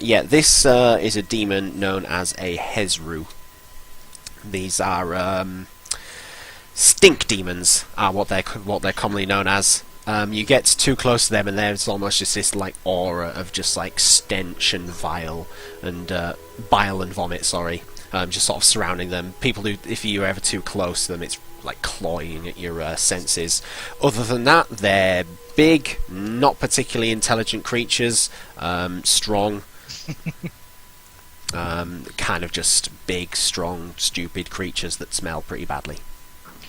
Yeah, this is a demon known as a Hezru. These are stink demons, are what they're commonly known as. You get too close to them, and there's almost just this like aura of just like stench and bile and vomit. Sorry, just sort of surrounding them. People who, if you're ever too close to them, it's like clawing at your senses. Other than that, they're big, not particularly intelligent creatures. Strong. Kind of just big, strong, stupid creatures that smell pretty badly.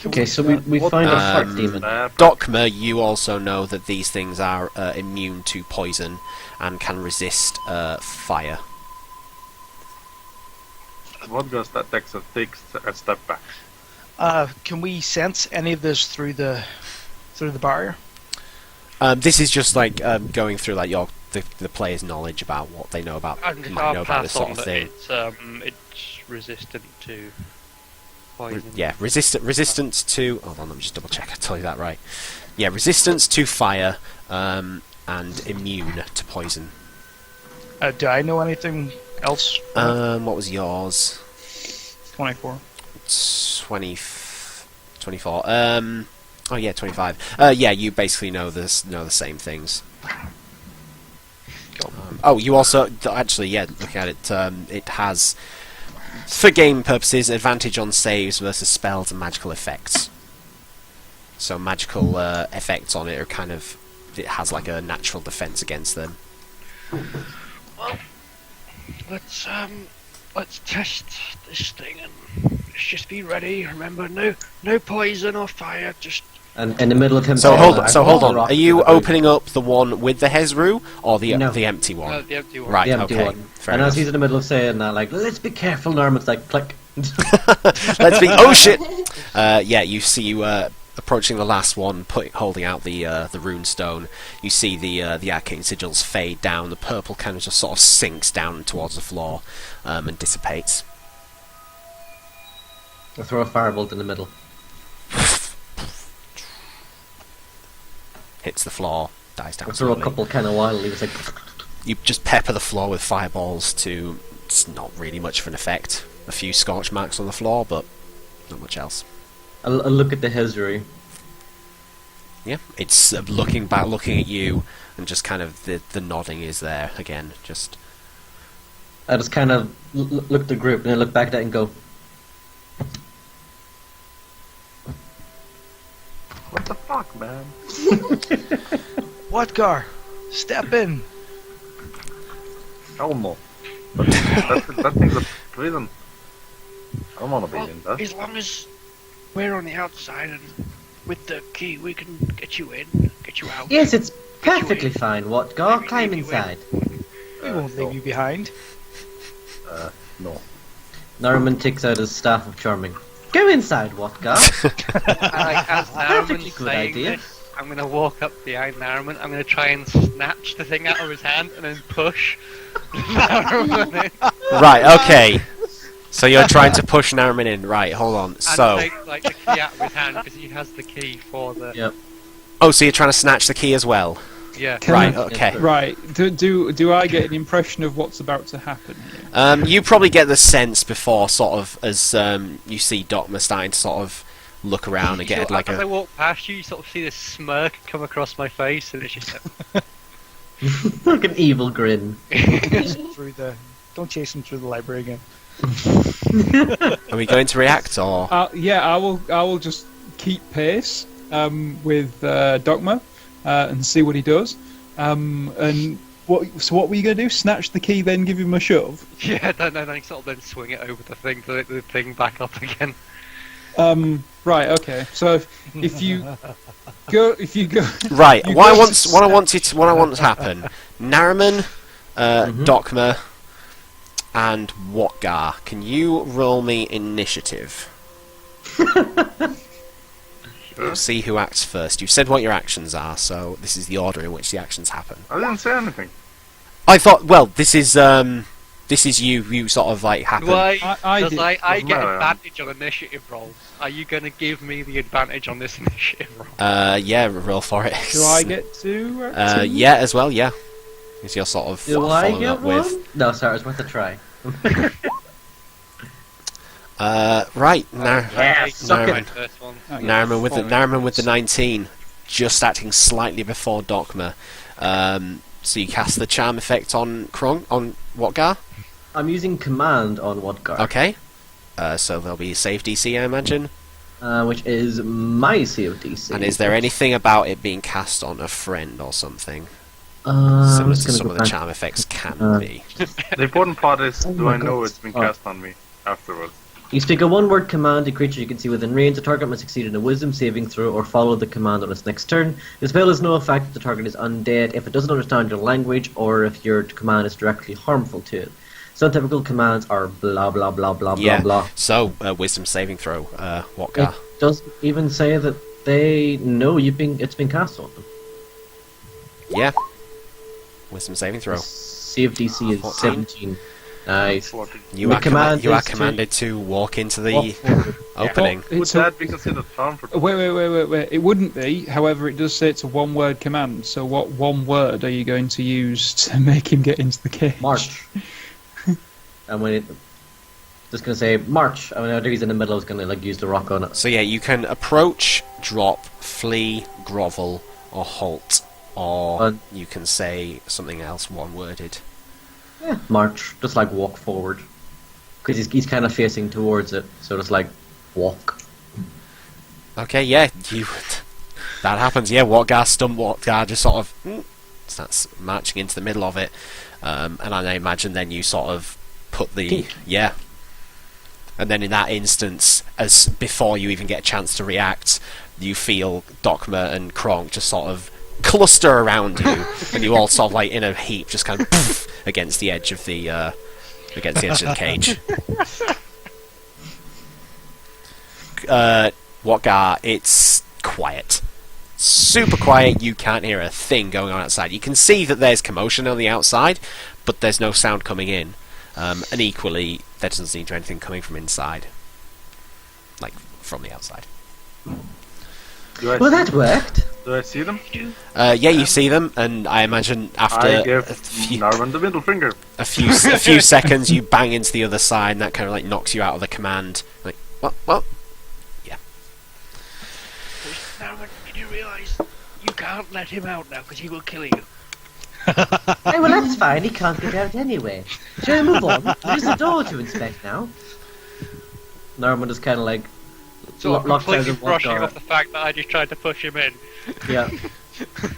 Okay, so we find a fart demon. Dokma, you also know that these things are immune to poison and can resist fire. What goes that takes a step back? Can we sense any of this through the barrier? This is just like going through like the player's knowledge about what they know about, And might know I'll about this pass sort on of that thing. it's resistant to poison. Yeah, resistance to. Hold on, let me just double check. I tell you that right. Yeah, resistance to fire and immune to poison. Do I know anything else? What was yours? 24. 24. Oh yeah, 25. Yeah, you basically know the same things. Oh, you also actually, yeah, looking at it, it has, for game purposes, advantage on saves versus spells and magical effects. So magical effects on it are kind of, it has like a natural defense against them. Well, let's test this thing and let's just be ready. Remember, no poison or fire. Just And in the middle of him. So saying hold that, hold I on. rock Are you to the boot. opening up the one with the Hezru or the No. the empty one? No, the empty one. Right. The empty Okay. one. Fair And enough. as he's in the middle of saying that, like, let's be careful, Norman's like, click. Let's be. Oh shit! Yeah, you see you approaching the last one, holding out the rune stone. You see the arcane sigils fade down. The purple kind of just sort of sinks down towards the floor and dissipates. I throw a firebolt in the middle. Hits the floor, dies down I throw a slowly. couple kind of wildly. It's like, You just pepper the floor with fireballs to. It's not really much of an effect. A few scorch marks on the floor, but not much else. I look at the Hezuri. Yeah, it's looking back, looking at you, and just kind of the nodding is there again. Just I just kind of look at the group and then look back at it and go, What the fuck, man? What, Gar? Step in. Hell no. That thing's a prison. I don't want to be well, in that. as long as we're on the outside and with the key, we can get you in, get you out. yes, it's perfectly fine, what, Gar? Maybe Climb leave you inside. We won't leave you behind. No. Norman takes out his staff of charming. Go inside, what, Gar? As Perfectly Naraman's good saying idea. this, I'm going to walk up behind Naraman, I'm going to try and snatch the thing out of his hand and then push Naraman in. right. Okay. So you're trying to push Naraman in. Right. Hold on. And So. take like, the key out of his hand because he has the key for the... Yep. Oh, so you're trying to snatch the key as well. Yeah. Can Right. I- Okay. Right. Do I get an impression of what's about to happen here? You probably get the sense before, sort of, as you see Dokma starting to sort of look around and get So like as I a. walk past you sort of see this smirk come across my face and it's just like, Like an evil grin. Don't chase him through the library again. Are we going to react or? Yeah, I will just keep pace with Dogma and see what he does. And So what were you going to do? Snatch the key, then give him a shove? Yeah, then sort of then swing it over the thing to the thing back up again. Right. Okay. So if you go, Right. you What I go want to to happen. Nariman, Dokma, and Watgar. Can you roll me initiative? We'll see who acts first. You've said what your actions are, so this is the order in which the actions happen. I didn't say anything. I thought, well, this is you sort of like happen. Why? I Because did. I get No, advantage on initiative rolls. Are you going to give me the advantage on this initiative roll? Yeah, roll for it. do I get to? Yeah, as well, yeah. Because you're sort of Do I following get up one? with. No, sorry, it's worth a try. Right, suck Nariman. it. First one. Nariman with the 19, just acting slightly before Dokma. So you cast the charm effect on Watgar. I'm using command on Wodgar, Okay. So there'll be a save DC, I imagine. which is my CODC. And is there anything about it being cast on a friend or something? I'm Similar just to gonna some go of the back. charm effects can Uh, be. The important part is, Oh do my I know God. it's been Oh. cast on me afterwards? You speak a one-word command. A creature you can see within range. The target must succeed in a Wisdom saving throw or follow the command on its next turn. The spell has no effect if the target is undead, if it doesn't understand your language, or if your command is directly harmful to it. Some typical commands are blah blah blah blah Yeah. blah blah. So, wisdom saving throw, Watgar. It doesn't even say that they know it's been cast on them. Yeah. Wisdom saving throw. Save DC is 14. 17. Nice. You The are, command you are is to commanded to walk into Walk the forward. opening. Would It's a, that be considered harmful? wait. It wouldn't be. However, it does say it's a one-word command. So what one word are you going to use to make him get into the cage? March. And when it just gonna say march, and when he's in the middle, I was gonna like use the rock on it. So yeah, you can approach, drop, flee, grovel, or halt. Or Fun. you can say something else one-worded. Yeah, march. Just like walk forward, because he's kind of facing towards it. So just like walk. Okay, yeah, that happens. Yeah, Watgar just sort of starts marching into the middle of it, and I imagine then you sort of put the Kink. yeah, and then in that instance, as before you even get a chance to react, you feel Dokma and Kronk just sort of cluster around you, and you all sort of like in a heap, just kind of poof, against the edge of the cage. Watgar, it's quiet. Super quiet, you can't hear a thing going on outside. You can see that there's commotion on the outside, but there's no sound coming in. And equally, there doesn't seem to be anything coming from inside. Like, from the outside. Well, that worked. Do I see them? Yeah, you see them, and I imagine after I give a few, Narvan the middle finger. a few seconds, you bang into the other side, and that kind of like knocks you out of the command. Like, what? Now, did you realise you can't let him out now because he will kill you? Hey, well, that's fine. He can't get out anyway. Shall we move on? There's a door to inspect now. Norman is kind of like Sort of locks eyes completely with brushing Wodgar. off the fact that I just tried to push him in. Yeah.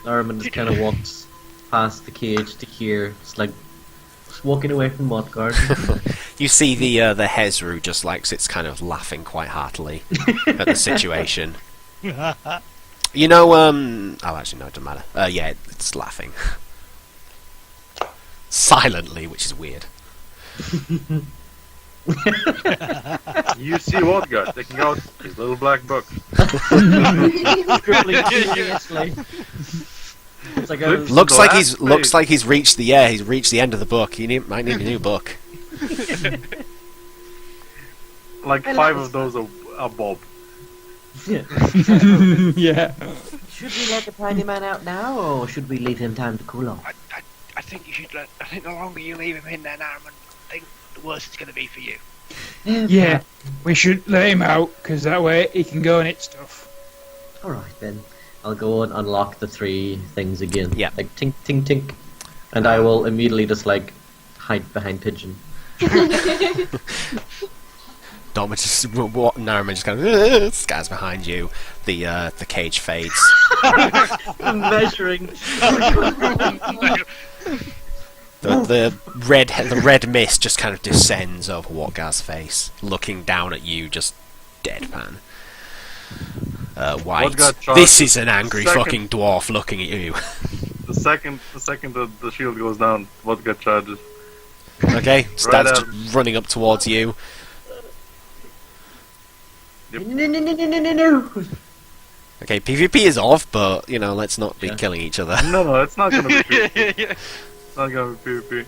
Norman just kind of walks past the cage to here. It's like just walking away from Wodgar. You see the Hezru just like sits kind of laughing quite heartily at the situation. You know, oh, actually, no, it doesn't matter. Yeah, it's laughing. Silently, which is weird. You see Wodgar taking out his little black book. Scribbling furiously. It's like a Looks The like last looks page. like he's reached the end of the book. Might need a new book. Like I 5 love of those are Bob. Yeah. Should we let the tiny man out now, or should we leave him time to cool off? I think you should let. I think the longer you leave him in there, Narman, I think the worse it's going to be for you. Yeah. We should let him out because that way he can go and eat stuff. Alright then. I'll go and unlock the 3 things again. Yeah. Like tink, tink, tink. And I will immediately just like hide behind Pigeon. Dom just Nariman just kind of scatters behind you. The cage fades. Measuring. The red mist just kind of descends over Watgar's face, looking down at you, just deadpan. White. This is an angry fucking dwarf looking at you. The second the shield goes down, Vodka charges. Okay, starts just running up towards you. Yep. No. Okay, PvP is off, but you know, let's not be killing each other. No, it's not gonna be PvP. It's not gonna be PvP.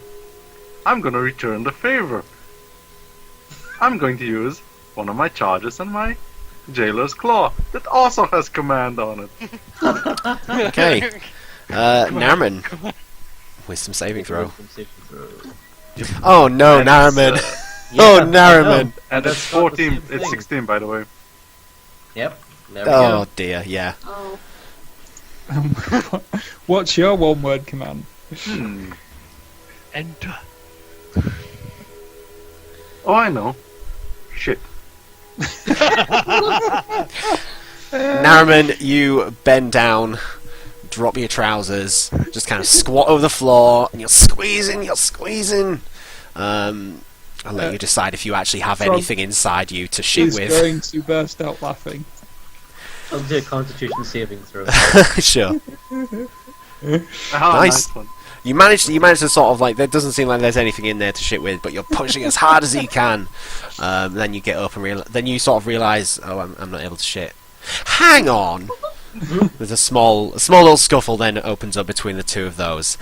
I'm gonna return the favor. I'm going to use one of my charges and my Jailer's Claw that also has command on it. Okay, Narman, wisdom saving throw. Oh no, And Narman! Yeah, Oh, Narman! And it's That's not the 14. same It's thing. 16, by the way. Yep. There we Oh go. dear, yeah. Oh, What's your one-word command? Enter. Oh, I know. Shit. Narman, you bend down, drop your trousers, just kind of squat over the floor, and you're squeezing. I'll let you decide if you actually have Frog anything inside you to shit He's with. going to burst out laughing. I'll do a Constitution saving throw. Sure. Ah, Nice. one. You managed to sort of like, there doesn't seem like there's anything in there to shit with, but you're pushing as hard as you can. Then you get up and then you sort of realise, oh, I'm not able to shit. Hang on! There's a small little scuffle then opens up between the two of those.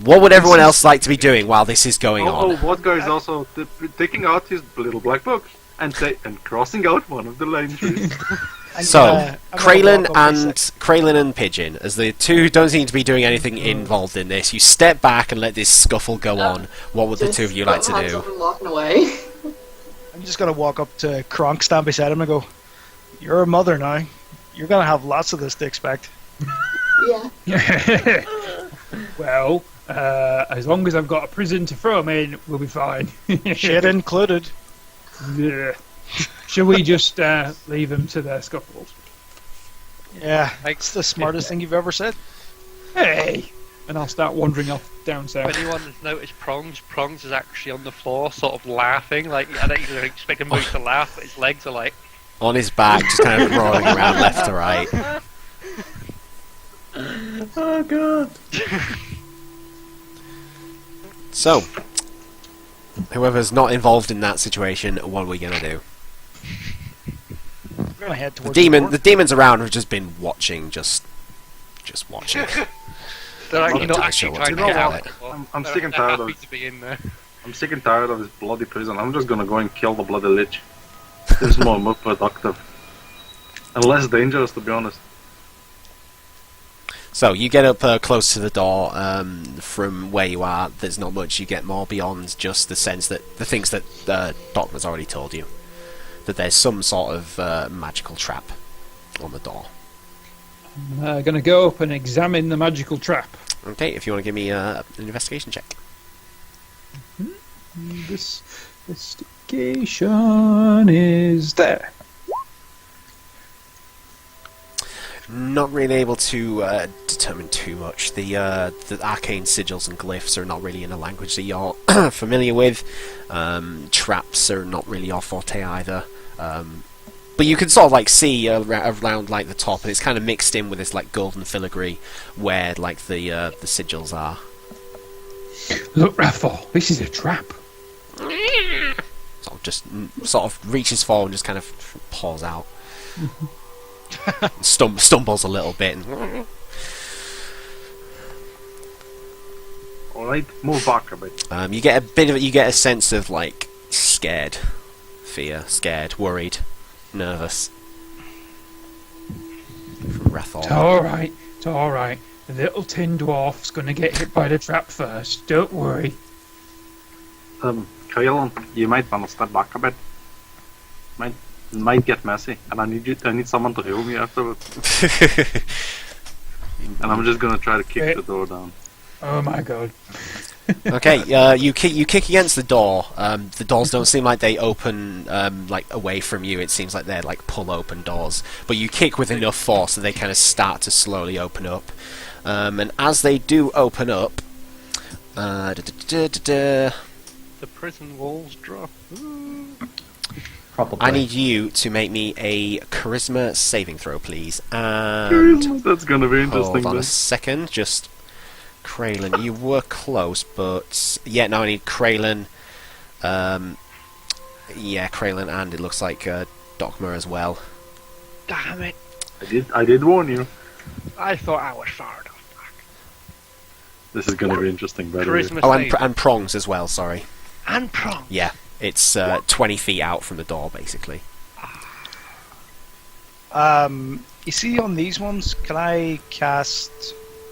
What would everyone else like to be doing while this is going on? Vodka is also taking out his little black book and crossing out one of the lane trees. So, I'm Kraylin gonna walk over and Kraylin and Pigeon, as the two don't seem to be doing anything involved in this, you step back and let this scuffle go on. What would the two of you like to Hands do? up and walking away. I'm just gonna walk up to Kronk, stand beside him, and go, "You're a mother now. You're gonna have lots of this to expect." Yeah. Well, as long as I've got a prison to throw him in, we'll be fine. Shit included. Yeah. Shall we just leave him to their scuffles? Yeah, it's the smartest thing you've ever said. Hey! And I'll start wandering off down If south. anyone has noticed Prongs is actually on the floor, sort of laughing. Like, I don't even expect him to laugh, but his legs are like. On his back, just kind of rolling around left to right. Oh god. So, whoever's not involved in that situation, what are we gonna do? We're gonna head The towards the demons around have just been watching, just watching. They're actually Not not too actually sure trying to what get to out. do anymore. I'm They're- sick and they're tired happy of to be in there. I'm sick and tired of this bloody prison. I'm just gonna go and kill the bloody lich. It's more productive. And less dangerous, to be honest. So you get up close to the door. From where you are, there's not much you get more beyond just the sense that the things that Dogma's already told you, that there's some sort of magical trap on the door. I'm going to go up and examine the magical trap. Okay, if you want to give me an investigation check. This investigation is there. Not really able to determine too much. The arcane sigils and glyphs are not really in a language that you're familiar with. Traps are not really your forte either. But you can sort of like see around like the top, and it's kind of mixed in with this like golden filigree where like the sigils are. Look, Rathor, this is a trap. Sort of reaches forward and just kind of paws out. Stumbles a little bit. And Alright, move back a bit. you get a sense of like scared, worried, nervous from Rathor. It's alright. The little tin dwarf's going to get hit by the trap first. Don't worry. Kaelon, you might want to step back a bit. Might get messy, and I need someone to heal me afterwards. And I'm just gonna try to kick the door down. Oh my god. Okay, you kick against the door. The doors don't seem like they open like away from you. It seems like they're like pull open doors. But you kick with enough force that they kind of start to slowly open up. And as they do open up, The prison walls drop. Probably. I need you to make me a charisma saving throw, please. And That's gonna be interesting. hold on a Then. second, just Kraylin. You were close, but yeah, no, I need Kraylin. Yeah, Kraylin, and it looks like Dokma as well. Damn it. I did warn you. I thought I was far enough back. This is gonna be interesting, by the way. Charisma Oh, save. and Prongs as well. Sorry. And prong. Yeah, it's 20 feet out from the door, basically. You see on these ones, can I cast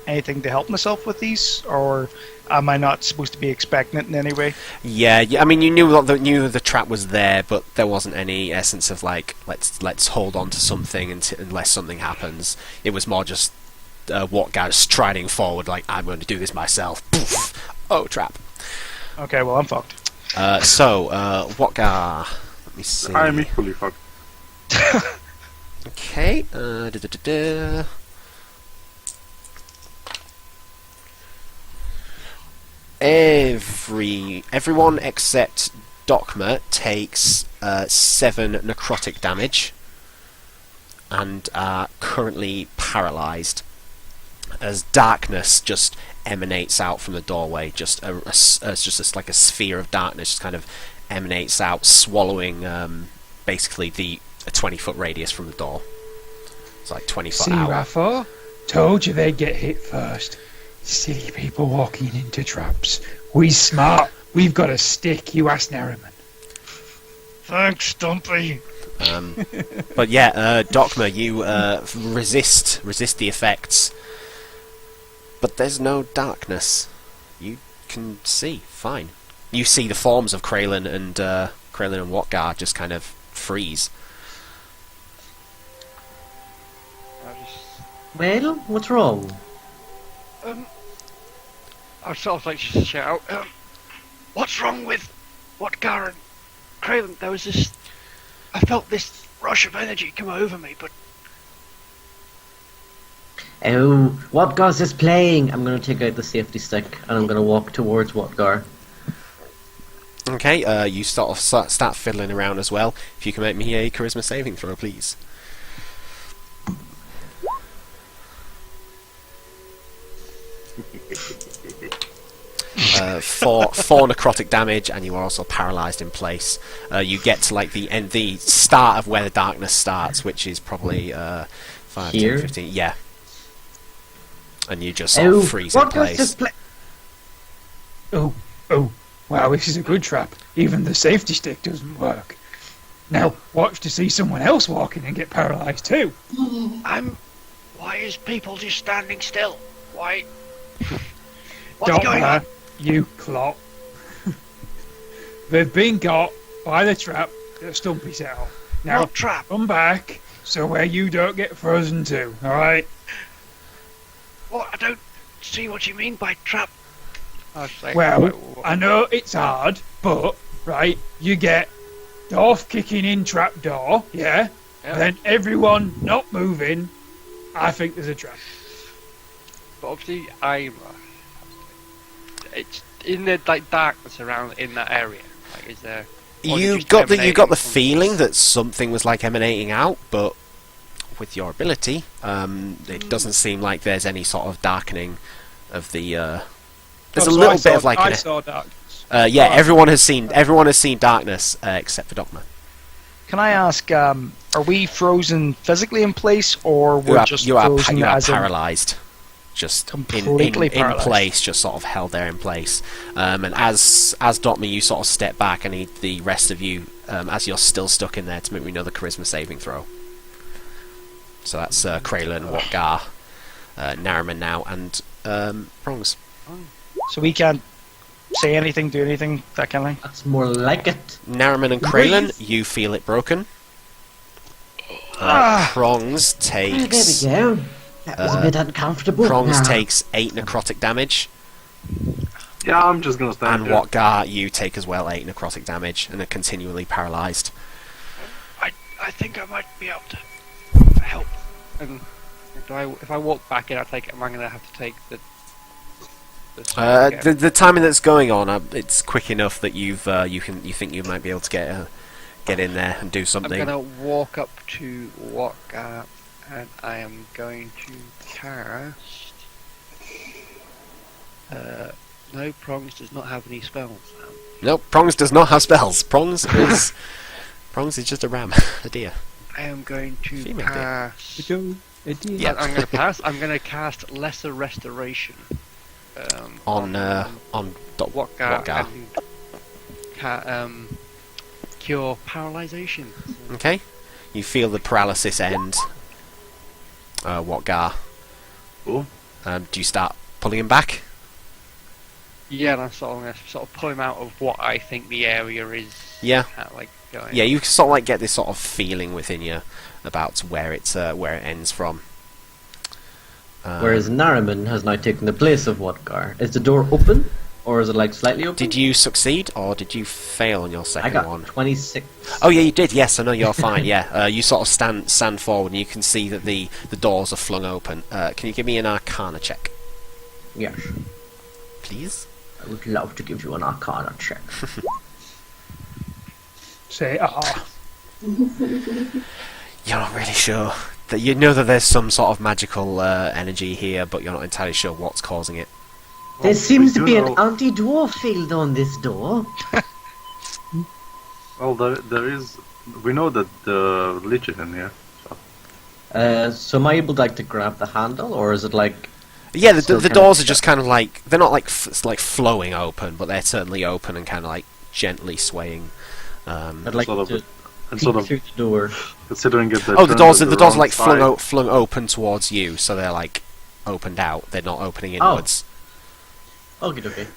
anything to help myself with these, or am I not supposed to be expecting it in any way? Yeah, I mean, you knew the trap was there, but there wasn't any essence of like let's hold on to something unless something happens. It was more just what guy striding forward, like I'm going to do this myself. Poof! Oh, trap. Okay, well I'm fucked. What guy? Let me see. I'm equally fucked. Okay. Everyone except Dokma takes 7 necrotic damage and are currently paralysed as darkness just emanates out from the doorway. Just like a sphere of darkness just kind of emanates out, swallowing basically a 20-foot radius from the door. It's like 20 foot See, out. Rafa? Told you they'd get hit first. Silly people walking into traps. We smart. We've got a stick, you ask Nariman. Thanks, Stumpy. But yeah, Dokma, you resist the effects, but there's no darkness. You can see fine. You see the forms of Kraylin and Watgar just kind of freeze. Well, what's wrong? I'd sort of like to shout out, what's wrong with what Garen? Kraylin, there was this... I felt this rush of energy come over me, but... Oh, Watgar's is playing! I'm gonna take out the safety stick and I'm gonna walk towards Watgar. Okay, you sort of start fiddling around as well. If you can make me a charisma saving throw, please. Four necrotic damage, and you are also paralysed in place. You get to like the start of where the darkness starts, which is probably 5, 10, 15, yeah. And you just sort of freeze in place. Oh, wow, this is a good trap. Even the safety stick doesn't work. Now, watch to see someone else walk in and get paralysed too. Why is people just standing still? Why? What's Don't going on? You clot. They've been got by the trap that Stumpy set off. Now, What trap? come back somewhere you don't get frozen too, alright? What? I don't see what you mean by trap. I was like, Well, wait, I know it's hard, but, right, you get Dorf kicking in trapdoor, yeah? Yeah. Then everyone not moving, I think there's a trap. But obviously, it's in the like darkness around in that area. Like, is there? Or is it You just got the emanating from- feeling that something was like emanating out, but with your ability, it doesn't seem like there's any sort of darkening of the. There's a little bit of like I saw darkness. yeah. Everyone has seen darkness except for Dogma. Can I ask, are we frozen physically in place, or we're just frozen you are as in paralysed, just completely in paralysed? place, just sort of held there in place. And as Dotma, you sort of step back. I need the rest of you, as you're still stuck in there, to make me another charisma saving throw. So that's Kraylin, Watgar, Nariman now, and Prongs. So we can't say anything, do anything, that kind of thing? That's more like it. Nariman and Kraylin, you feel it broken. Prongs takes. There we go. That was a bit uncomfortable. Prongs Now, takes 8 necrotic damage, Yeah, I'm just gonna stand and here. Watgar, you take as well 8 necrotic damage, and are continually paralysed. I think I might be able to help. And if I walk back in, I take. Am I going to have to take the The timing that's going on, it's quick enough that you think you might be able to get in there and do something. I'm gonna walk up to Whatgap and I am going to cast. No, Prongs does not have any spells. Nope, Prongs does not have spells. Prongs is just a ram, a deer. I am going to Female cast. Yeah. I'm going to pass. I'm going to cast Lesser Restoration. On Whatgar and cure paralyzation. Okay. You feel the paralysis end. Whatgar. Cool. Do you start pulling him back? Yeah, and I'm going to sort of pull him out of what I think the area is. Yeah. Going. Yeah, you sort of get this sort of feeling within you about where it ends from. Whereas Nariman has now taken the place of Whatgar. Is the door open? Or is it slightly open? Did you succeed or did you fail on your second I got one? 26. Oh yeah, you did. Yes, I know you're fine. Yeah, you sort of stand forward and you can see that the doors are flung open. Can you give me an Arcana check, Yes. please? I would love to give you an Arcana check. Say, You're not really sure. That you know that there's some sort of magical energy here, but you're not entirely sure what's causing it. There seems to be an know- anti-dwarf field on this door. Well, there is. We know that the lich is in here. So am I able to grab the handle, or is it Yeah, the Still kind doors of are just kind of they're not flowing open, but they're certainly open and kind of gently swaying. I'd like Sort of- to And peek sort of through the door. considering it. Oh, the doors are wrong flung open towards you, so they're opened out. They're not opening Oh. inwards. Okay.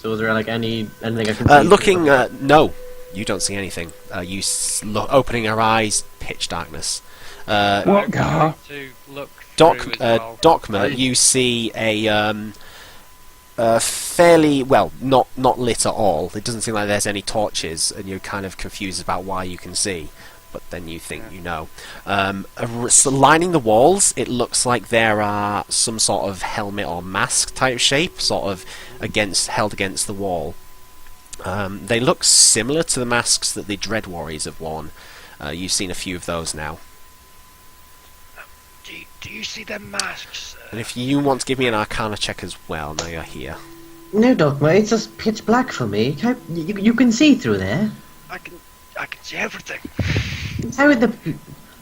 So is there anything I can see? Looking, no, you don't see anything. Opening her eyes, pitch darkness. Whatgar? To look Doc, through as well. Docma, you see a fairly not lit at all. It doesn't seem like there's any torches, and you're kind of confused about why you can see. But then you think you know. So lining the walls, it looks like there are some sort of helmet or mask type shape, sort of held against the wall. They look similar to the masks that the Dread Warriors have worn. You've seen a few of those now. Do you see them masks? And if you want to give me an Arcana check as well, now you're here. No, Dogma, it's just pitch black for me. You can see through there. I can see everything.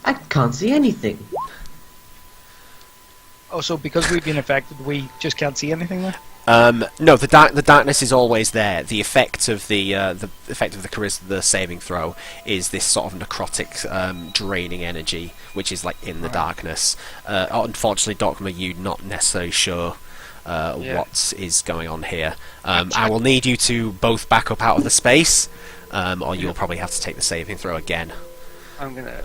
I can't see anything. Oh, so because we've been affected, we just can't see anything there? No, the darkness is always there. The effect of the charisma, the saving throw, is this sort of necrotic, draining energy, which is in the darkness. Unfortunately, Dogma, you're not necessarily sure what is going on here. I will need you to both back up out of the space, or you'll probably have to take the saving throw again. I'm gonna.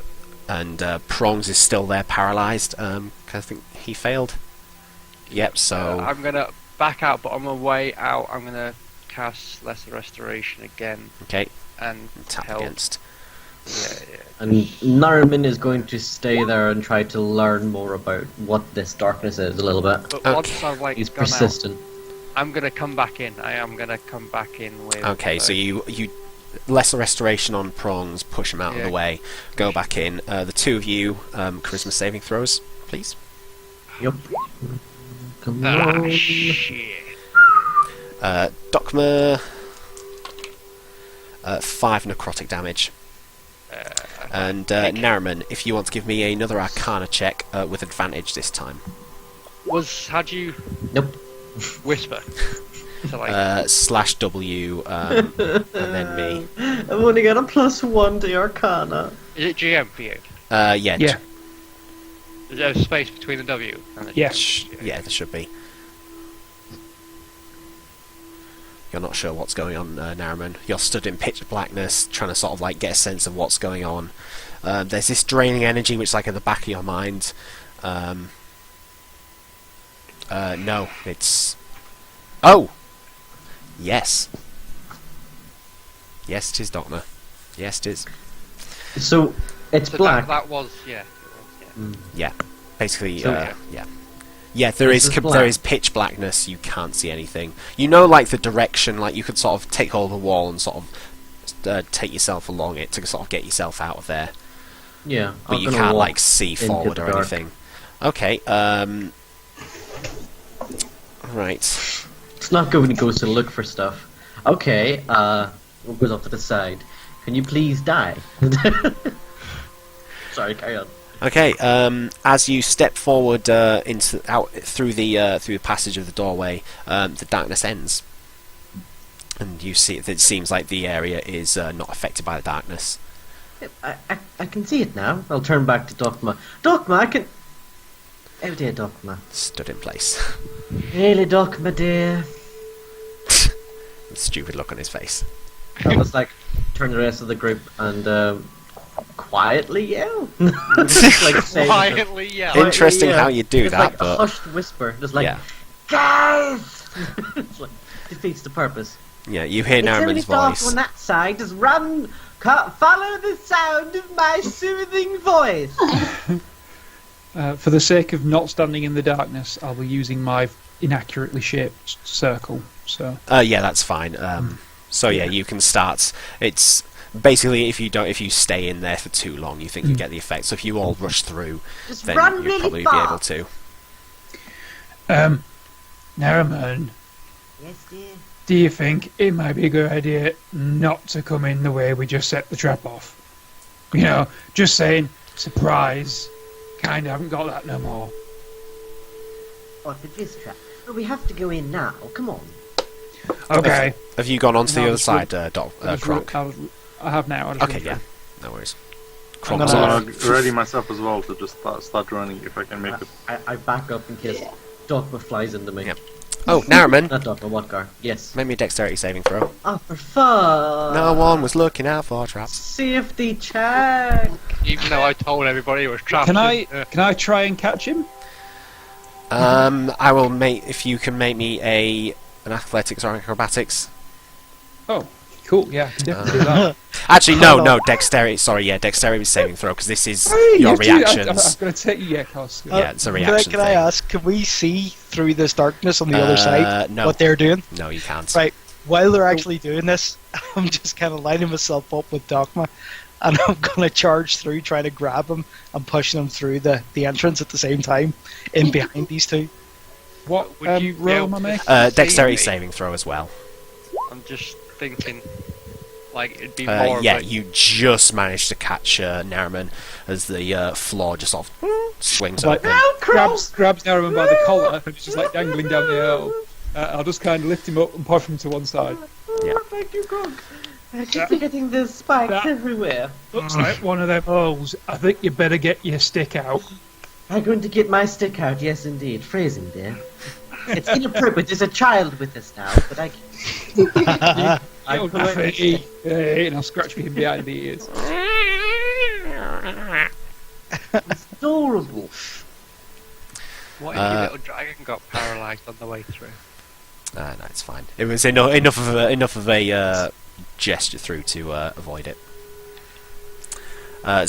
And Prongs is still there, paralysed. I think he failed. Yep. So I'm gonna back out, but on my way out, I'm gonna cast Lesser Restoration again. Okay. And tap help. against. Yeah. And Nariman is going to stay there and try to learn more about what this darkness is a little bit. But once I've He's gone persistent. out, I'm gonna come back in. I am gonna come back in with. Okay, so you Lesser Restoration on Prongs, push him out of the way, go back in. The two of you, charisma saving throws, please. Yep. Come on. Shit. Dokma, 5 necrotic damage. And Nariman, if you want to give me another Arcana check with advantage this time. How'd you Nope. whisper? So /W, and then me. I've only got a +1 to Arcana. is it GM for you? Yeah. Yeah. Is there a space between the W and the Yeah. Yeah, there should be. You're not sure what's going on, Nariman. You're stood in pitch blackness, trying to sort of get a sense of what's going on. There's this draining energy which is at the back of your mind. No, it's... Oh! Yes. Yes, it is, Doctor. Yes, it is. So, it's So black. that was, yeah. Yeah. Basically, So- yeah. Yeah, there is pitch blackness. You can't see anything. You know, like the direction. Like you could sort of take hold of the wall and sort of take yourself along it to sort of get yourself out of there. Yeah, but you can't like see forward or anything. Okay. Right. It's not going to go to look for stuff. Okay. What goes off to the side? Can you please die? Sorry, carry on. Okay. As you step forward through the passage of the doorway, the darkness ends, and you see it seems like the area is not affected by the darkness. I can see it now. I'll turn back to Dogma. Dogma, I can. Oh dear, Dogma. Stood in place. Really, Dogma, dear. Stupid look on his face. I was like, turn the rest of the group and quietly yell. Quietly yell. Interesting how you do it's that, like but a hushed whisper, just like, yeah. Guys. It's like, defeats the purpose. Yeah, you hear Nariman's it's only voice. dark on that side. Just run, follow the sound of my soothing voice. For the sake of not standing in the darkness, I'll be using my inaccurately shaped circle. So. Yeah, that's fine. So yeah, you can start. It's basically if you stay in there for too long, you think you get the effect. So if you all rush through, just then run you'll really probably fast. be able to. Nariman, Yes, dear. do you think it might be a good idea not to come in the way we just set the trap off? You know, just saying, surprise. Kinda haven't got that no more. Oh, for this trap. But we have to go in now. Come on. Okay. Have you gone on to the No, other side, Kronk? I have now. Okay, yeah, no worries. I'm Kronk's gonna ready myself as well to just start running if I can make it. I back up in case Dogma flies into me. Yep. Oh, Nariman, Not Dogma, Watgar. Yes. make me a dexterity saving throw. Oh, for fun. No one was looking out for traps. Safety check. Even though I told everybody it was trapped. Can I try and catch him? I will make if you can make me an athletics or acrobatics. Oh, cool. Yeah, I can definitely do that. Actually, no, dexterity. Sorry, yeah, dexterity saving throw because this is your reactions. I'm going to take you, yeah, cause. Yeah, it's a reaction Can I ask, can we see through this darkness on the other side no. what they're doing? No, you can't. Right, while they're actually doing this, I'm just kind of lining myself up with Dogma, and I'm going to charge through, trying to grab him and push them through the entrance at the same time, in behind these two. What Would you roll am I making? Dexterity See me? saving throw as well. I'm just thinking, like it'd be more. Yeah, of a, you just managed to catch Nariman as the floor just sort of swings Like, open. grabs Nariman by the collar and he's just like dangling down the hill. I'll just kind of lift him up and push him to one side. Yeah. Thank you, Gronk. I keep forgetting there's spikes everywhere. Looks like one of them holes. I think you better get your stick out. I'm going to get my stick out, yes indeed. Phrasing, dear. It's inappropriate. There's a child with us now, but I You'll laugh at me, and I'll scratch him behind the ears. It's adorable. what if your little dragon got paralysed on the way through? No, it's fine. It was enough of a gesture through to avoid it.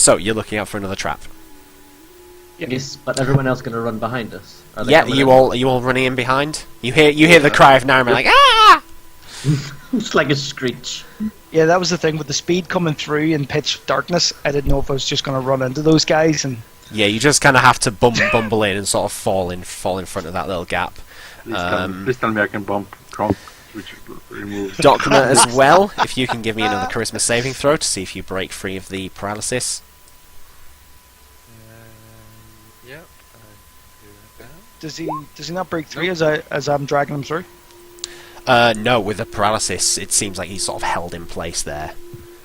So you're looking out for another trap. Yes, but everyone else going to run behind us. Are they Yeah, coming you in? all running in behind. You hear the cry of Nariman like ah! It's like a screech. Yeah, that was the thing with the speed coming through in pitch darkness. I didn't know if I was just going to run into those guys and. Yeah, you just kind of have to bumble in and sort of fall in front of that little gap. Please tell me I can bump Kronk, which removes. Document as well. If you can give me another charisma saving throw to see if you break free of the paralysis. Yep. Does he not break through as I'm dragging him through? No, with the paralysis, it seems like he's sort of held in place there.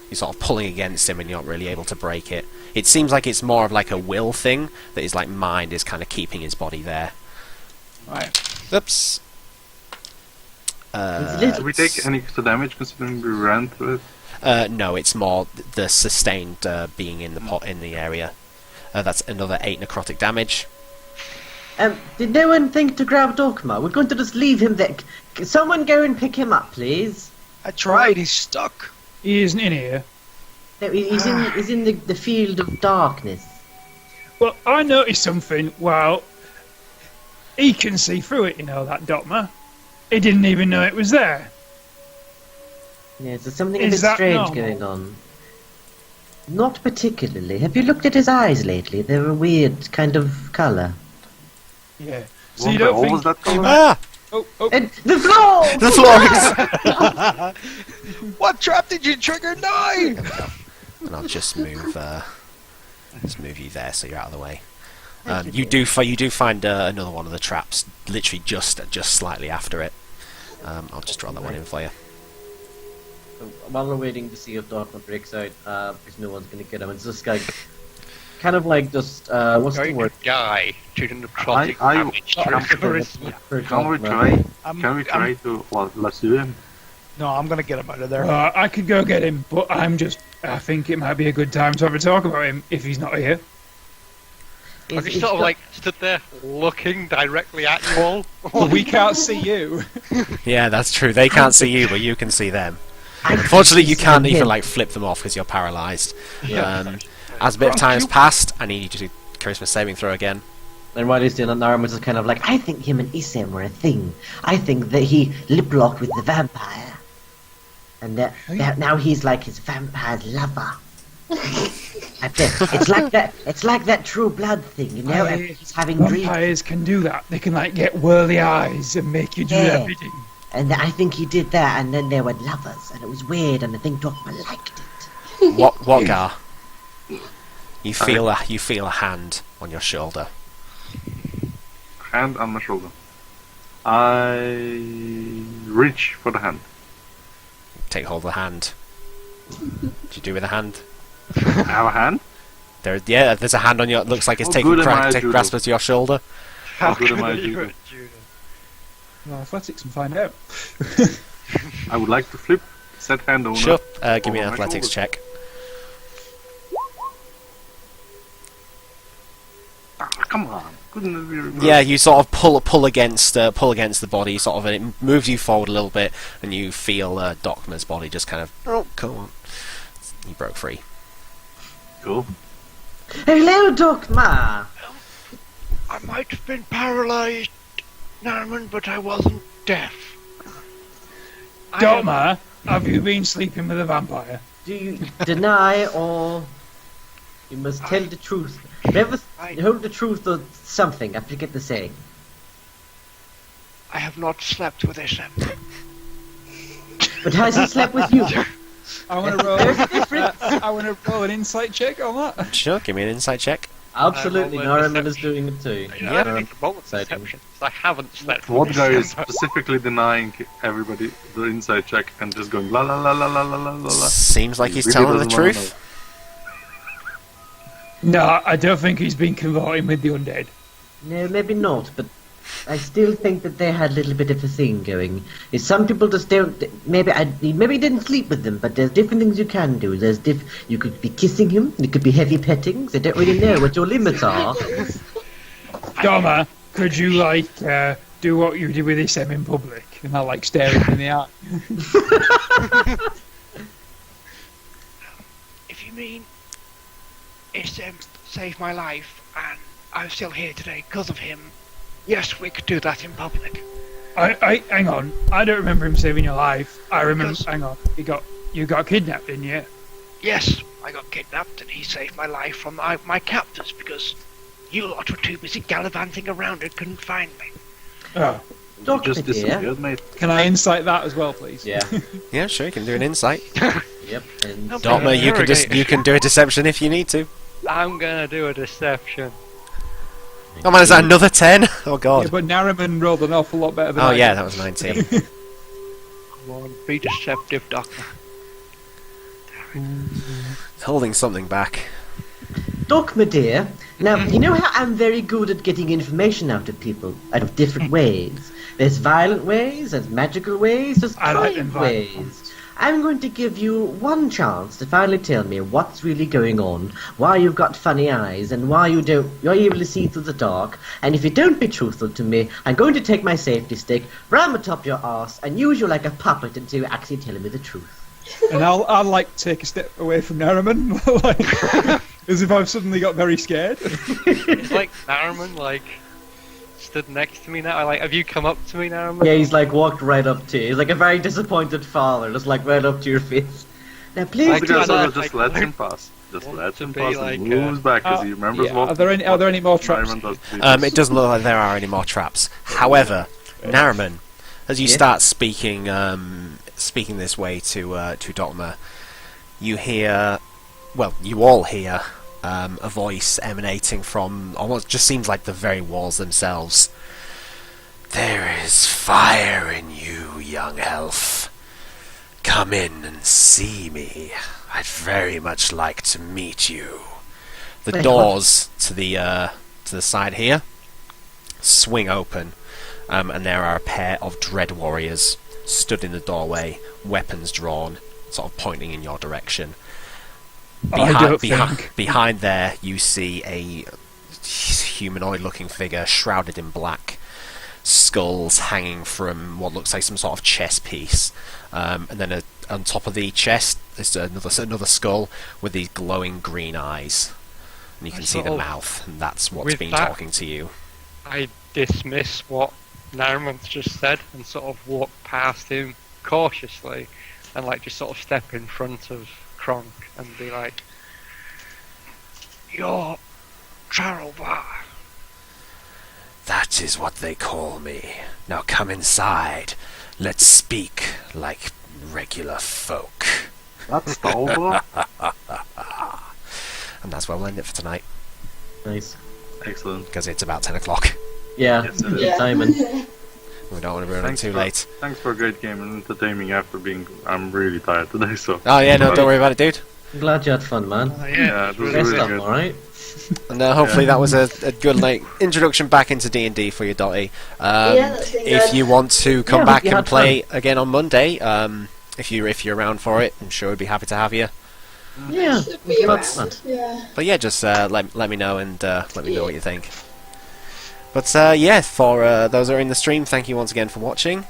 You're sort of pulling against him and you're not really able to break it. It seems like it's more of like a will thing, that his like mind is kind of keeping his body there. Right. Oops. Did we take any extra damage considering we ran through it? No, it's more the sustained being in the area. That's another 8 necrotic damage. Did no one think to grab Dogma? We're going to just leave him there. Someone go and pick him up, please. I tried. He's stuck. He isn't in here. No, he's in the field of darkness. Well, I noticed something. Well, He can see through it, that Dotma. He didn't even know it was there. Yeah, there's something a Is bit that strange normal? going on. Not particularly. Have you looked at his eyes lately? They're a weird kind of colour. Yeah. So Weren't you they don't always think that colour? Ah! Oh, And the floor! The floor is... What trap did you trigger now? And I'll just move you there so you're out of the way. You do find another one of the traps, literally just slightly after it. I'll just draw that one in for you. So, while we're waiting to see if Dogma breaks out, because no one's going to get him, it's just like, kind of like just, what's the Going word? to die due to necrotic I- damage to his charisma. Can we try? I'm- Can we try to lasso him? No, I'm gonna get him out of there. I could go get him, but I think it might be a good time to have a talk about him if he's not here. I just sort of like stood there looking directly at you all. Well, we can't see you. Yeah, that's true. They can't see you, but you can see them. Unfortunately, you can't even like flip them off because you're paralysed. As a bit of time has passed, I need you to do charisma saving throw again. And while he's doing it, Narum was just kind of like, I think him and Issam were a thing. I think that he lip-locked with the vampire. And that now he's like his vampire's lover. It's like that True Blood thing, you know? He's having dreams. Vampires can do that. They can like get whirly eyes and make you do their bidding. And I think he did that, and then they were lovers, and it was weird, and I think Dogma liked it. What, Gar? You feel a hand on your shoulder. Hand on my shoulder. I reach for the hand. Take hold of the hand. What do you do with the hand? I have a hand. There's a hand on your. Looks like it's How taking good am I at judo? grasp of your shoulder. How good am I are you judo? at judo? Well, athletics and find out. I would like to flip said hand owner. Sure. Give me an over my athletics shoulder. check. Ah, come on. Couldn't it be reversed? Yeah, you sort of pull against the body, sort of, and it moves you forward a little bit, and you feel Docma's body just kind of. Oh, come on. He broke free. Cool. Hello, Dogma! I might have been paralysed, Narman, but I wasn't deaf. Dotma, have you been sleeping with a vampire? Do you deny or you must tell the truth? Never hold the truth or something. I forget the saying. I have not slept with Isam. But has he slept with you? I want to roll. I want to roll an insight check on that. Sure, give me an insight check. Absolutely, I roll a Norman is doing it too. I don't need to roll a deception, 'cause I haven't slept with What guy is Isam. specifically denying everybody the inside check and just going la la la la la la la la? Seems like He he's really telling the doesn't wanna truth. No, I don't think he's been convorting with the undead. No, maybe not, but I still think that they had a little bit of a thing going. Is some people just don't. Maybe he didn't sleep with them, but there's different things you can do. You could be kissing him. You could be heavy petting. They don't really know what your limits are. Doma, could you do what you did with Isem in public and not stare him in the eye? If you mean Isam saved my life and I'm still here today because of him, yes, we could do that in public. Hang on. I don't remember him saving your life. I remember. Because- Hang on. You got kidnapped, didn't you? Yes, I got kidnapped and he saved my life from my captors because you lot were too busy gallivanting around and couldn't find me. Oh. You Doctor just dear. disappeared, mate. Can I insight that as well, please? Yeah. Yeah, sure, you can do an insight. Yep. And No, Dotma, you can do a deception if you need to. I'm gonna do a deception. Oh man, is that another 10? Oh Yeah, god. but Nariman rolled an awful lot better than Oh I yeah, did. that was 19. Come on, be deceptive, Doctor. It's holding something back. Dogma dear, now you know how I'm very good at getting information out of people, out of different ways. There's violent ways, there's magical ways, there's I like them kind violent ways. I'm going to give you one chance to finally tell me what's really going on, why you've got funny eyes, and why you're able to see through the dark. And if you don't be truthful to me, I'm going to take my safety stick, ram atop your arse, and use you like a puppet until you actually tell me the truth. And I'll take a step away from Nariman, as if I've suddenly got very scared. It's like Narman, stood next to me now? Like, have you come up to me now? Yeah, he's like walked right up to you. He's like a very disappointed father, just like right up to your face. Now, please Like, The do guy I sort don't- of just like, lets him pass. Just want lets to him be pass like, and moves back because he remembers what. Are there any more traps? Nariman does to people. It doesn't look like there are any more traps. However, Nariman, as you Yeah? start speaking this way to Dogma, you hear, well, you all hear a voice emanating from almost just seems like the very walls themselves. There is fire in you, young elf. Come in and see me. I'd very much like to meet you. The Wait, doors to the side here swing open, and there are a pair of dread warriors stood in the doorway, weapons drawn, sort of pointing in your direction. Behind there, you see a humanoid-looking figure shrouded in black, skulls hanging from what looks like some sort of chest piece, and then on top of the chest there's another skull with these glowing green eyes, and you can see the mouth, and that's what's with been that- talking to you. I dismiss what Nariman's just said and sort of walk past him cautiously and like just sort of step in front of Kronk and be like, You're Charlvar. That is what they call me. Now come inside. Let's speak like regular folk. That's Stalwart. And that's where we'll end it for tonight, Nice. Excellent. because it's about 10 o'clock. Yeah, Yes, it is. Yeah. Simon. We don't want to ruin it Thanks too for- late. Thanks for a great game and entertaining after being. I'm really tired today, so. Oh yeah, no, don't worry about it, dude. I'm glad you had fun, man. Yeah, it was Rest really up, good. alright? And hopefully that was a good like introduction back into D&D for you, Dotty. Yeah, that's been If good. you want to come Yeah, back you and had play again on Monday, if you're around for it, I'm sure we'd be happy to have you. Yeah, Should be it's around. fun. Yeah. But yeah, just let me know and let me know what you think. But yeah, for those that are in the stream, thank you once again for watching.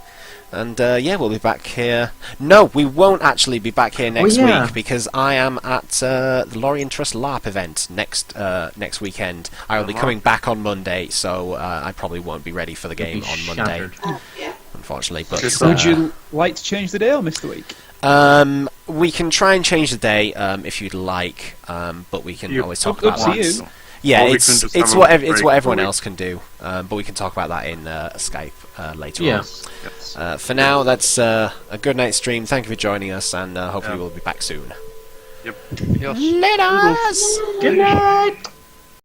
And yeah, we'll be back here. No, we won't actually be back here next yeah. week because I am at the Lorien Trust LARP event next weekend. I will be coming back on Monday, so I probably won't be ready for the You'll game be on Monday, shattered. Yeah. unfortunately. But Would you like to change the day or miss the week? we can try and change the day if you'd like, but we can You- always talk up about to that. you. Yeah, Or we it's can just it's have a what break it's what everyone for a else can do, but we can talk about that in Skype later Yeah. on. Yes. For now, that's a good night stream. Thank you for joining us, and hopefully Yeah. we'll be back soon. Yep. yes. Later. Good night!